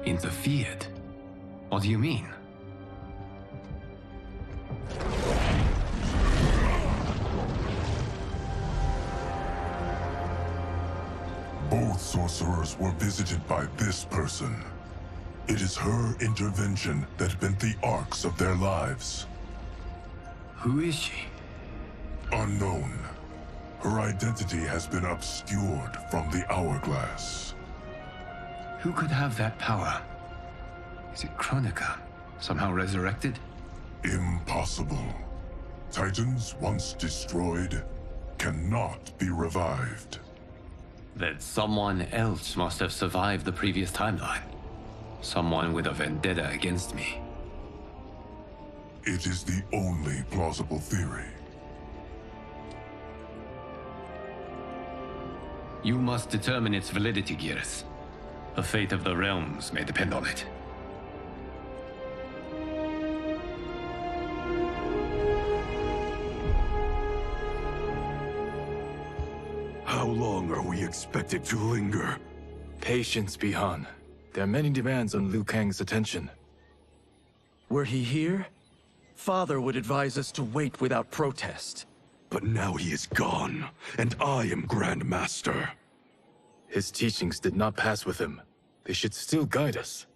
Interfered? What do you mean? Both sorcerers were visited by this person. It is her intervention that bent the arcs of their lives. Who is she? Unknown. Her identity has been obscured from the hourglass. Who could have that power? Is it Kronika? Somehow resurrected? Impossible. Titans, once destroyed, cannot be revived. Then someone else must have survived the previous timeline. Someone with a vendetta against me. It is the only plausible theory. You must determine its validity, Geras. The fate of the realms may depend on it. How long are we expected to linger? Patience, Bihan. There are many demands on Liu Kang's attention. Were he here, Father would advise us to wait without protest. But now he is gone, and I am Grand Master. His teachings did not pass with him. They should still guide us.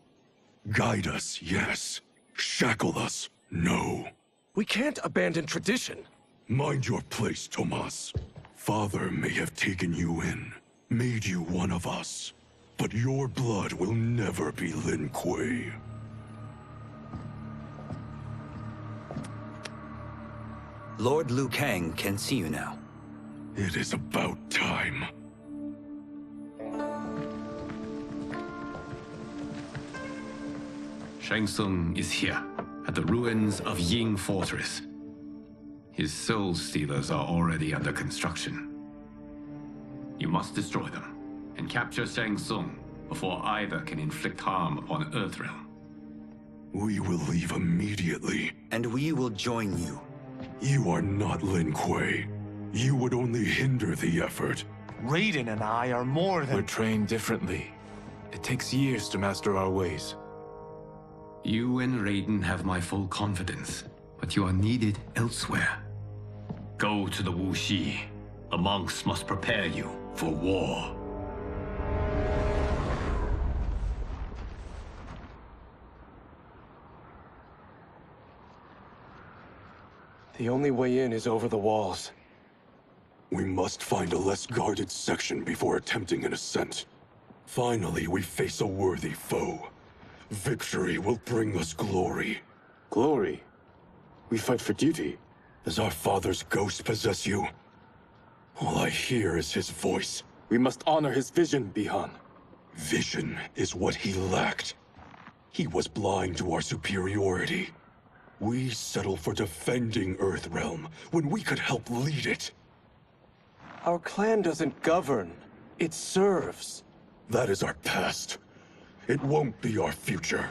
Guide us, yes. Shackle us, no. We can't abandon tradition. Mind your place, Tomas. Father may have taken you in, made you one of us. But your blood will never be Lin Kuei. Lord Liu Kang can see you now. It is about time. Shang Tsung is here. at the ruins of Ying Fortress. His soul stealers are already under construction. You must destroy them and capture Shang Tsung before either can inflict harm upon Earthrealm. We will leave immediately. And we will join you. You are not Lin Kuei. You would only hinder the effort. Raiden and I are more than... We're trained differently. It takes years to master our ways. You and Raiden have my full confidence, but you are needed elsewhere. Go to the Wuxi. The monks must prepare you for war. The only way in is over the walls. We must find a less guarded section before attempting an ascent. Finally, we face a worthy foe. Victory will bring us glory. Glory? We fight for duty. Does our father's ghost possess you? All I hear is his voice. We must honor his vision, Bihan. Vision is what he lacked. He was blind to our superiority. We settle for defending Earthrealm when we could help lead it. Our clan doesn't govern. It serves. That is our past. It won't be our future.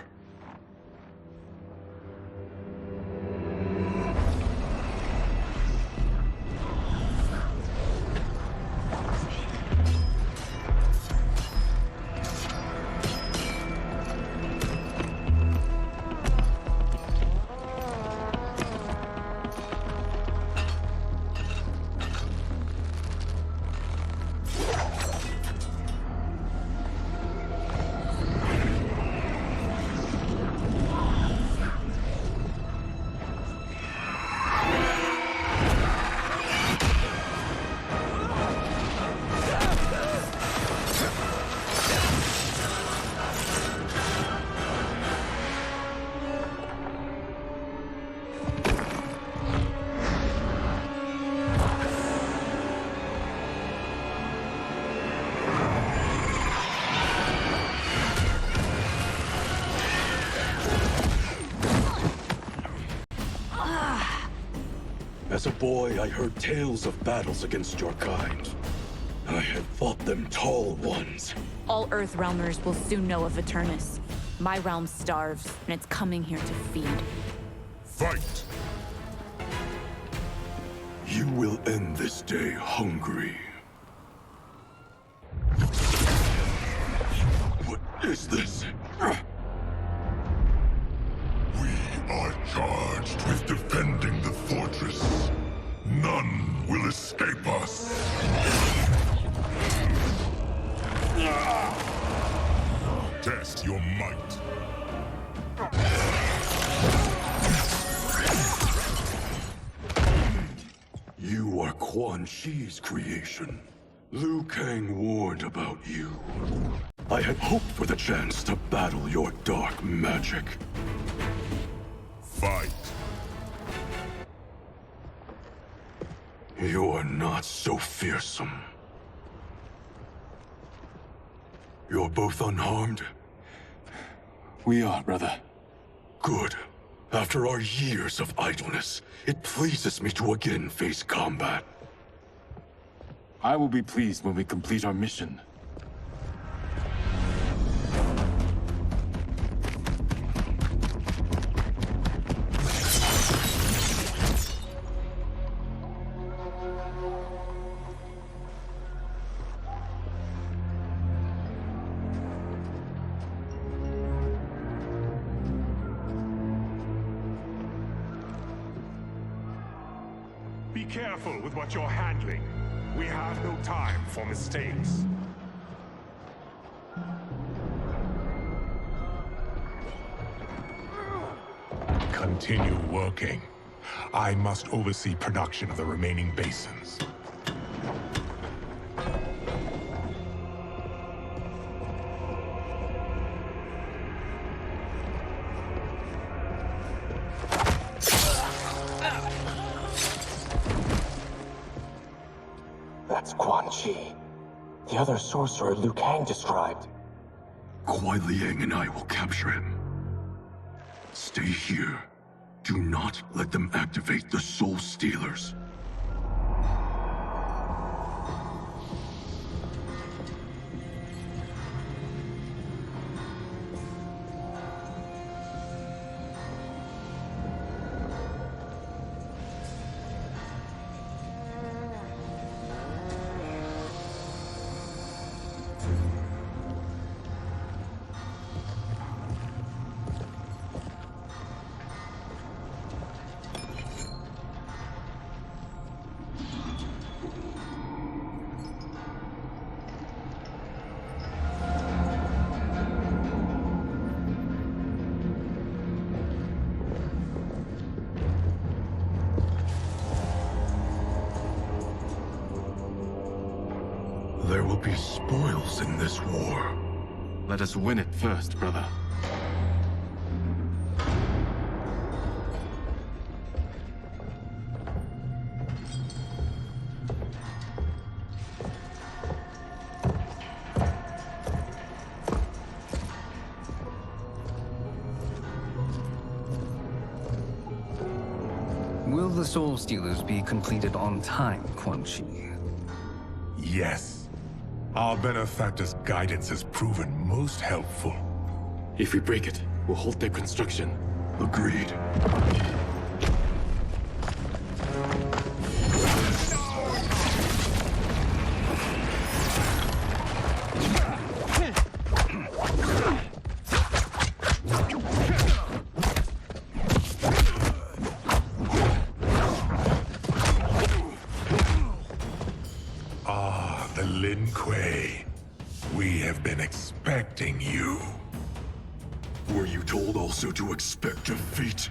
As a boy, I heard tales of battles against your kind. I had fought them tall ones. All Earthrealmers will soon know of Eternus. My realm starves, and it's coming here to feed. Fight! You will end this day hungry. What is this? We are charged with defending the fortress. None will escape us. Test your might. You are Quan Chi's creation. Liu Kang warned about you. I had hoped for the chance to battle your dark magic. Fight. You're not so fearsome. You're both unharmed? We are, brother. Good. After our years of idleness, it pleases me to again face combat. I will be pleased when we complete our mission. Be careful with what you're handling. We have no time for mistakes. Continue working. I must oversee production of the remaining basins. That's Quan Chi. The other sorcerer Liu Kang described. Kuai Liang and I will capture him. Stay here Do not let them activate the Soul Stealers. There will be spoils in this war. Let us win it first, brother. Will the Soul Stealers be completed on time, Quan Chi? Yes. Our benefactor's guidance has proven most helpful. If we break it, we'll halt their construction. Agreed. We have been expecting you. Were you told also to expect defeat?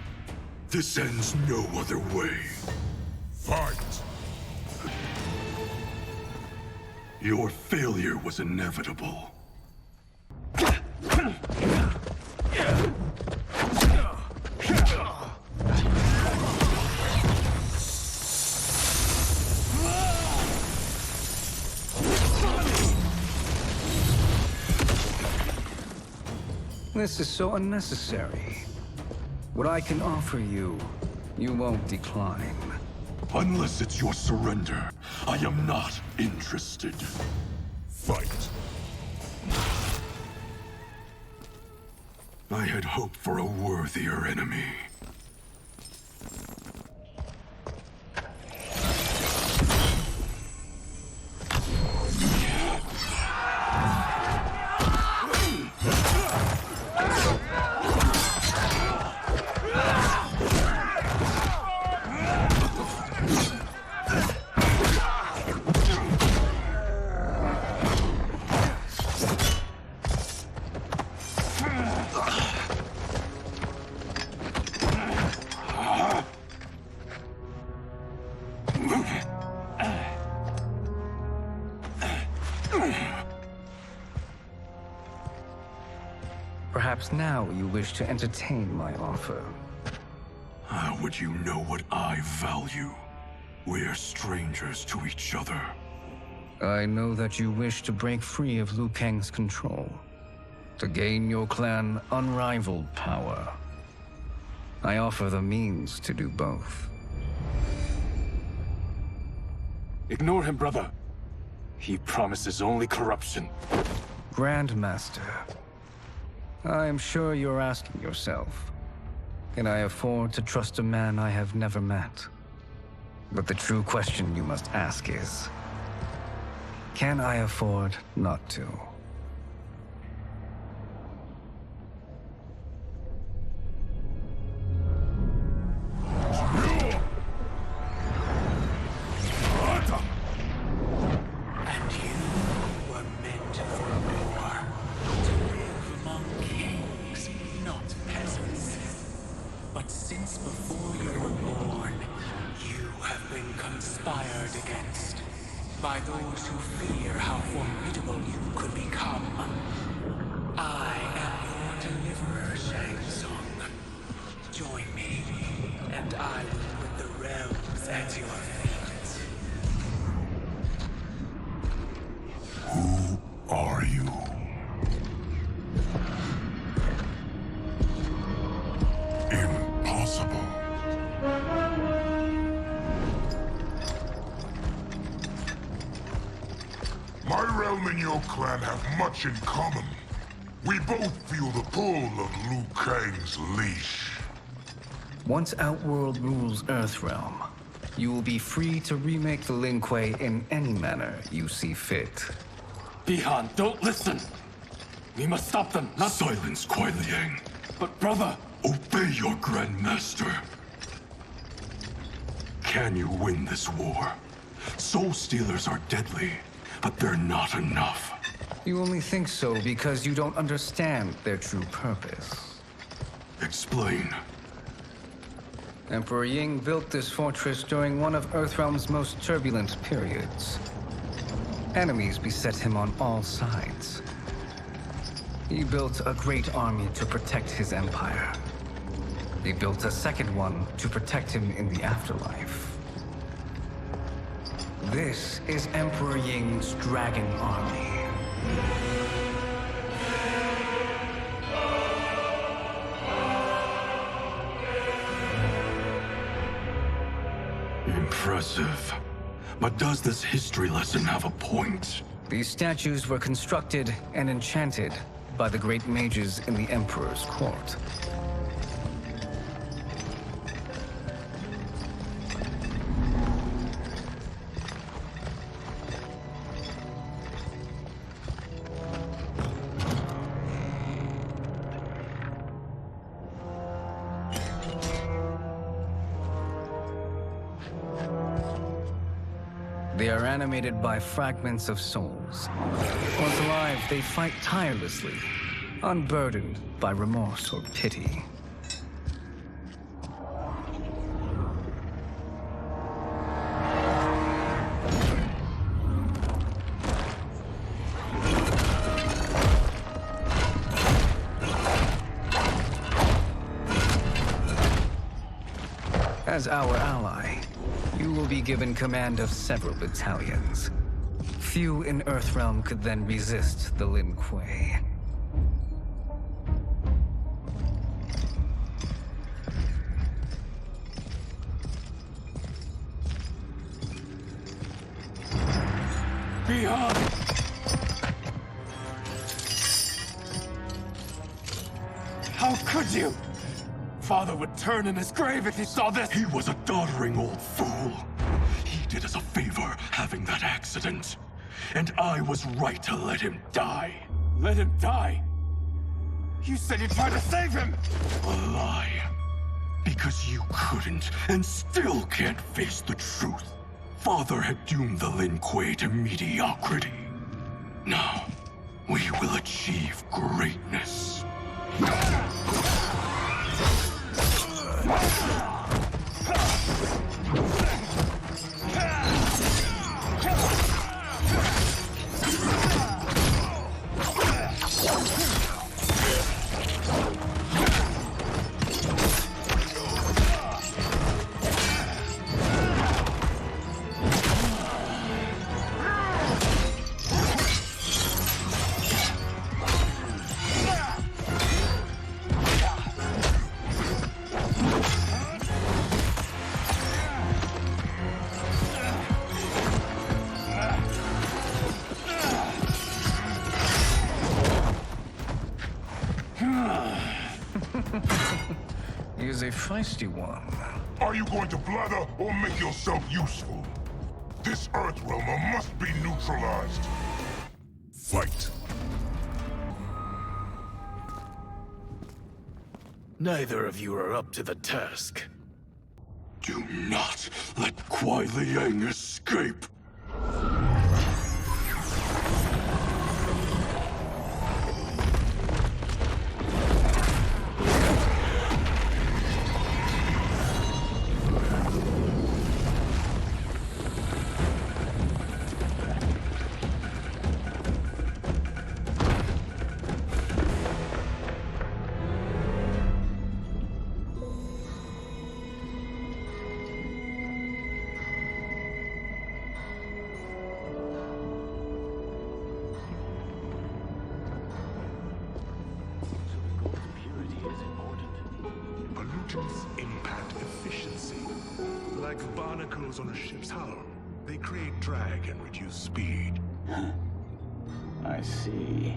This ends no other way. Fight! Your failure was inevitable. This is so unnecessary. What I can offer you, you won't decline. Unless it's your surrender, I am not interested. Fight. I had hoped for a worthier enemy. Perhaps now you wish to entertain my offer. How would you know what I value? We're strangers to each other. I know that you wish to break free of Liu Kang's control, to gain your clan unrivaled power. I offer the means to do both. Ignore him, brother. He promises only corruption. Grandmaster, I am sure you're asking yourself, can I afford to trust a man I have never met? But the true question you must ask is, can I afford not to? By those who fear how formidable you could become. I am your deliverer, Shang Tsung. Join me, and I will put the realms at your feet. Who are you? Impossible. realm and your clan have much in common. We both feel the pull of Liu Kang's leash. Once Outworld rules Earthrealm, you will be free to remake the Lin Kuei in any manner you see fit. Bihan, don't listen! We must stop them, not— Silence, Kuai Liang. But brother— Obey your Grandmaster. Can you win this war? Soul Stealers are deadly, but they're not enough. You only think so because you don't understand their true purpose. Explain. Emperor Ying built this fortress during one of Earthrealm's most turbulent periods. Enemies beset him on all sides. He built a great army to protect his empire. He built a second one to protect him in the afterlife. This is Emperor Ying's Dragon Army. Impressive. But does this history lesson have a point? These statues were constructed and enchanted by the great mages in the Emperor's court. They are animated by fragments of souls. Once alive, they fight tirelessly, unburdened by remorse or pity. As our ally, you will be given command of several battalions. Few in Earthrealm could then resist the Lin Kuei. Beyond! How could you? Father would turn in his grave if he saw this! He was a doddering old fool. He did us a favor having that accident. And I was right to let him die. Let him die? You said you tried to save him! A lie. Because you couldn't, and still can't face the truth. Father had doomed the Lin Kuei to mediocrity. Now, we will achieve greatness. He is a feisty one. Are you going to blather or make yourself useful? This Earthrealmer must be neutralized. Fight. Neither of you are up to the task. Do not let Kuai Liang escape! Pollutants impact efficiency. Like barnacles on a ship's hull, they create drag and reduce speed. I see.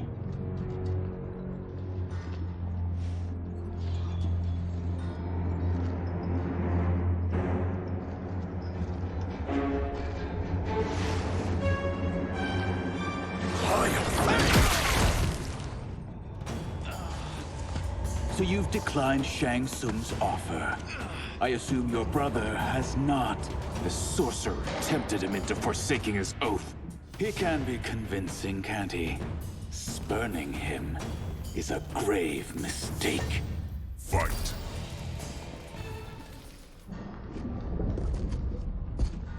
So you've declined Shang Tsung's offer. I assume your brother has not. The sorcerer tempted him into forsaking his oath. He can be convincing, can't he? Spurning him is a grave mistake. Fight.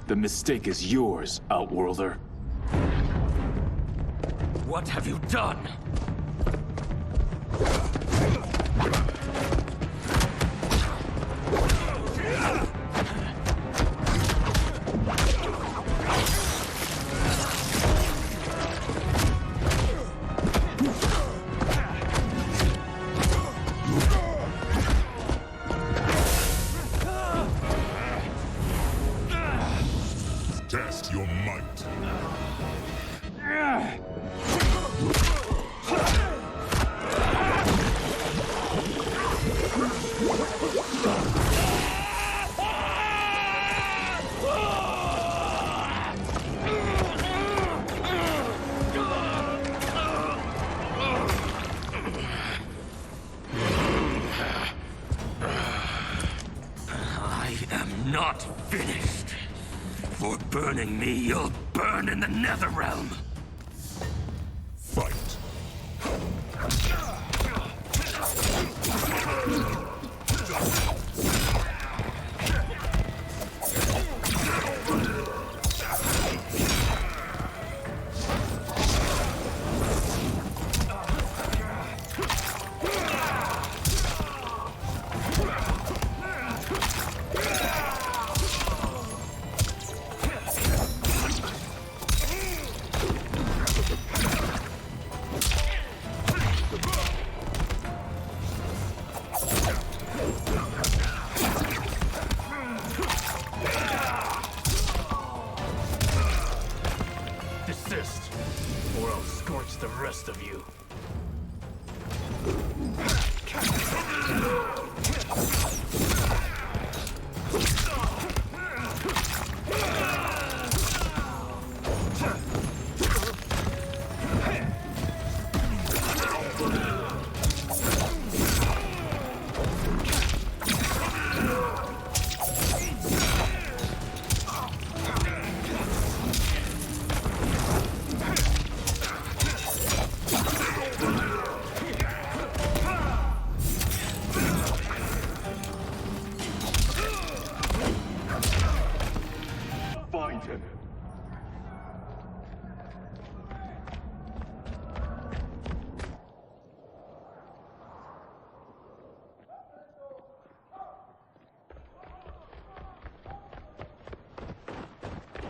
The mistake is yours, Outworlder. What have you done? Test your might. I am not finished. For burning me, you'll burn in the Netherrealm. Fight. Desist, or I'll scorch the rest of you.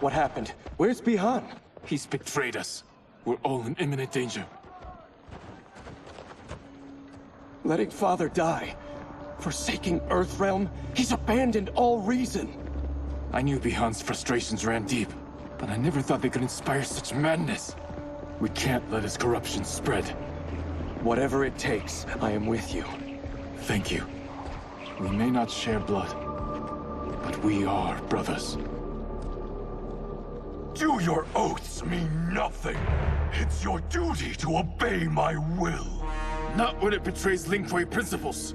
What happened? Where's Bihan? He's betrayed us. We're all in imminent danger. Letting Father die. Forsaking Earthrealm. He's abandoned all reason. I knew Bihan's frustrations ran deep, but I never thought they could inspire such madness. We can't let his corruption spread. Whatever it takes, I am with you. Thank you. We may not share blood, but we are brothers. Do your oaths mean nothing? It's your duty to obey my will. Not when it betrays Lin Kuei principles.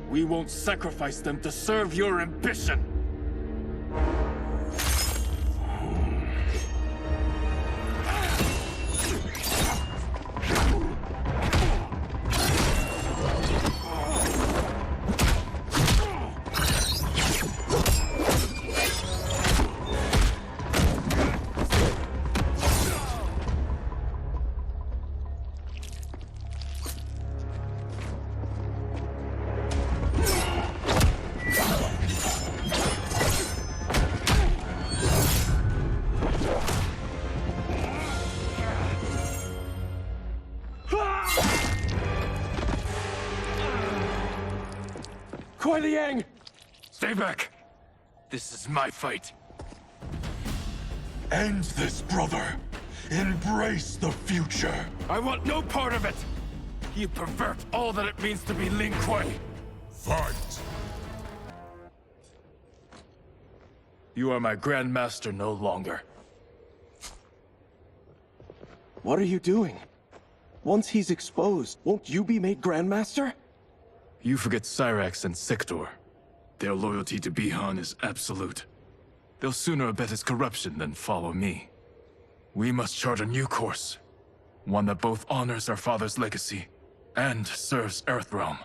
We won't sacrifice them to serve your ambition. Kuai Liang! Stay back! This is my fight. End this, brother! Embrace the future. I want no part of it! You pervert all that it means to be Lin Kuei! Fight! You are my Grandmaster no longer. What are you doing? Once he's exposed, won't you be made Grandmaster? You forget Cyrax and Sector. Their loyalty to Bihan is absolute. They'll sooner abet his corruption than follow me. We must chart a new course. One that both honors our father's legacy and serves Earthrealm.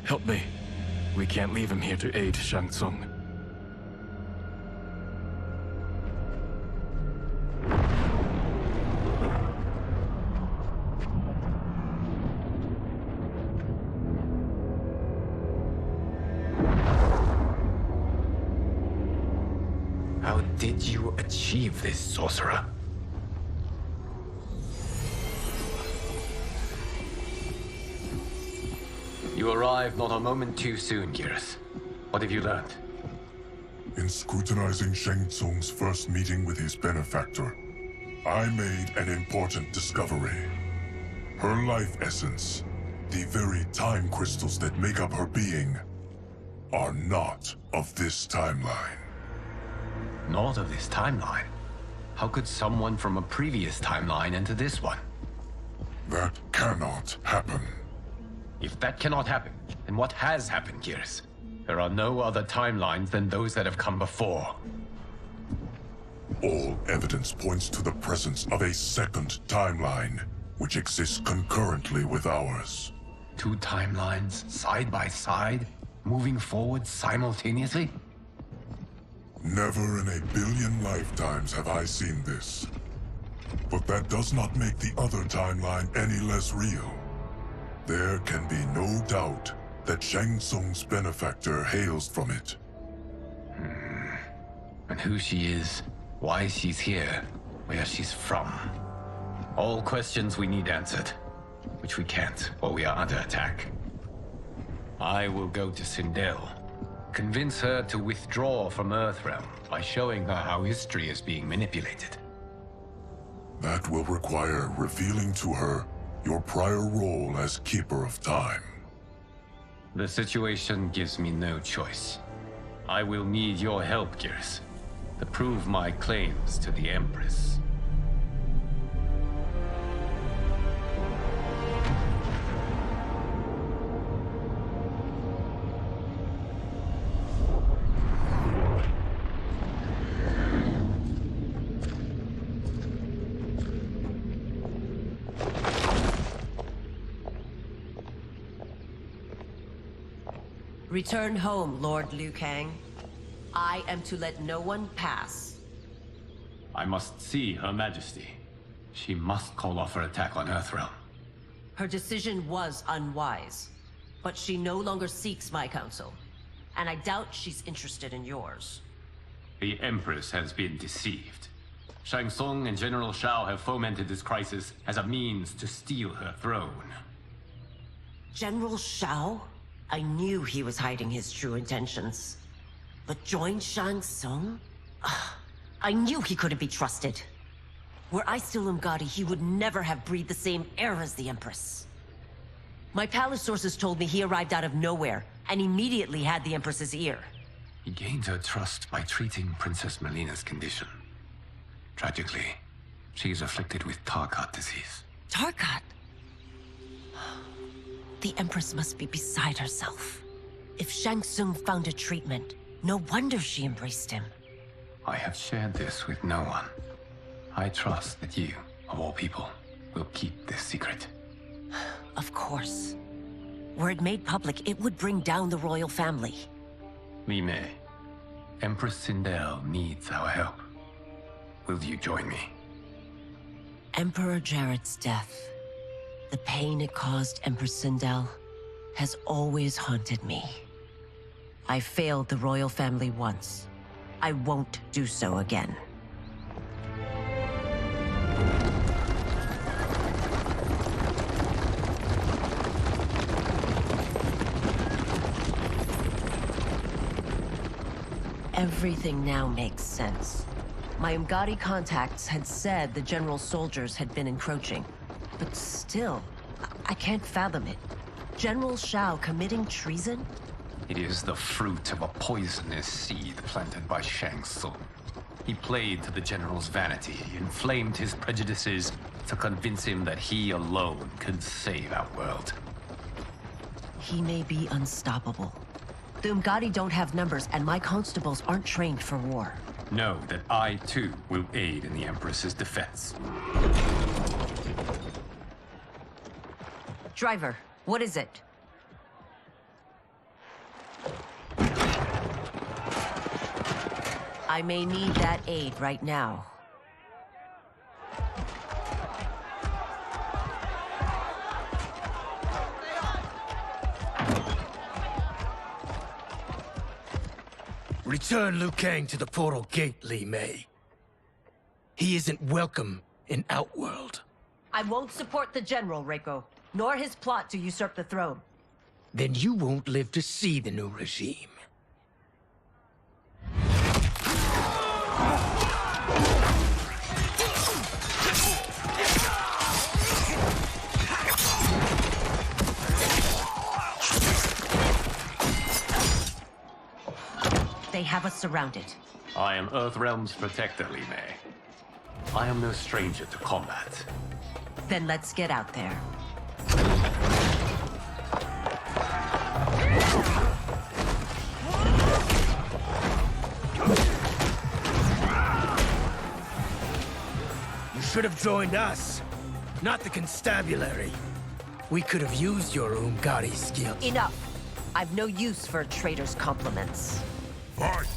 Help me. We can't leave him here to aid Shang Tsung. How did you achieve this, sorcerer? You arrived not a moment too soon, Genickus. What have you learned? In scrutinizing Shang Tsung's first meeting with his benefactor, I made an important discovery. Her life essence, the very time crystals that make up her being, are not of this timeline. Not of this timeline? How could someone from a previous timeline enter this one? That cannot happen. If that cannot happen, then what has happened, Genickus? There are no other timelines than those that have come before. All evidence points to the presence of a second timeline, which exists concurrently with ours. Two timelines, side by side, moving forward simultaneously? Never in a billion lifetimes have I seen this. But that does not make the other timeline any less real. There can be no doubt that Shang Tsung's benefactor hails from it. And who she is, why she's here, where she's from. All questions we need answered, which we can't, or we are under attack. I will go to Sindel, convince her to withdraw from Earthrealm by showing her how history is being manipulated. That will require revealing to her your prior role as Keeper of Time. The situation gives me no choice. I will need your help, Genickus, to prove my claims to the Empress. Return home, Lord Liu Kang. I am to let no one pass. I must see Her Majesty. She must call off her attack on Earthrealm. Her decision was unwise, but she no longer seeks my counsel, and I doubt she's interested in yours. The Empress has been deceived. Shang Tsung and General Shao have fomented this crisis as a means to steal her throne. General Shao? I knew he was hiding his true intentions. But join Shang Tsung? I knew he couldn't be trusted. Were I still Umgadi, he would never have breathed the same air as the Empress. My palace sources told me he arrived out of nowhere, and immediately had the Empress's ear. He gained her trust by treating Princess Melina's condition. Tragically, she is afflicted with Tarkat disease. Tarkat? The Empress must be beside herself. If Shang Tsung found a treatment, no wonder she embraced him. I have shared this with no one. I trust that you, of all people, will keep this secret. Of course. Were it made public, it would bring down the royal family. Li Mei, Empress Sindel needs our help. Will you join me? Emperor Jarrett's death, the pain it caused Empress Sindel, has always haunted me. I failed the royal family once. I won't do so again. Everything now makes sense. My Umgadi contacts had said the General's soldiers had been encroaching. But still, I can't fathom it. General Shao committing treason? It is the fruit of a poisonous seed planted by Shang Tsung. He played to the General's vanity, inflamed his prejudices to convince him that he alone could save our world. He may be unstoppable. The Umgadi don't have numbers, and my constables aren't trained for war. Know that I, too, will aid in the Empress's defense. Driver, what is it? I may need that aid right now. Return Liu Kang to the portal gate, Li Mei. He isn't welcome in Outworld. I won't support the General, Reiko, nor his plot to usurp the throne. Then you won't live to see the new regime. They have us surrounded. I am Earthrealm's protector, Li Mei. I am no stranger to combat. Then let's get out there. You should have joined us, not the constabulary. We could have used your Umgadi skills. Enough. I've no use for a traitor's compliments. Fight!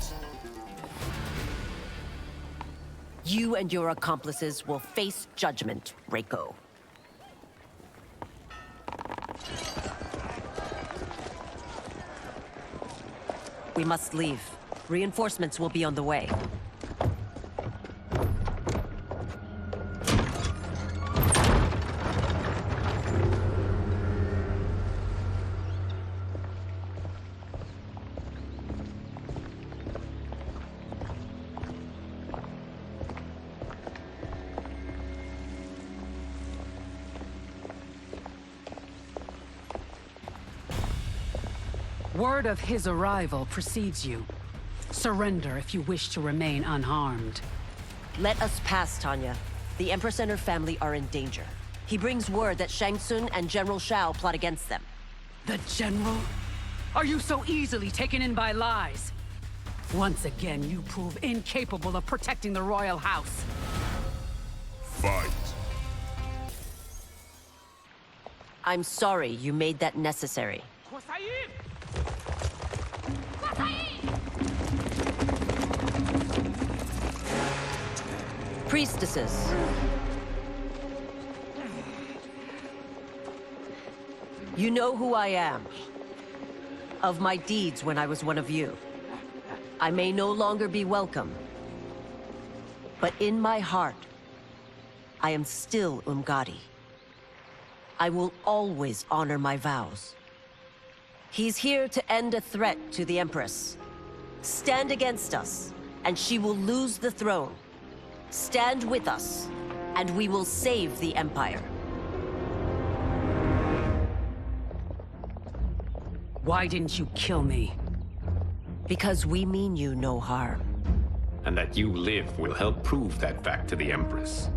You and your accomplices will face judgment, Reiko. We must leave. Reinforcements will be on the way. Word of his arrival precedes you. Surrender if you wish to remain unharmed. Let us pass, Tanya. The Empress and her family are in danger. He brings word that Shang Tsung and General Shao plot against them. The General? Are you so easily taken in by lies? Once again, you prove incapable of protecting the royal house. Fight! I'm sorry you made that necessary. Priestesses. You know who I am. Of my deeds when I was one of you. I may no longer be welcome. But in my heart, I am still Umgadi. I will always honor my vows. He's here to end a threat to the Empress. Stand against us, and she will lose the throne. Stand with us, and we will save the Empire. Why didn't you kill me? Because we mean you no harm. And that you live will help prove that fact to the Empress.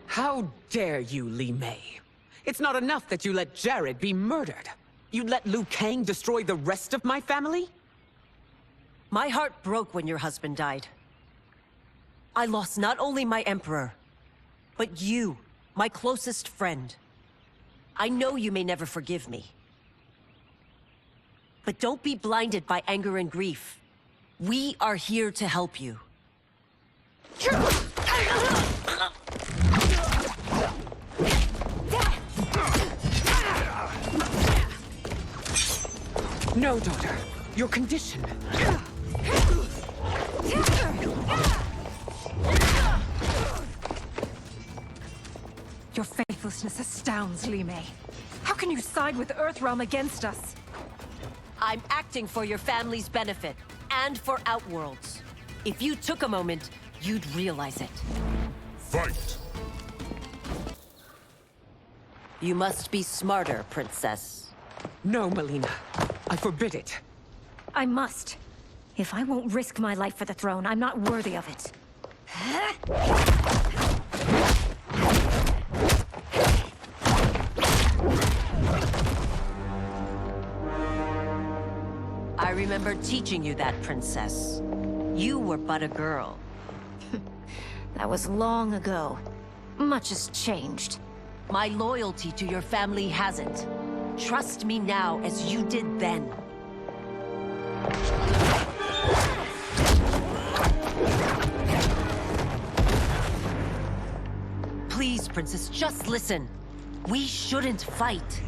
How dare you, Li Mei? It's not enough that you let Jared be murdered. You'd let Liu Kang destroy the rest of my family? My heart broke when your husband died. I lost not only my Emperor, but you, my closest friend. I know you may never forgive me. But don't be blinded by anger and grief. We are here to help you. No, daughter. Your condition. Your faithlessness astounds, Li Mei. How can you side with Earthrealm against us? I'm acting for your family's benefit, and for Outworlds. If you took a moment, you'd realize it. Fight! You must be smarter, Princess. No, Melina. I forbid it. I must. If I won't risk my life for the throne, I'm not worthy of it. I remember teaching you that, Princess. You were but a girl. That was long ago. Much has changed. My loyalty to your family hasn't. Trust me now as you did then. Please, Princess, just listen. We shouldn't fight.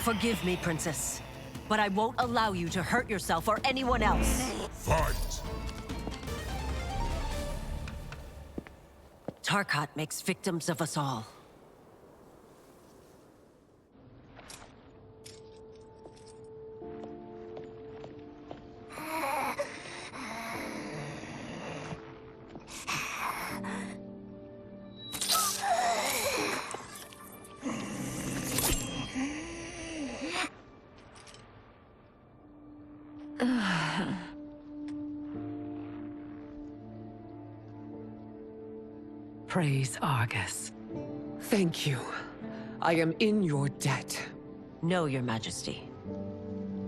Forgive me, Princess, but I won't allow you to hurt yourself or anyone else. Fight! Tarkat makes victims of us all. Praise Argus. Thank you. I am in your debt. No, Your Majesty.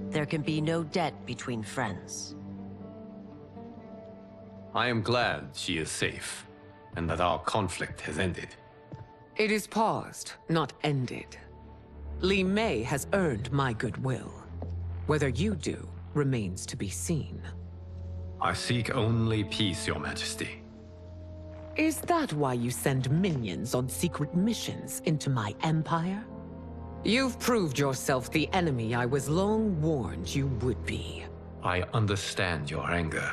There can be no debt between friends. I am glad she is safe, and that our conflict has ended. It is paused, not ended. Li Mei has earned my goodwill. Whether you do remains to be seen. I seek only peace, Your Majesty. Is that why you send minions on secret missions into my empire? You've proved yourself the enemy I was long warned you would be. I understand your anger,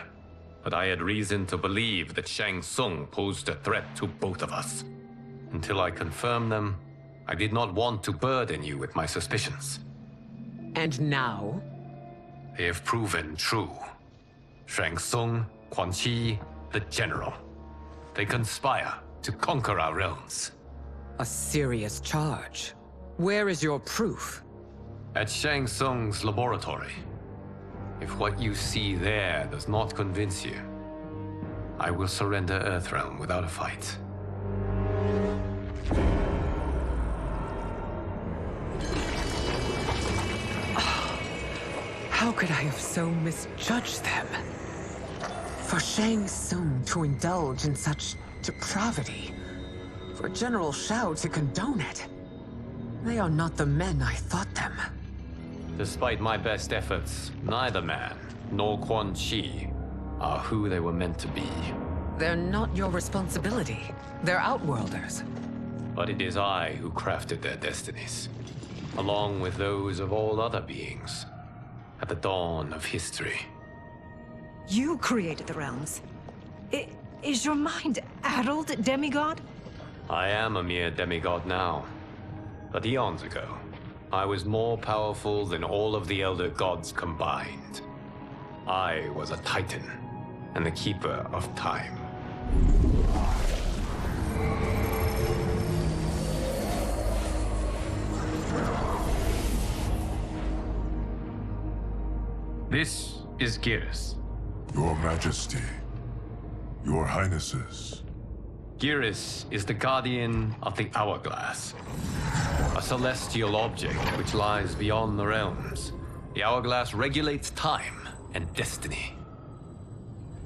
but I had reason to believe that Shang Tsung posed a threat to both of us. Until I confirmed them, I did not want to burden you with my suspicions. And now? They have proven true. Shang Tsung, Quan Chi, the General. They conspire to conquer our realms. A serious charge. Where is your proof? At Shang Tsung's laboratory. If what you see there does not convince you, I will surrender Earthrealm without a fight. How could I have so misjudged them? For Shang Tsung to indulge in such depravity, for General Shao to condone it, they are not the men I thought them. Despite my best efforts, neither man nor Quan Chi are who they were meant to be. They're not your responsibility. They're Outworlders. But it is I who crafted their destinies, along with those of all other beings, at the dawn of history. You created the realms. Is your mind addled, demigod? I am a mere demigod now. But eons ago, I was more powerful than all of the Elder Gods combined. I was a Titan, and the Keeper of Time. This is Genickus. Your Majesty, Your Highnesses. Genickus is the guardian of the Hourglass, a celestial object which lies beyond the realms. The Hourglass regulates time and destiny.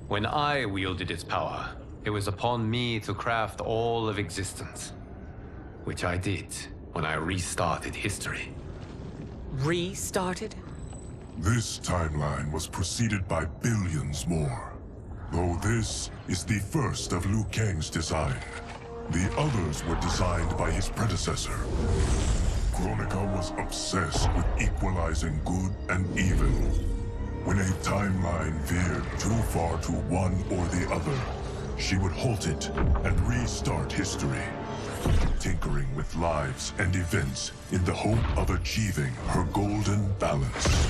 When I wielded its power, it was upon me to craft all of existence, which I did when I restarted history. Restarted? This timeline was preceded by billions more. Though this is the first of Liu Kang's design. The others were designed by his predecessor. Kronika was obsessed with equalizing good and evil. When a timeline veered too far to one or the other, she would halt it and restart history, tinkering with lives and events in the hope of achieving her golden balance.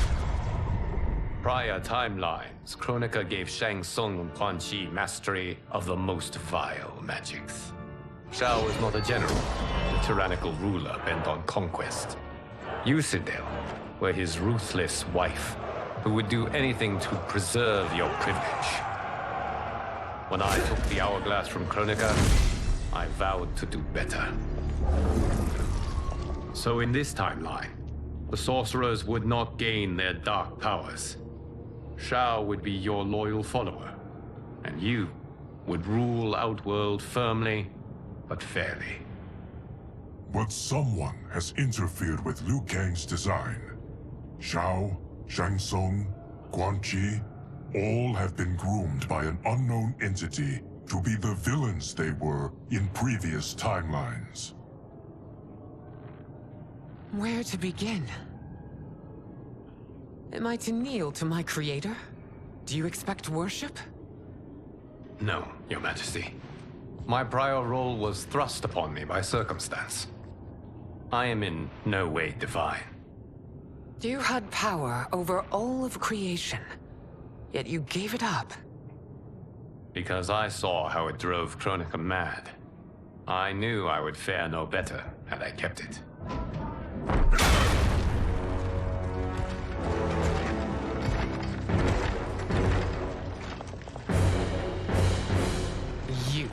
Prior timelines, Kronika gave Shang Tsung and Quan Chi mastery of the most vile magics. Shao was not a general, a tyrannical ruler bent on conquest. You, Sindel, were his ruthless wife, who would do anything to preserve your privilege. When I took the hourglass from Kronika, I vowed to do better. So in this timeline, the sorcerers would not gain their dark powers. Shao would be your loyal follower, and you would rule Outworld firmly, but fairly. But someone has interfered with Liu Kang's design. Shao, Shang Tsung, Quan Chi, all have been groomed by an unknown entity to be the villains they were in previous timelines. Where to begin? Am I to kneel to my creator? Do you expect worship? No, Your Majesty. My prior role was thrust upon me by circumstance. I am in no way divine. You had power over all of creation, yet you gave it up. Because I saw how it drove Kronika mad. I knew I would fare no better had I kept it. You.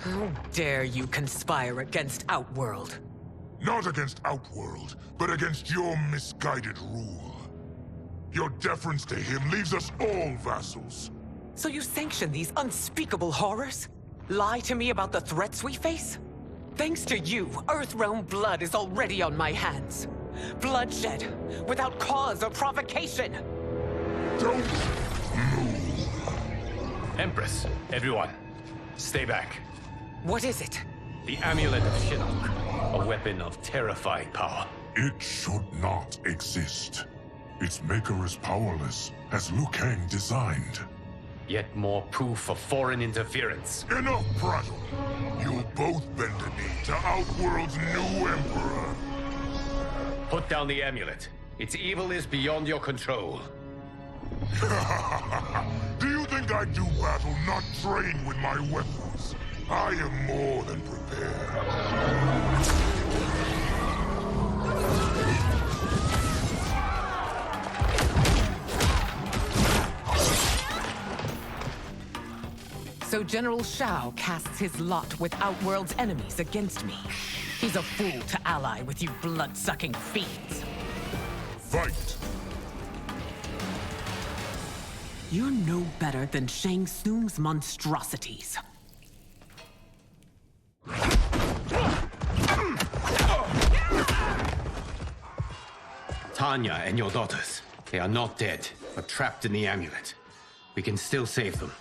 How dare you conspire against Outworld? Not against Outworld, but against your misguided rule. Your deference to him leaves us all vassals. So you sanction these unspeakable horrors? Lie to me about the threats we face? Thanks to you, Earthrealm blood is already on my hands. Bloodshed, without cause or provocation. Don't move. Empress, everyone, stay back. What is it? The Amulet of Shinnok, a weapon of terrifying power. It should not exist. Its maker is powerless, as Liu Kang designed. Yet more proof of foreign interference. Enough prattle! You'll both bend a knee to Outworld's new emperor. Put down the amulet. Its evil is beyond your control. Do you think I do battle not trained with my weapons? I am more than prepared. So General Shao casts his lot with Outworld's enemies against me. He's a fool to ally with you blood-sucking fiends. Fight! You're no better than Shang Tsung's monstrosities. Tanya and your daughters. They are not dead, but trapped in the amulet. We can still save them.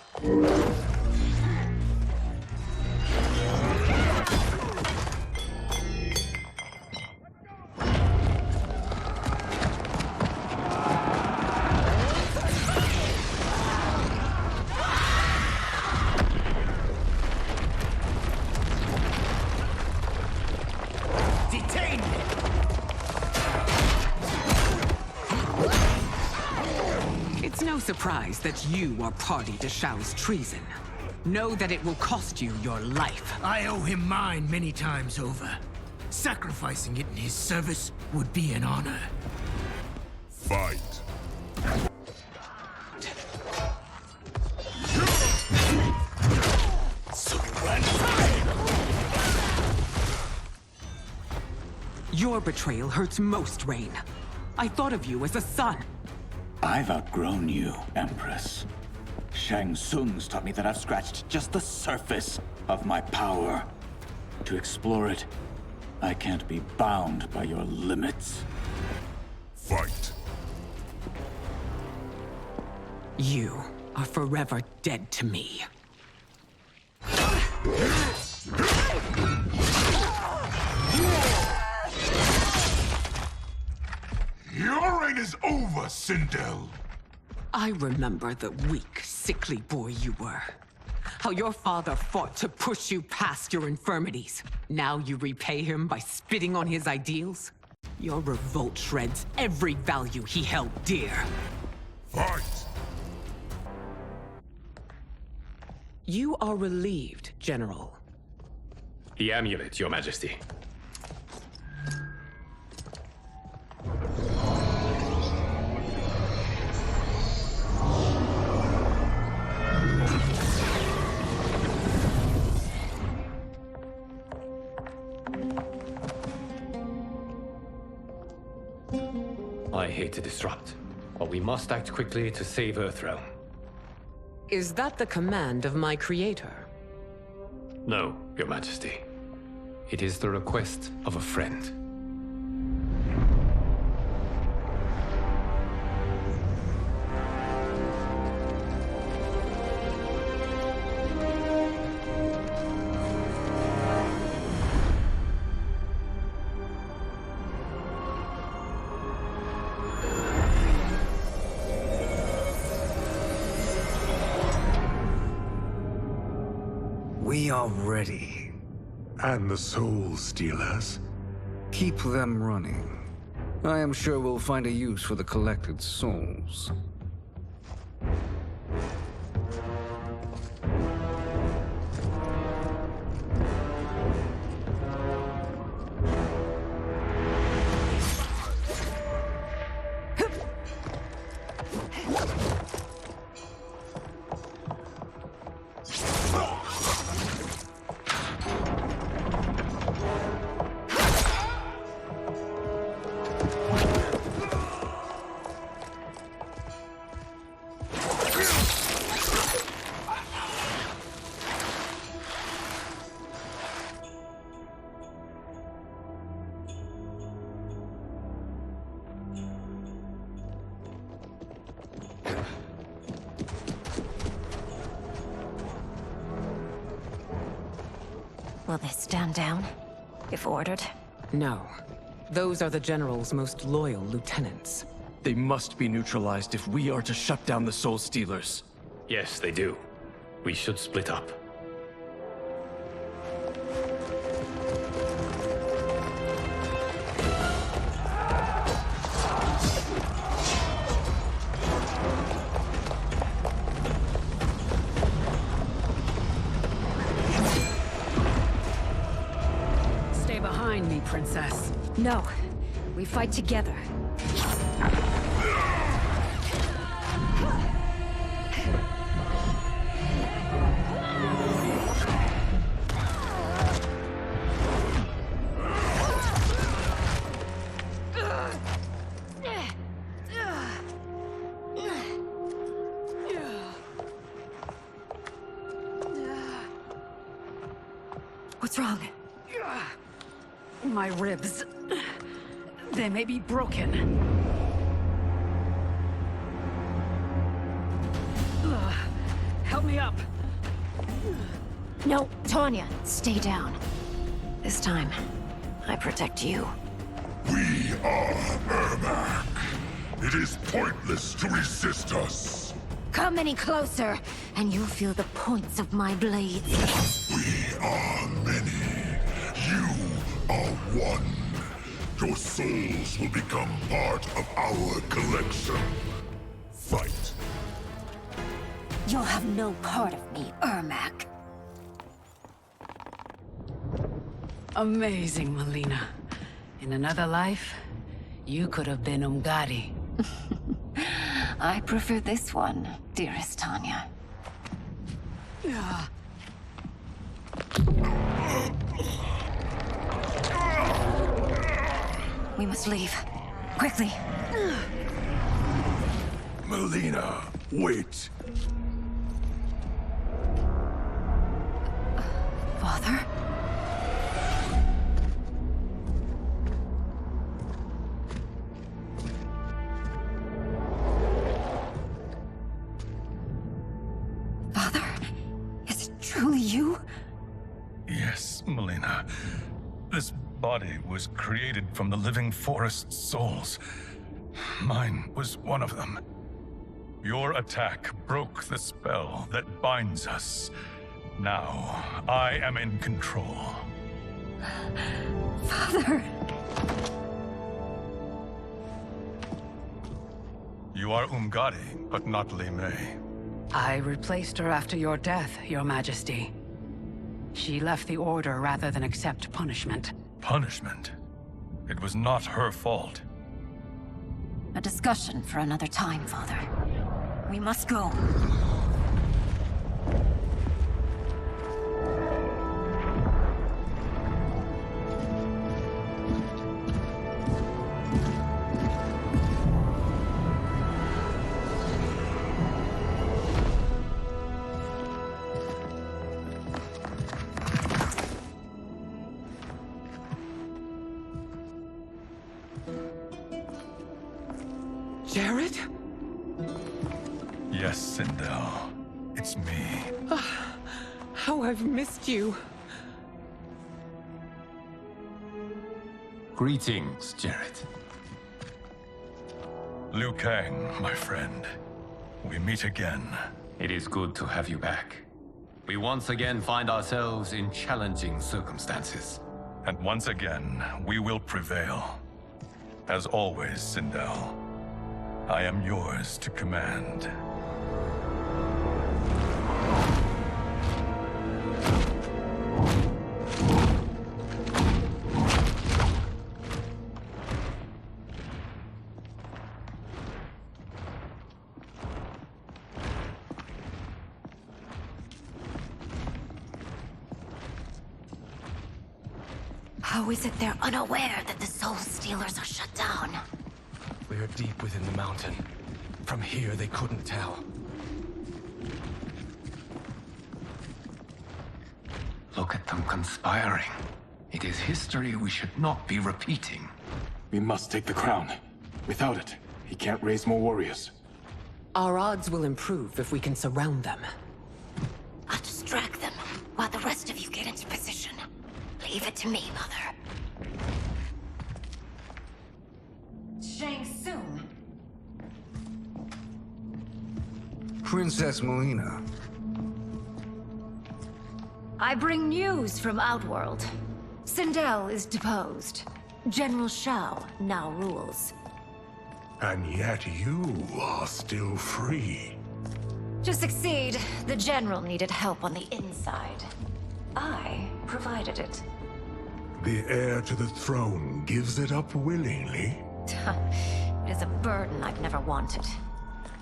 Surprised that you are party to Shao's treason. Know that it will cost you your life. I owe him mine many times over. Sacrificing it in his service would be an honor. Fight. Your betrayal hurts most, Rain. I thought of you as a son. I've outgrown you, Empress. Shang Tsung's taught me that I've scratched just the surface of my power. To explore it, I can't be bound by your limits. Fight. You are forever dead to me. reign is over, Sindel. I remember the weak, sickly boy you were. How your father fought to push you past your infirmities. Now you repay him by spitting on his ideals? Your revolt shreds every value he held dear. Fight! You are relieved, General. The amulet, Your Majesty. I hate to disrupt, but we must act quickly to save Earthrealm. Is that the command of my creator? No, Your Majesty. It is the request of a friend. We are ready. And the Soul Stealers? Keep them running. I am sure we'll find a use for the collected souls. Will they stand down, if ordered? No. Those are the General's most loyal lieutenants. They must be neutralized if we are to shut down the Soul Stealers. Yes, they do. We should split up. Stay behind me, Princess. No. We fight together. What's wrong? My ribs. They may be broken. Help me up. No, Tanya, stay down. This time, I protect you. We are Ermac. It is pointless to resist us. Come any closer, and you'll feel the points of my blades. We are many. You are one. Your souls will become part of our collection. Fight. You'll have no part of me, Ermac. Amazing, Melina. In another life, you could have been Umgadi. I prefer this one, dearest Tanya. We must leave. Quickly. Melina, wait. Father? Father? Is it truly you? Yes, Melina. This body was created from the living forest's souls. Mine was one of them. Your attack broke the spell that binds us. Now, I am in control. Father! You are Umgadi, but not Li Mei. I replaced her after your death, Your Majesty. She left the Order rather than accept punishment. Punishment? It was not her fault. A discussion for another time, Father. We must go. Jared? Yes, Sindel. It's me. How I've missed you. Greetings, Jared. Liu Kang, my friend. We meet again. It is good to have you back. We once again find ourselves in challenging circumstances. And once again, we will prevail. As always, Sindel, I am yours to command. How is it they're unaware that the Soul Stealers are shut down? We are deep within the mountain. From here, they couldn't tell. Look at them conspiring. It is history we should not be repeating. We must take the crown. Without it, he can't raise more warriors. Our odds will improve if we can surround them. I'll distract them while the rest of you get into position. Leave it to me, Mother. Shang Tsung. Princess Melina. I bring news from Outworld. Sindel is deposed. General Shao now rules. And yet you are still free. To succeed, the General needed help on the inside. I provided it. The heir to the throne gives it up willingly. It is a burden I've never wanted.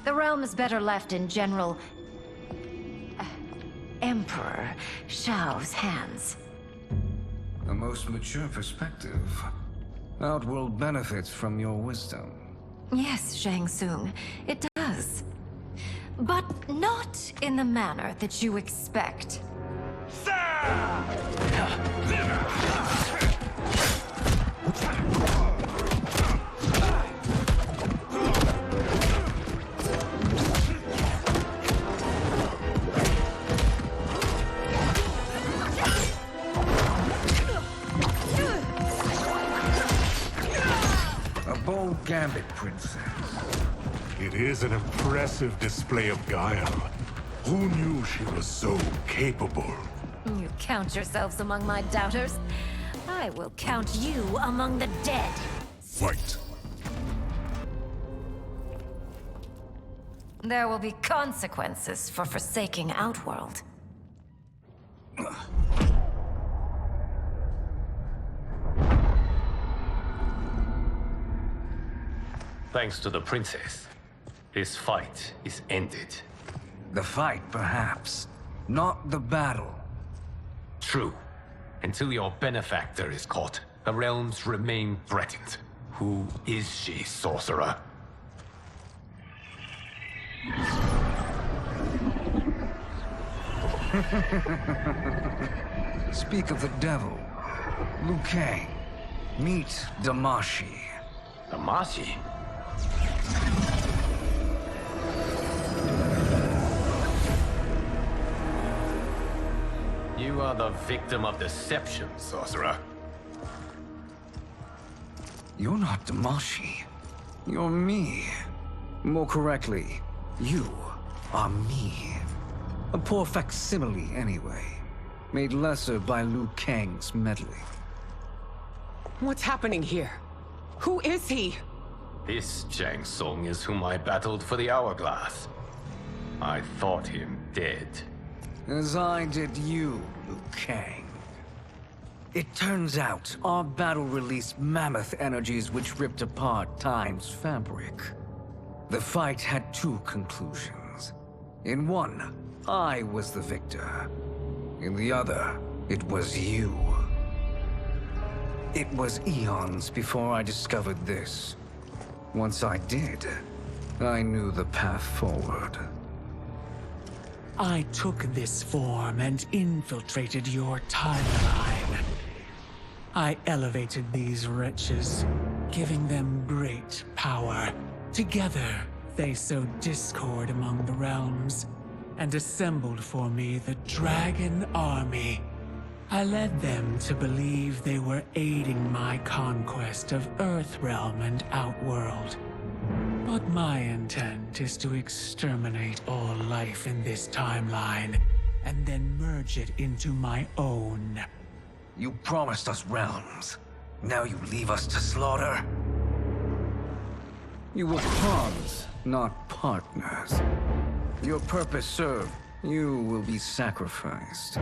The realm is better left in General... Emperor Shao's hands. A most mature perspective. Outworld benefits from your wisdom. Yes, Shang Tsung, it does. But not in the manner that you expect. A bold gambit, Princess. It is an impressive display of guile. Who knew she was so capable? You count yourselves among my doubters. I will count you among the dead. Fight. There will be consequences for forsaking Outworld. Thanks to the princess, this fight is ended. The fight, perhaps. Not the battle. True. Until your benefactor is caught, the realms remain threatened. Who is she, sorcerer? Speak of the devil. Liu Kang. Meet Damashi. Damashi? You are the victim of deception, sorcerer. You're not Damashi. You're me. More correctly, you are me. A poor facsimile, anyway. Made lesser by Liu Kang's meddling. What's happening here? Who is he? This Shang Tsung is whom I battled for the Hourglass. I thought him dead. As I did you, Liu Kang. It turns out our battle released mammoth energies which ripped apart time's fabric. The fight had two conclusions. In one, I was the victor. In the other, it was you. It was eons before I discovered this. Once I did, I knew the path forward. I took this form and infiltrated your timeline. I elevated these wretches, giving them great power. Together, they sowed discord among the realms, and assembled for me the Dragon Army. I led them to believe they were aiding my conquest of Earthrealm and Outworld. But my intent is to exterminate all life in this timeline, and then merge it into my own. You promised us realms. Now you leave us to slaughter? You were pawns, not partners. Your purpose served. You will be sacrificed.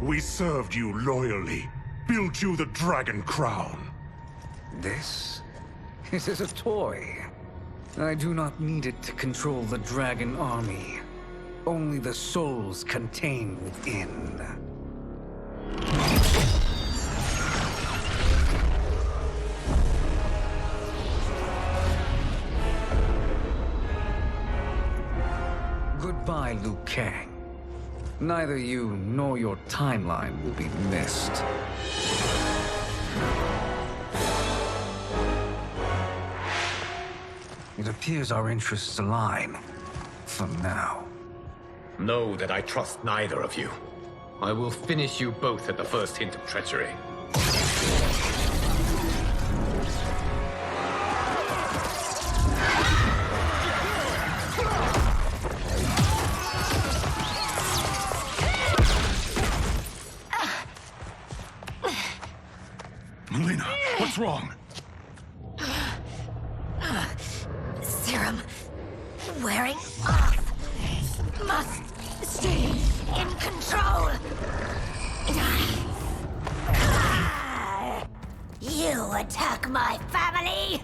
We served you loyally, built you the Dragon Crown. This is a toy. I do not need it to control the Dragon Army. Only the souls contained within. Goodbye, Liu Kang. Neither you nor your timeline will be missed. It appears our interests align. For now. Know that I trust neither of you. I will finish you both at the first hint of treachery. Melina, what's wrong? Serum wearing off. Must stay in control. You attack my family.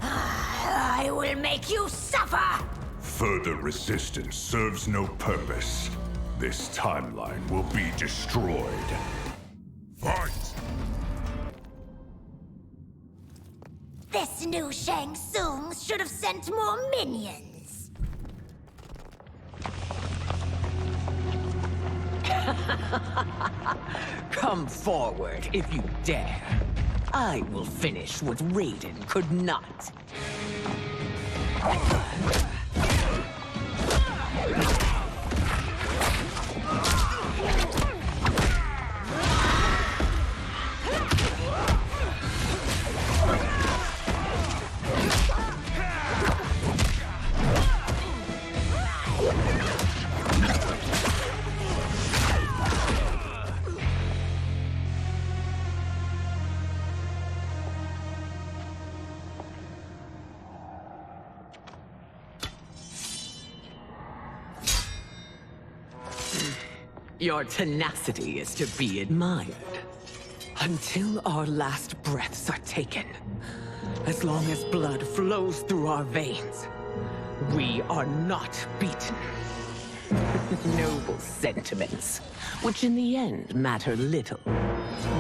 I will make you suffer. Further resistance serves no purpose. This timeline will be destroyed. Fight! This new Shang Tsung should have sent more minions. Come forward if you dare. I will finish what Raiden could not. Your tenacity is to be admired. Until our last breaths are taken, as long as blood flows through our veins, we are not beaten. Noble sentiments, which in the end matter little.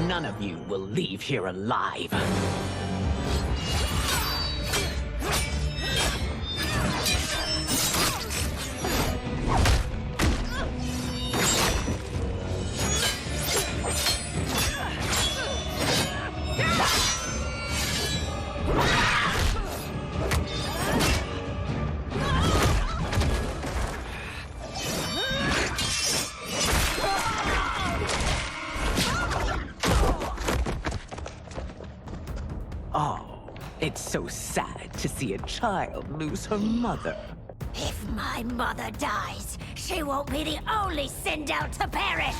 None of you will leave here alive. It's so sad to see a child lose her mother. If my mother dies, she won't be the only Sindel to perish!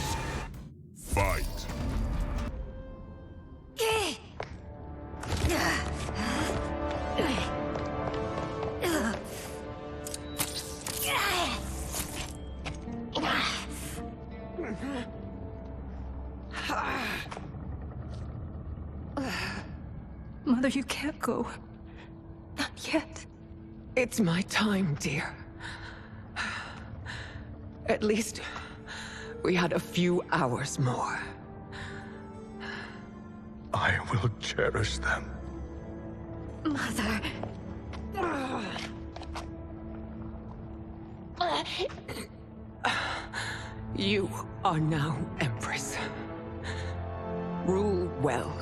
Fight. Mother, you can't go. Not yet. It's my time, dear. At least we had a few hours more. I will cherish them. Mother... You are now Empress. Rule well.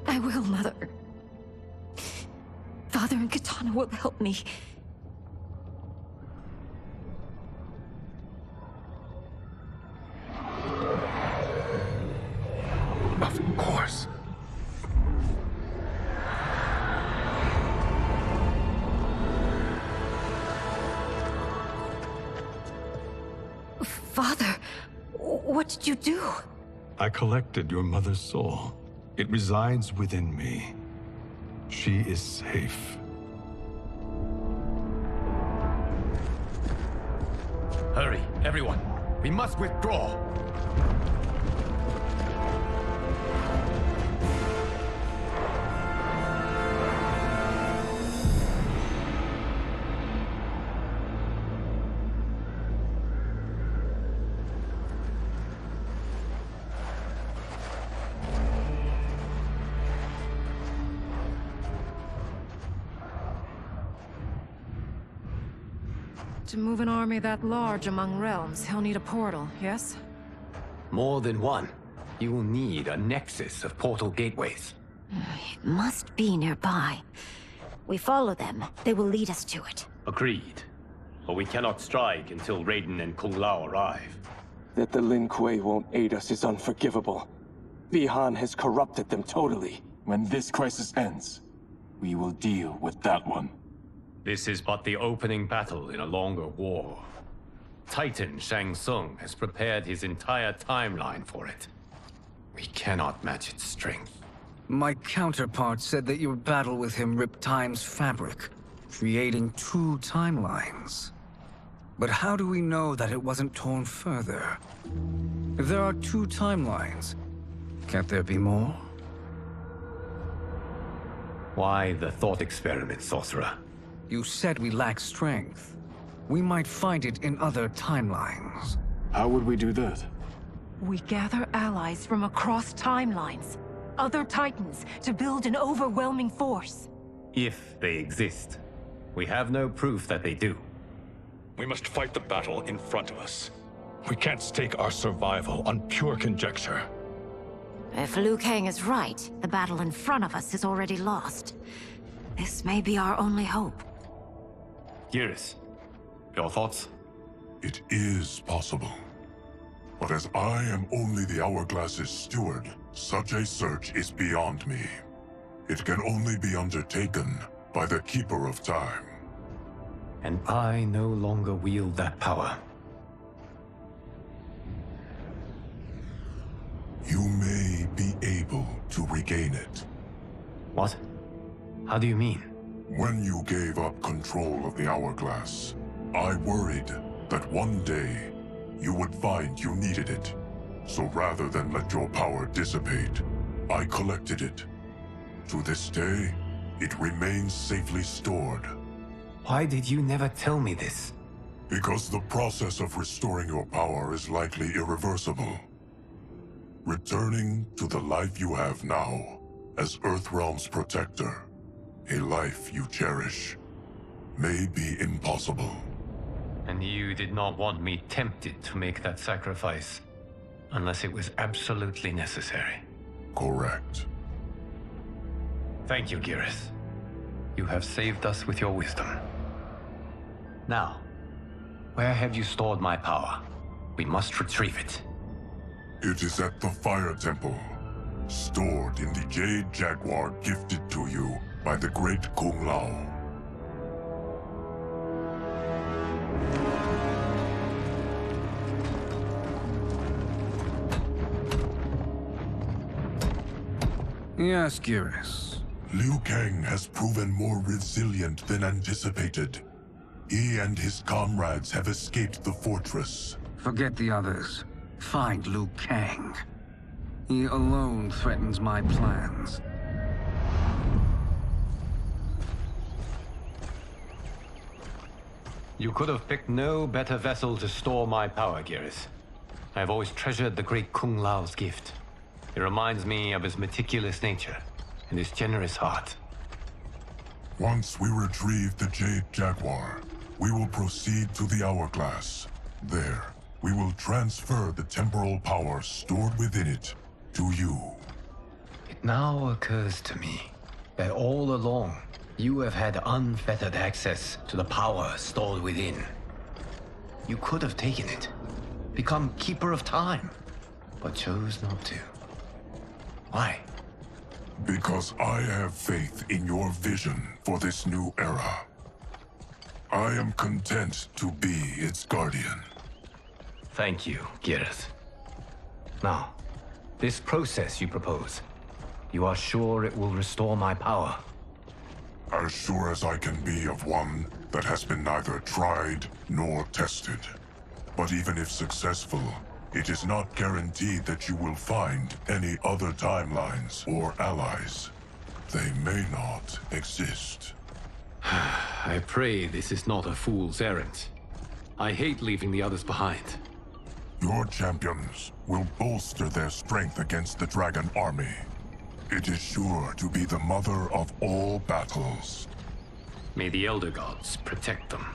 I will, Mother. Father and Katana will help me. Of course. Father, what did you do? I collected your mother's soul. It resides within me. She is safe. Hurry, everyone. We must withdraw. To move an army that large among realms, he'll need a portal, yes? More than one. You will need a nexus of portal gateways. It must be nearby. We follow them. They will lead us to it. Agreed. But we cannot strike until Raiden and Kung Lao arrive. That the Lin Kuei won't aid us is unforgivable. Bihan has corrupted them totally. When this crisis ends, we will deal with that one. This is but the opening battle in a longer war. Titan Shang Tsung has prepared his entire timeline for it. We cannot match its strength. My counterpart said that your battle with him ripped time's fabric, creating 2 timelines. But how do we know that it wasn't torn further? If there are 2 timelines, can't there be more? Why the thought experiment, Sorcerer? You said we lack strength. We might find it in other timelines. How would we do that? We gather allies from across timelines, other Titans, to build an overwhelming force. If they exist. We have no proof that they do. We must fight the battle in front of us. We can't stake our survival on pure conjecture. If Liu Kang is right, the battle in front of us is already lost. This may be our only hope. Genickus, your thoughts? It is possible. But as I am only the Hourglass's steward, such a search is beyond me. It can only be undertaken by the Keeper of Time. And I no longer wield that power. You may be able to regain it. What? How do you mean? When you gave up control of the Hourglass, I worried that one day you would find you needed it. So rather than let your power dissipate, I collected it. To this day, it remains safely stored. Why did you never tell me this? Because the process of restoring your power is likely irreversible. Returning to the life you have now, as Earthrealm's protector, a life you cherish, may be impossible. And you did not want me tempted to make that sacrifice, unless it was absolutely necessary. Correct. Thank you, Genickus. You have saved us with your wisdom. Now, where have you stored my power? We must retrieve it. It is at the Fire Temple. stored in the Jade Jaguar gifted to you by the great Kung Lao. Yes, Genickus. Liu Kang has proven more resilient than anticipated. He and his comrades have escaped the fortress. Forget the others. Find Liu Kang. He alone threatens my plans. You could have picked no better vessel to store my power, Genickus. I have always treasured the great Kung Lao's gift. It reminds me of his meticulous nature and his generous heart. Once we retrieve the Jade Jaguar, we will proceed to the Hourglass. There, we will transfer the temporal power stored within it to you. It now occurs to me that all along, you have had unfettered access to the power stored within. You could have taken it, become Keeper of Time, but chose not to. Why? Because I have faith in your vision for this new era. I am content to be its guardian. Thank you, Genickus. Now, this process you propose, you are sure it will restore my power? As sure as I can be of one that has been neither tried nor tested. But even if successful, it is not guaranteed that you will find any other timelines or allies. They may not exist. I pray this is not a fool's errand. I hate leaving the others behind. Your champions will bolster their strength against the Dragon Army. It is sure to be the mother of all battles. May the Elder Gods protect them.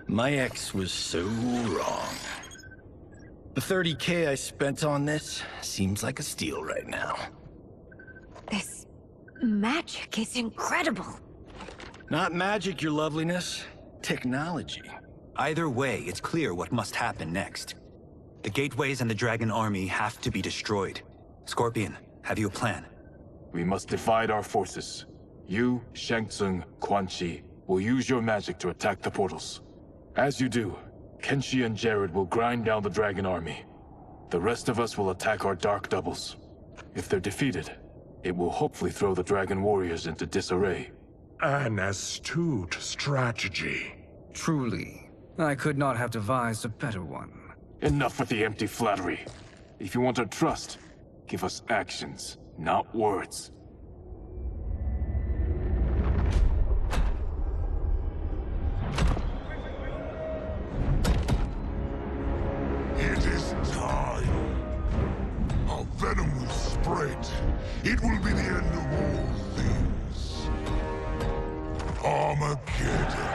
My ex was so wrong. The 30K I spent on this seems like a steal right now. This magic is incredible. Not magic, your loveliness. Technology. Either way, it's clear what must happen next. The gateways and the Dragon Army have to be destroyed. Scorpion, have you a plan? We must divide our forces. You, Shang Tsung, Quan Chi, will use your magic to attack the portals. As you do, Kenshi and Jared will grind down the Dragon Army. The rest of us will attack our Dark Doubles. If they're defeated, it will hopefully throw the Dragon Warriors into disarray. An astute strategy. Truly, I could not have devised a better one. Enough with the empty flattery. If you want our trust, give us actions, not words. It is time. Our venom will spread. It will be the end of all things. Armageddon.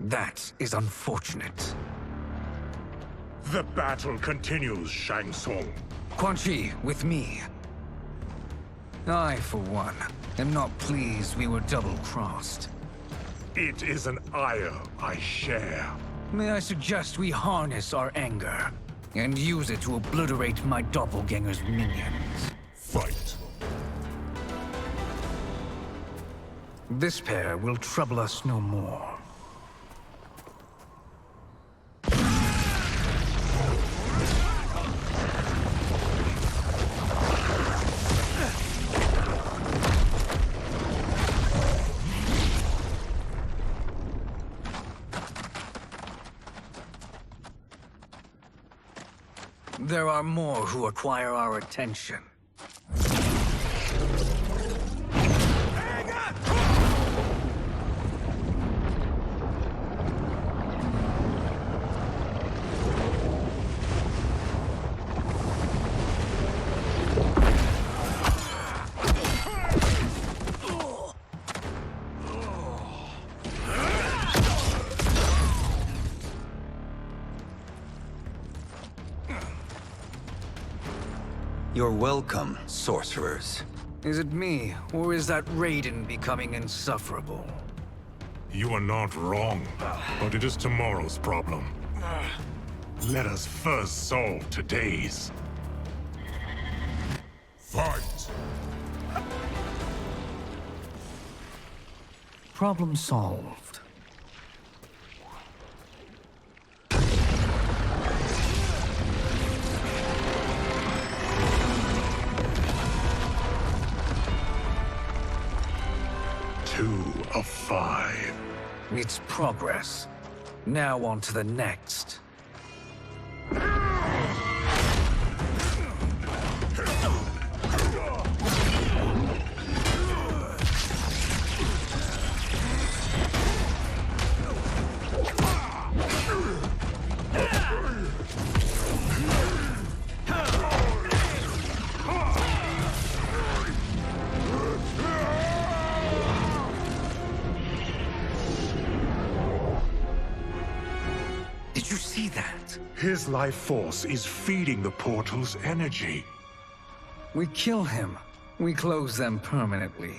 That is unfortunate. The battle continues, Shang Tsung. Quan Chi, with me. I, for one, am not pleased we were double-crossed. It is an ire I share. May I suggest we harness our anger and use it to obliterate my doppelganger's minions? Fight. This pair will trouble us no more. There are more who acquire our attention. You're welcome, sorcerers. Is it me, or is that Raiden becoming insufferable? You are not wrong, but it is tomorrow's problem. Let us first solve today's. Fight! Problem solved. Of 5. It's progress. Now on to the next. Did you see that? His life force is feeding the portal's energy. We kill him. We close them permanently.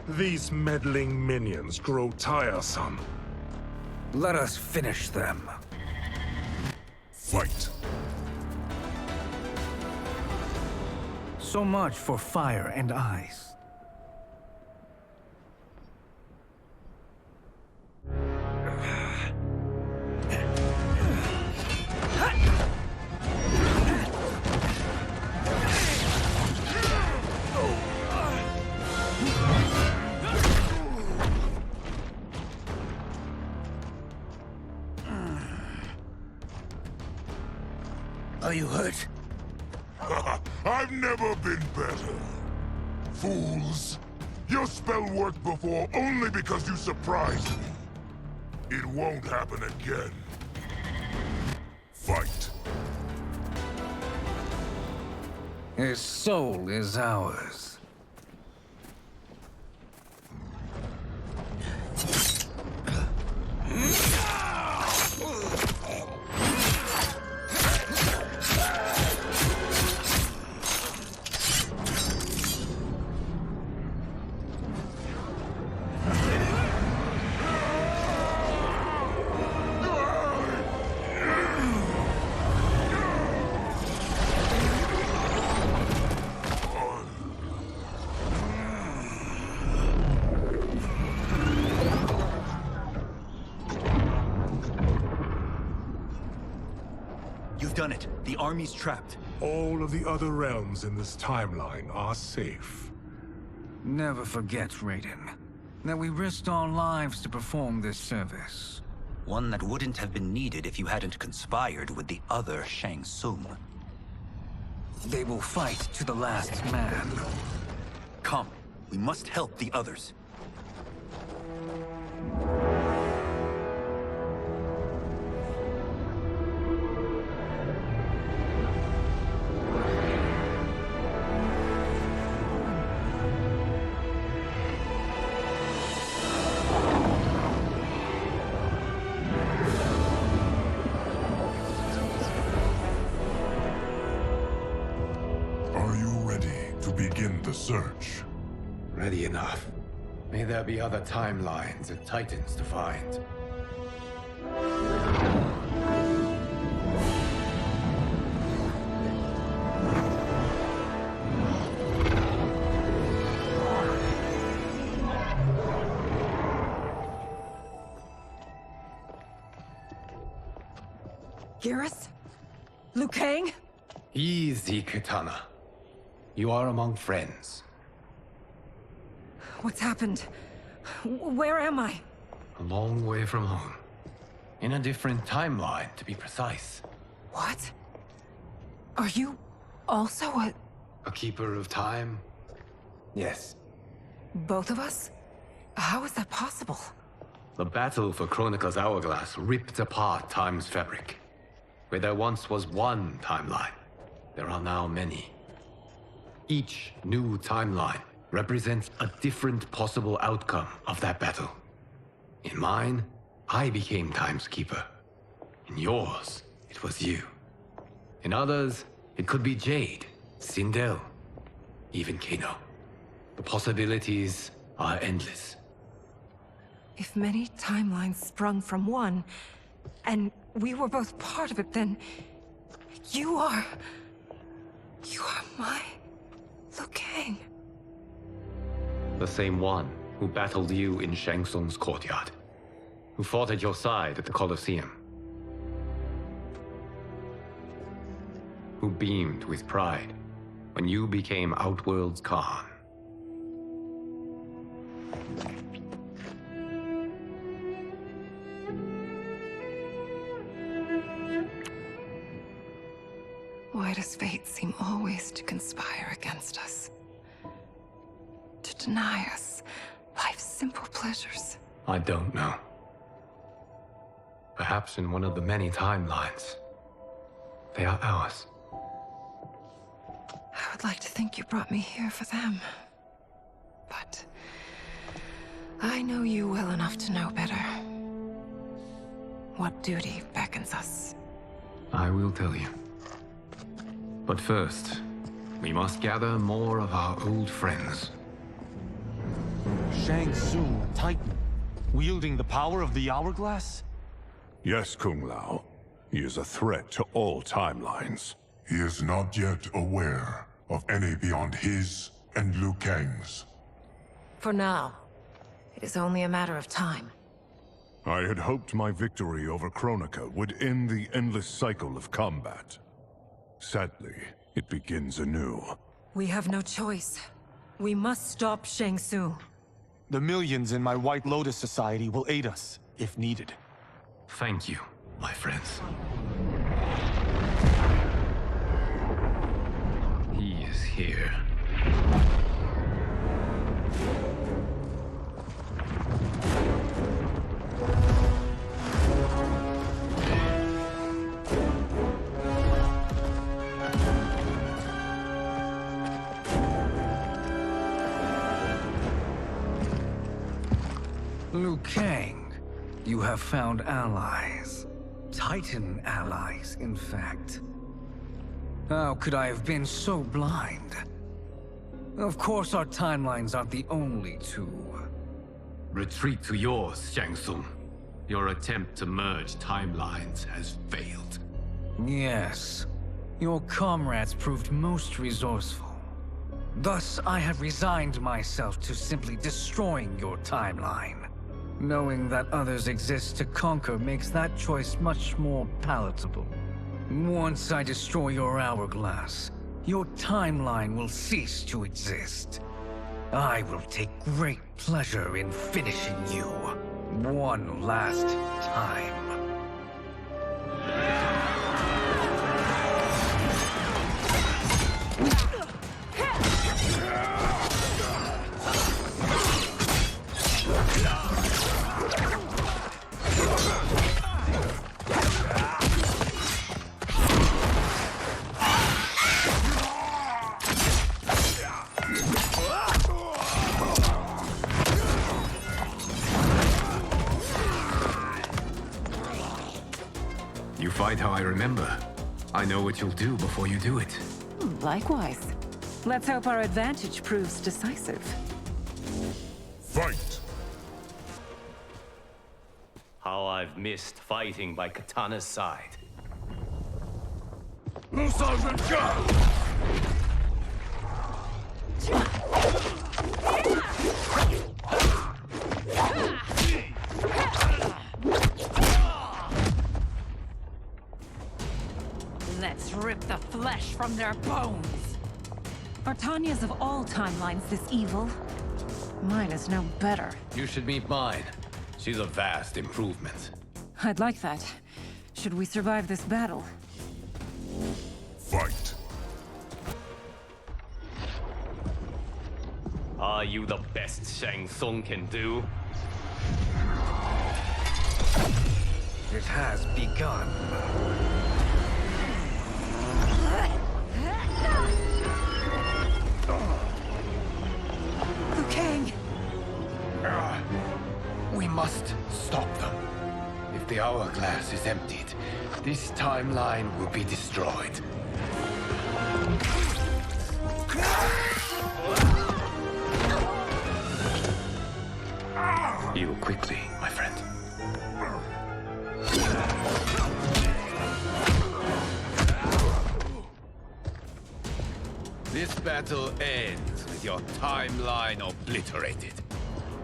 These meddling minions grow tiresome. Let us finish them. Fight. So much for fire and ice. Are you hurt? I've never been better. Fools. Your spell worked before only because you surprised me. It won't happen again. Fight. His soul is ours. You've done it. The army's trapped. All of the other realms in this timeline are safe. Never forget, Raiden, that we risked our lives to perform this service. One that wouldn't have been needed if you hadn't conspired with the other Shang Tsung. They will fight to the last man. Come, we must help the others. begin the search. Ready enough. May there be other timelines and titans to find. Geras? Liu Kang? Easy, Kitana. You are among friends. What's happened? Where am I? A long way from home. In a different timeline, to be precise. What? Are you also a keeper of time? Yes. both of us? How is that possible? The battle for Chronica's hourglass ripped apart time's fabric. Where there once was one timeline, there are now many. Each new timeline represents a different possible outcome of that battle. In mine, I became Time's Keeper. In yours, it was you. In others, it could be Jade, Sindel, even Kano. The possibilities are endless. If many timelines sprung from one, and we were both part of it, then you are my Liu Kang. The same one who battled you in Shang Tsung's courtyard, who fought at your side at the Colosseum, who beamed with pride when you became Outworld's Khan. Why does fate seem always to conspire against us? To deny us life's simple pleasures? I don't know. Perhaps in one of the many timelines, they are ours. I would like to think you brought me here for them. But I know you well enough to know better. What duty beckons us? I will tell you. But first, we must gather more of our old friends. Shang Tsung, a Titan, wielding the power of the hourglass? Yes, Kung Lao. He is a threat to all timelines. He is not yet aware of any beyond his and Liu Kang's. For now, it is only a matter of time. I had hoped my victory over Chronica would end the endless cycle of combat. Sadly, it begins anew. We have no choice. We must stop Shang Tsung. The millions in my White Lotus Society will aid us, if needed. Thank you, my friends. He is here. Liu Kang, you have found allies. Titan allies, in fact. How could I have been so blind? Of course our timelines aren't the only two. Retreat to yours, Shang Tsung. Your attempt to merge timelines has failed. Yes. Your comrades proved most resourceful. Thus, I have resigned myself to simply destroying your timeline. Knowing that others exist to conquer makes that choice much more palatable. Once I destroy your hourglass, your timeline will cease to exist. I will take great pleasure in finishing you one last time. You fight how I remember. I know what you'll do before you do it. Likewise. Let's hope our advantage proves decisive. Fight! How I've missed fighting by Katana's side. Let's rip the flesh from their bones. Are Tanya's of all timelines this evil? Mine is no better. You should meet mine. She's a vast improvement. I'd like that. Should we survive this battle? Fight! Are you the best Shang Tsung can do? It has begun. Liu Kang! We must stop them. If the hourglass is emptied, this timeline will be destroyed. Heal quickly, my friend. This battle ends with your timeline obliterated.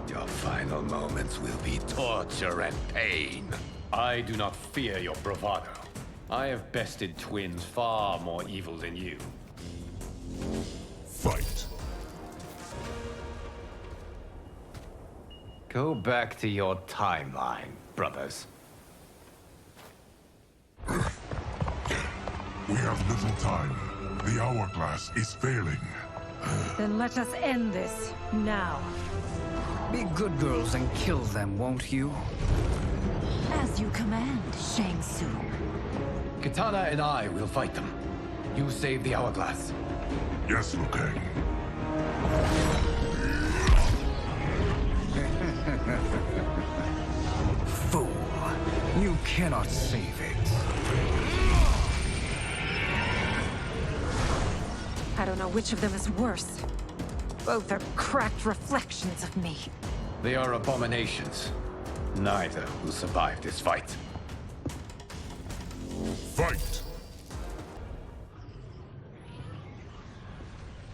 Your final moments will be torture and pain. I do not fear your bravado. I have bested twins far more evil than you. Fight! Go back to your timeline, brothers. We have little time. The hourglass is failing. Then let us end this, now. Be good girls and kill them, won't you? As you command, Shang Tsung. Katana and I will fight them. You save the hourglass. Yes, Liu Kang. Fool. You cannot save it. I don't know which of them is worse. Both are cracked reflections of me. They are abominations. Neither will survive this fight. Fight!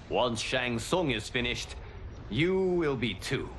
Once Shang Tsung is finished, you will be too.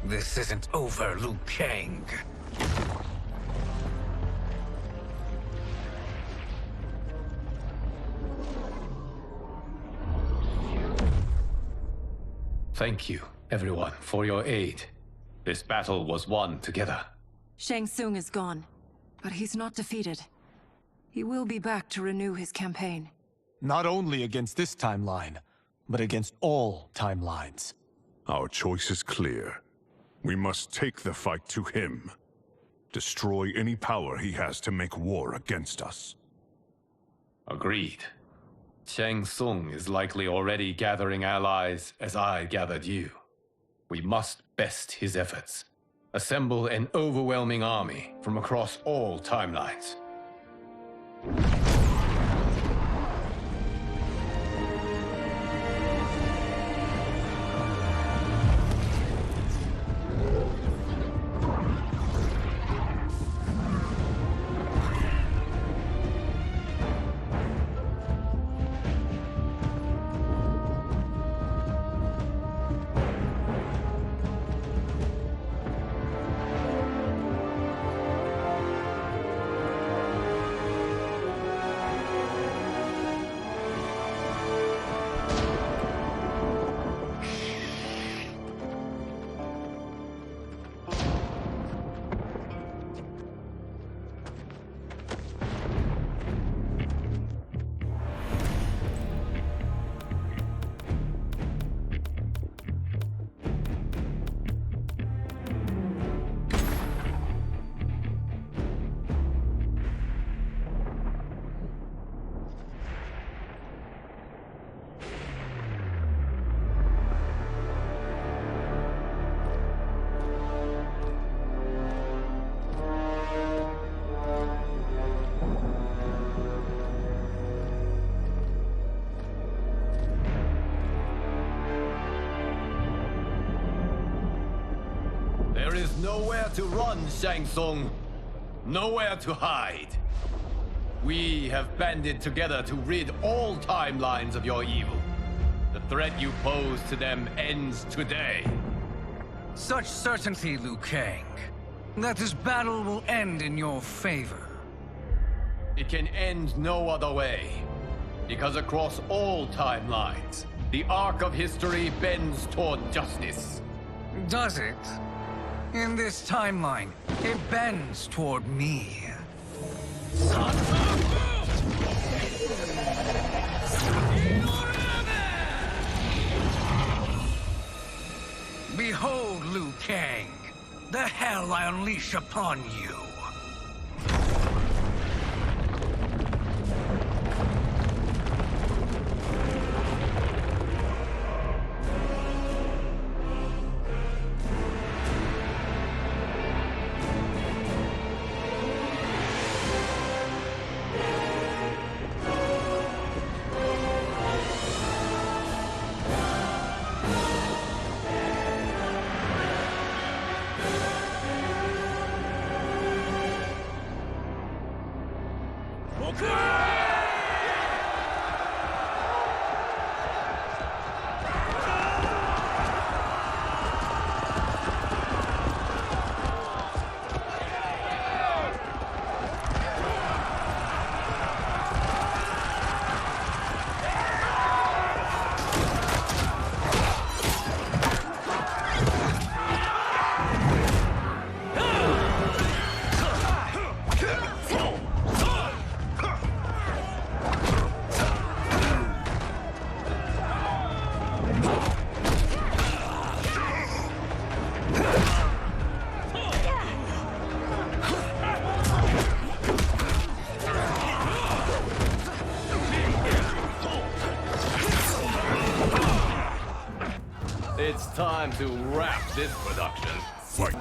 This isn't over, Liu Kang. Thank you, everyone, for your aid. This battle was won together. Shang Tsung is gone, but he's not defeated. He will be back to renew his campaign. Not only against this timeline, but against all timelines. Our choice is clear. We must take the fight to him. Destroy any power he has to make war against us. Agreed. Shang Tsung is likely already gathering allies as I gathered you. We must best his efforts. Assemble an overwhelming army from across all timelines. nowhere to run, Shang Tsung. Nowhere to hide. We have banded together to rid all timelines of your evil. The threat you pose to them ends today. Such certainty, Liu Kang, that this battle will end in your favor. It can end no other way. Because across all timelines, the arc of history bends toward justice. Does it? In this timeline, it bends toward me. Behold, Liu Kang, the hell I unleash upon you. It's time to wrap this production. Fight!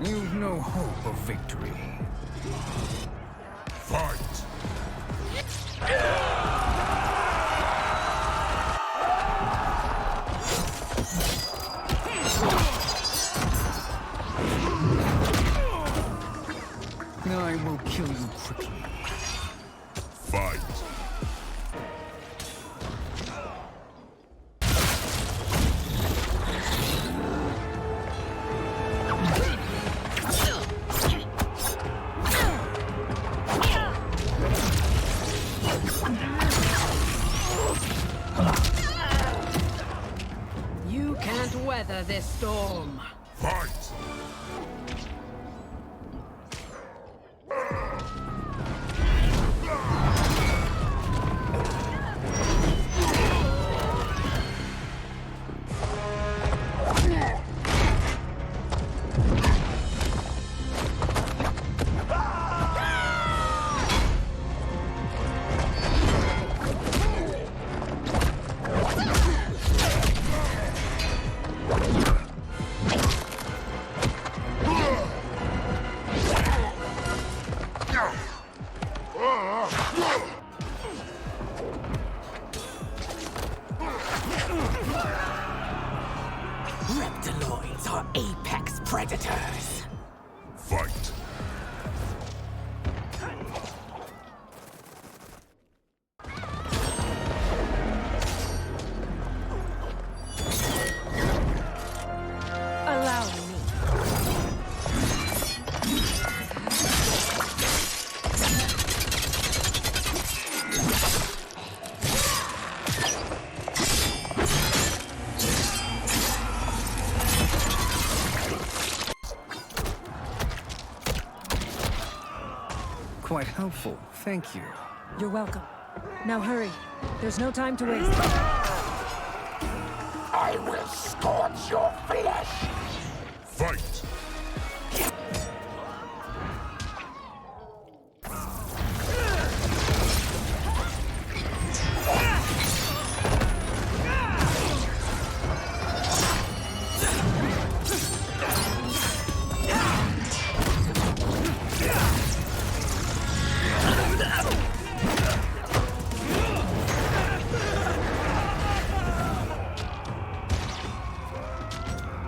You've no hope of victory. Fight! I will kill you quickly. Fight! You can't weather this storm. Fight! Reptiloids are apex predators. Fight! Allow me. Quite helpful, thank you. You're welcome. Now hurry. There's no time to waste. I will scorch your flesh! Fight!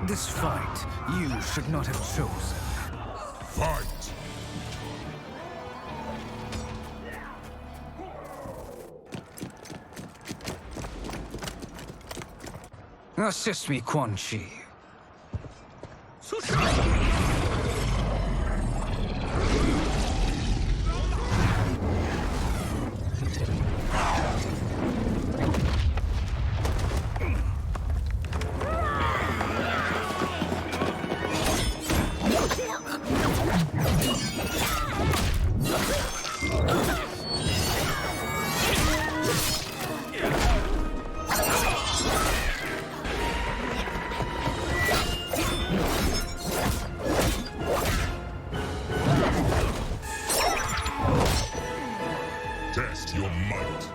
This fight, you should not have chosen. Fight! Assist me, Quan Chi. Test your might.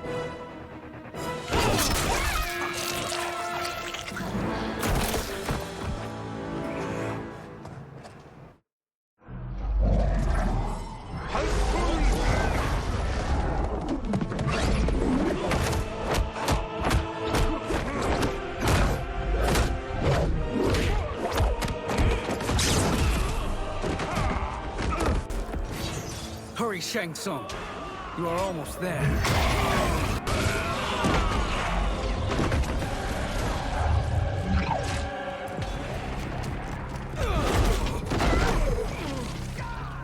Hurry, Shang Tsung. You are almost there.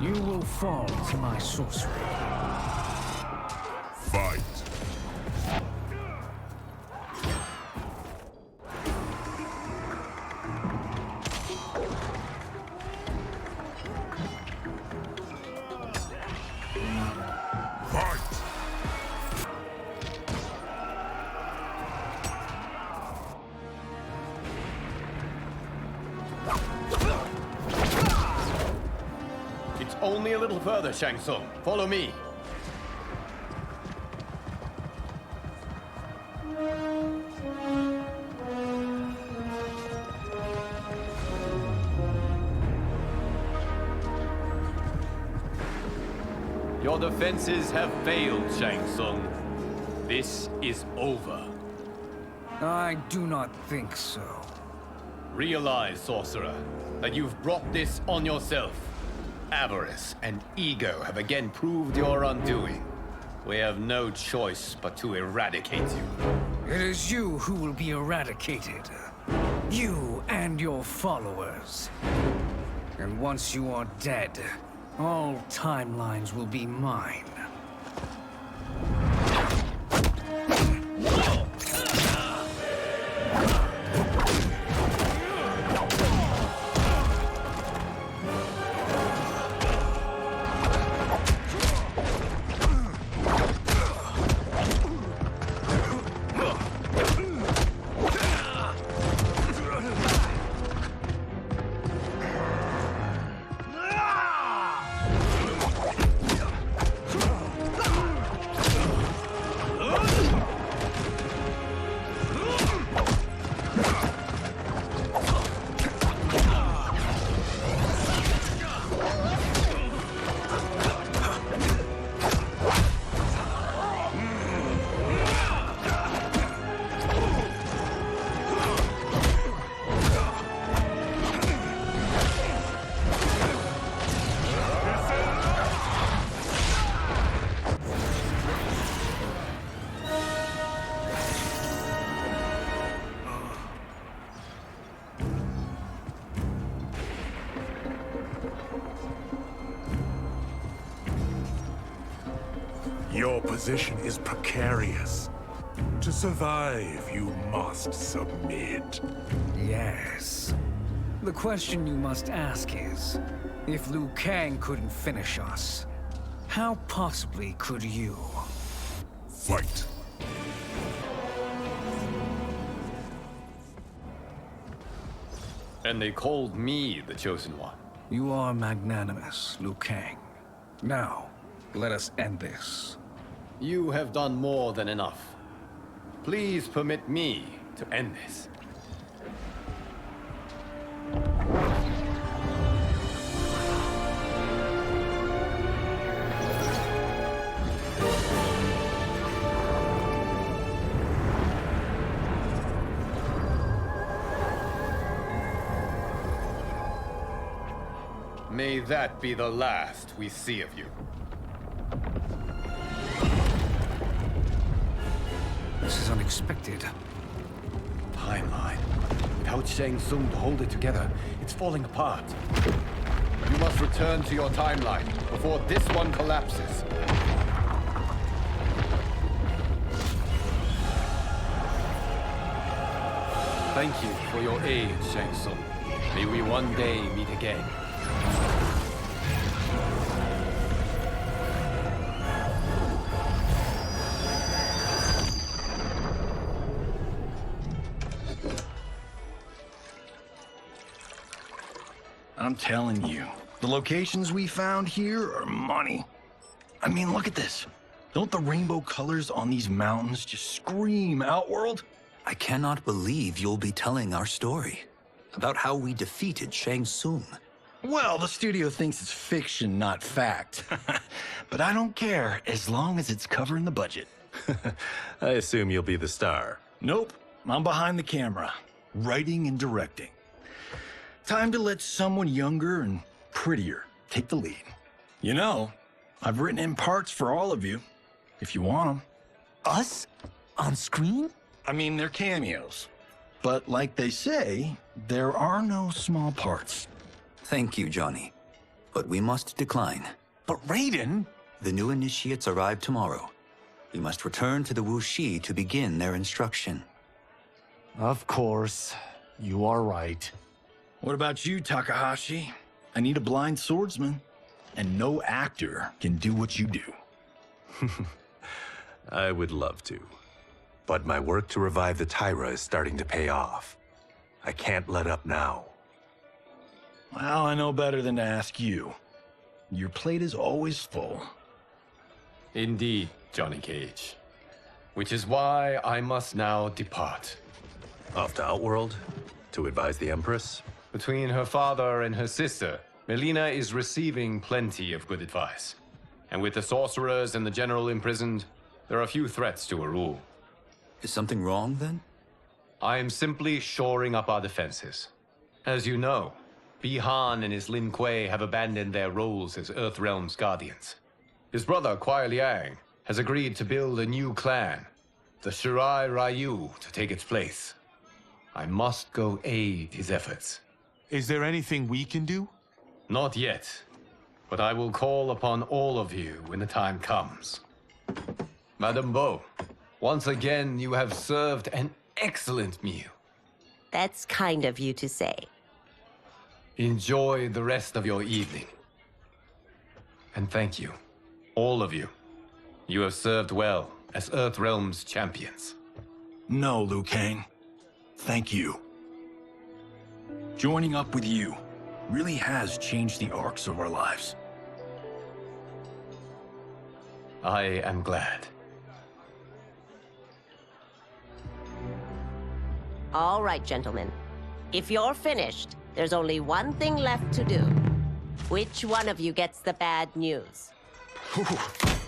You will fall to my sorcery. Fight! It's only a little further, Shang Tsung. Follow me. Your defenses have failed, Shang Tsung. This is over. I do not think so. Realize, sorcerer, that you've brought this on yourself. Avarice and ego have again proved your undoing. We have no choice but to eradicate you. It is you who will be eradicated. You and your followers. And once you are dead, all timelines will be mine. Your position is precarious. To survive, you must submit. Yes. The question you must ask is, if Liu Kang couldn't finish us, how possibly could you? Fight! And they called me the Chosen One. You are magnanimous, Liu Kang. Now, let us end this. You have done more than enough. Please permit me to end this. May that be the last we see of you. This is unexpected. Timeline. Without Shang Tsung to hold it together, it's falling apart. You must return to your timeline before this one collapses. Thank you for your aid, Shang Tsung. May we one day meet again. I'm telling you, the locations we found here are money. I mean, look at this. Don't the rainbow colors on these mountains just scream Outworld? I cannot believe you'll be telling our story about how we defeated Shang Tsung. Well, the studio thinks it's fiction, not fact. But I don't care, as long as it's covering the budget. I assume you'll be the star. Nope, I'm behind the camera, writing and directing. Time to let someone younger and prettier take the lead. You know, I've written in parts for all of you, if you want them. Us? On screen? I mean, they're cameos. But like they say, there are no small parts. Thank you, Johnny. But we must decline. But Raiden? The new initiates arrive tomorrow. We must return to the Wuxi to begin their instruction. Of course. You are right. What about you, Takahashi? I need a blind swordsman, and no actor can do what you do. I would love to. But my work to revive the Tyra is starting to pay off. I can't let up now. Well, I know better than to ask you. Your plate is always full. Indeed, Johnny Cage. Which is why I must now depart. Off to Outworld? To advise the Empress? Between her father and her sister, Melina is receiving plenty of good advice. And with the sorcerers and the general imprisoned, there are few threats to her rule. Is something wrong, then? I am simply shoring up our defenses. As you know, Bi-Han and his Lin Kuei have abandoned their roles as Earthrealm's guardians. His brother, Kuai Liang, has agreed to build a new clan, the Shirai Ryu, to take its place. I must go aid his efforts. Is there anything we can do? Not yet, but I will call upon all of you when the time comes. Madame Bo, once again you have served an excellent meal. That's kind of you to say. Enjoy the rest of your evening. And thank you, all of you. You have served well as Earthrealm's champions. No, Liu Kang. Thank you. Joining up with you really has changed the arcs of our lives. I am glad. All right, gentlemen. If you're finished, there's only one thing left to do. Which one of you gets the bad news?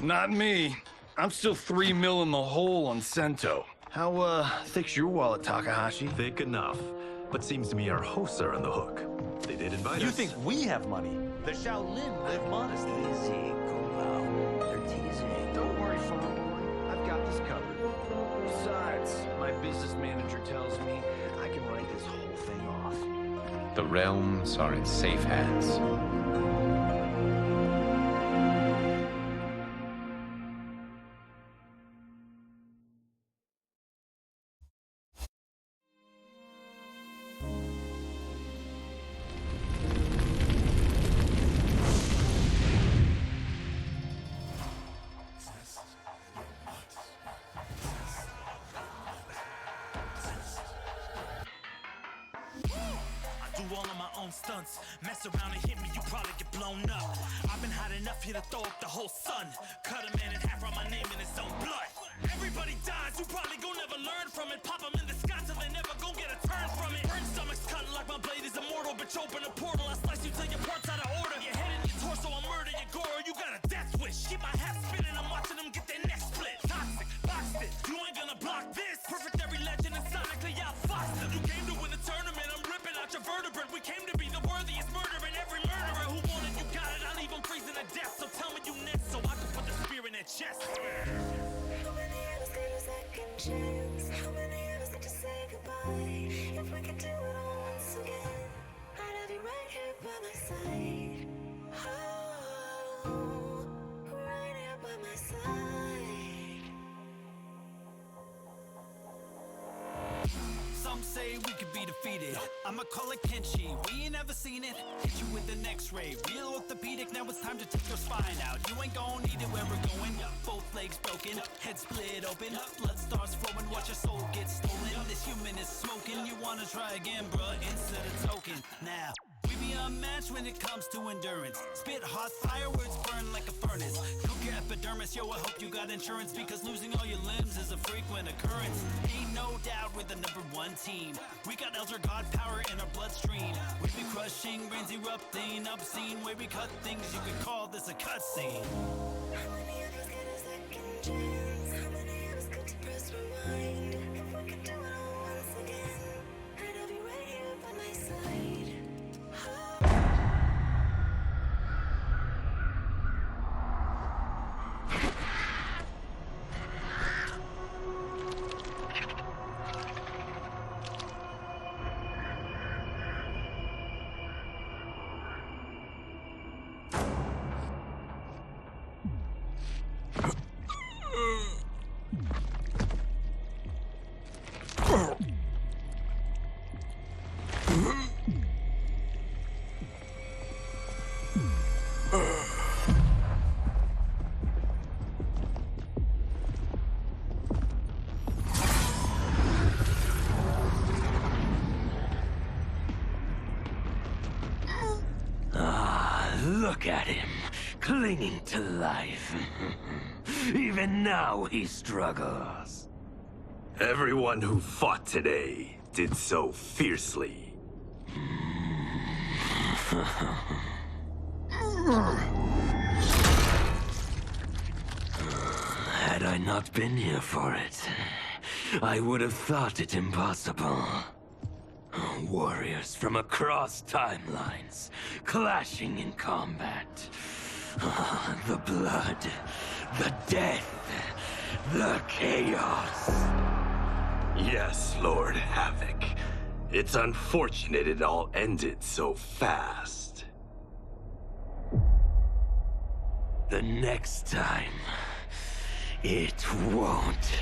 Not me. I'm still 3 mil in the hole on Sento. How, thick's your wallet, Takahashi? Thick enough. But seems to me our hosts are on the hook. They did invite us. You think we have money? The Shaolin live modestly. Easy, Kung Lao. They're teasing. Don't worry, farm boy. I've got this covered. Besides, my business manager tells me I can write this whole thing off. The realms are in safe hands. All of my own stunts. Mess around and hit me, you probably get blown up. I've been hot enough here to throw up the whole sun. Cut a man in half, write my name in his own blood. Everybody dies, you probably gon' never learn from it. Pop them in the sky till they never gon' get a turn from it. Burn stomachs cut like my blade is immortal. Bitch, open a portal, I slice you till your parts out of order. Your head and your torso, I murder your gore. You got a death wish. Keep my hat spinning, I'm watching them get their necks split. Toxic, boxed it, you ain't gonna block this. Perfect every legend and sonically outfoxed them. You came to win the tournament, I'm ripping out your vertebrae. We came to be the worthiest murder, and every murderer who wanted way we could be defeated. I'ma call it Kenshi, we ain't ever seen it. Hit you with an x-ray, real orthopedic. Now it's time to take your spine out. You ain't gon' need it where we're going. Both legs broken, head split open, blood starts flowing, watch your soul get stolen. This human is smoking, you wanna try again, bruh, instead of token. Now we be unmatched when it comes to endurance. Spit hot fire, words burn like a furnace. Cook your epidermis, yo, I hope you got insurance, because losing all your limbs is a frequent occurrence. Ain't no doubt we're the #1 team. We got Elder God power in our bloodstream. We be crushing, brains erupting, obscene. Way we cut things, you could call this a cutscene. How many of us get a second chance? How many of us could press rewind? If we could do it all once again, I'd have you right here by my side. Look at him, clinging to life. Even now he struggles. Everyone who fought today did so fiercely. Had I not been here for it, I would have thought it impossible. Warriors from across timelines, clashing in combat. The blood, the death, the chaos. Yes, Lord Havoc. It's unfortunate it all ended so fast. The next time, it won't.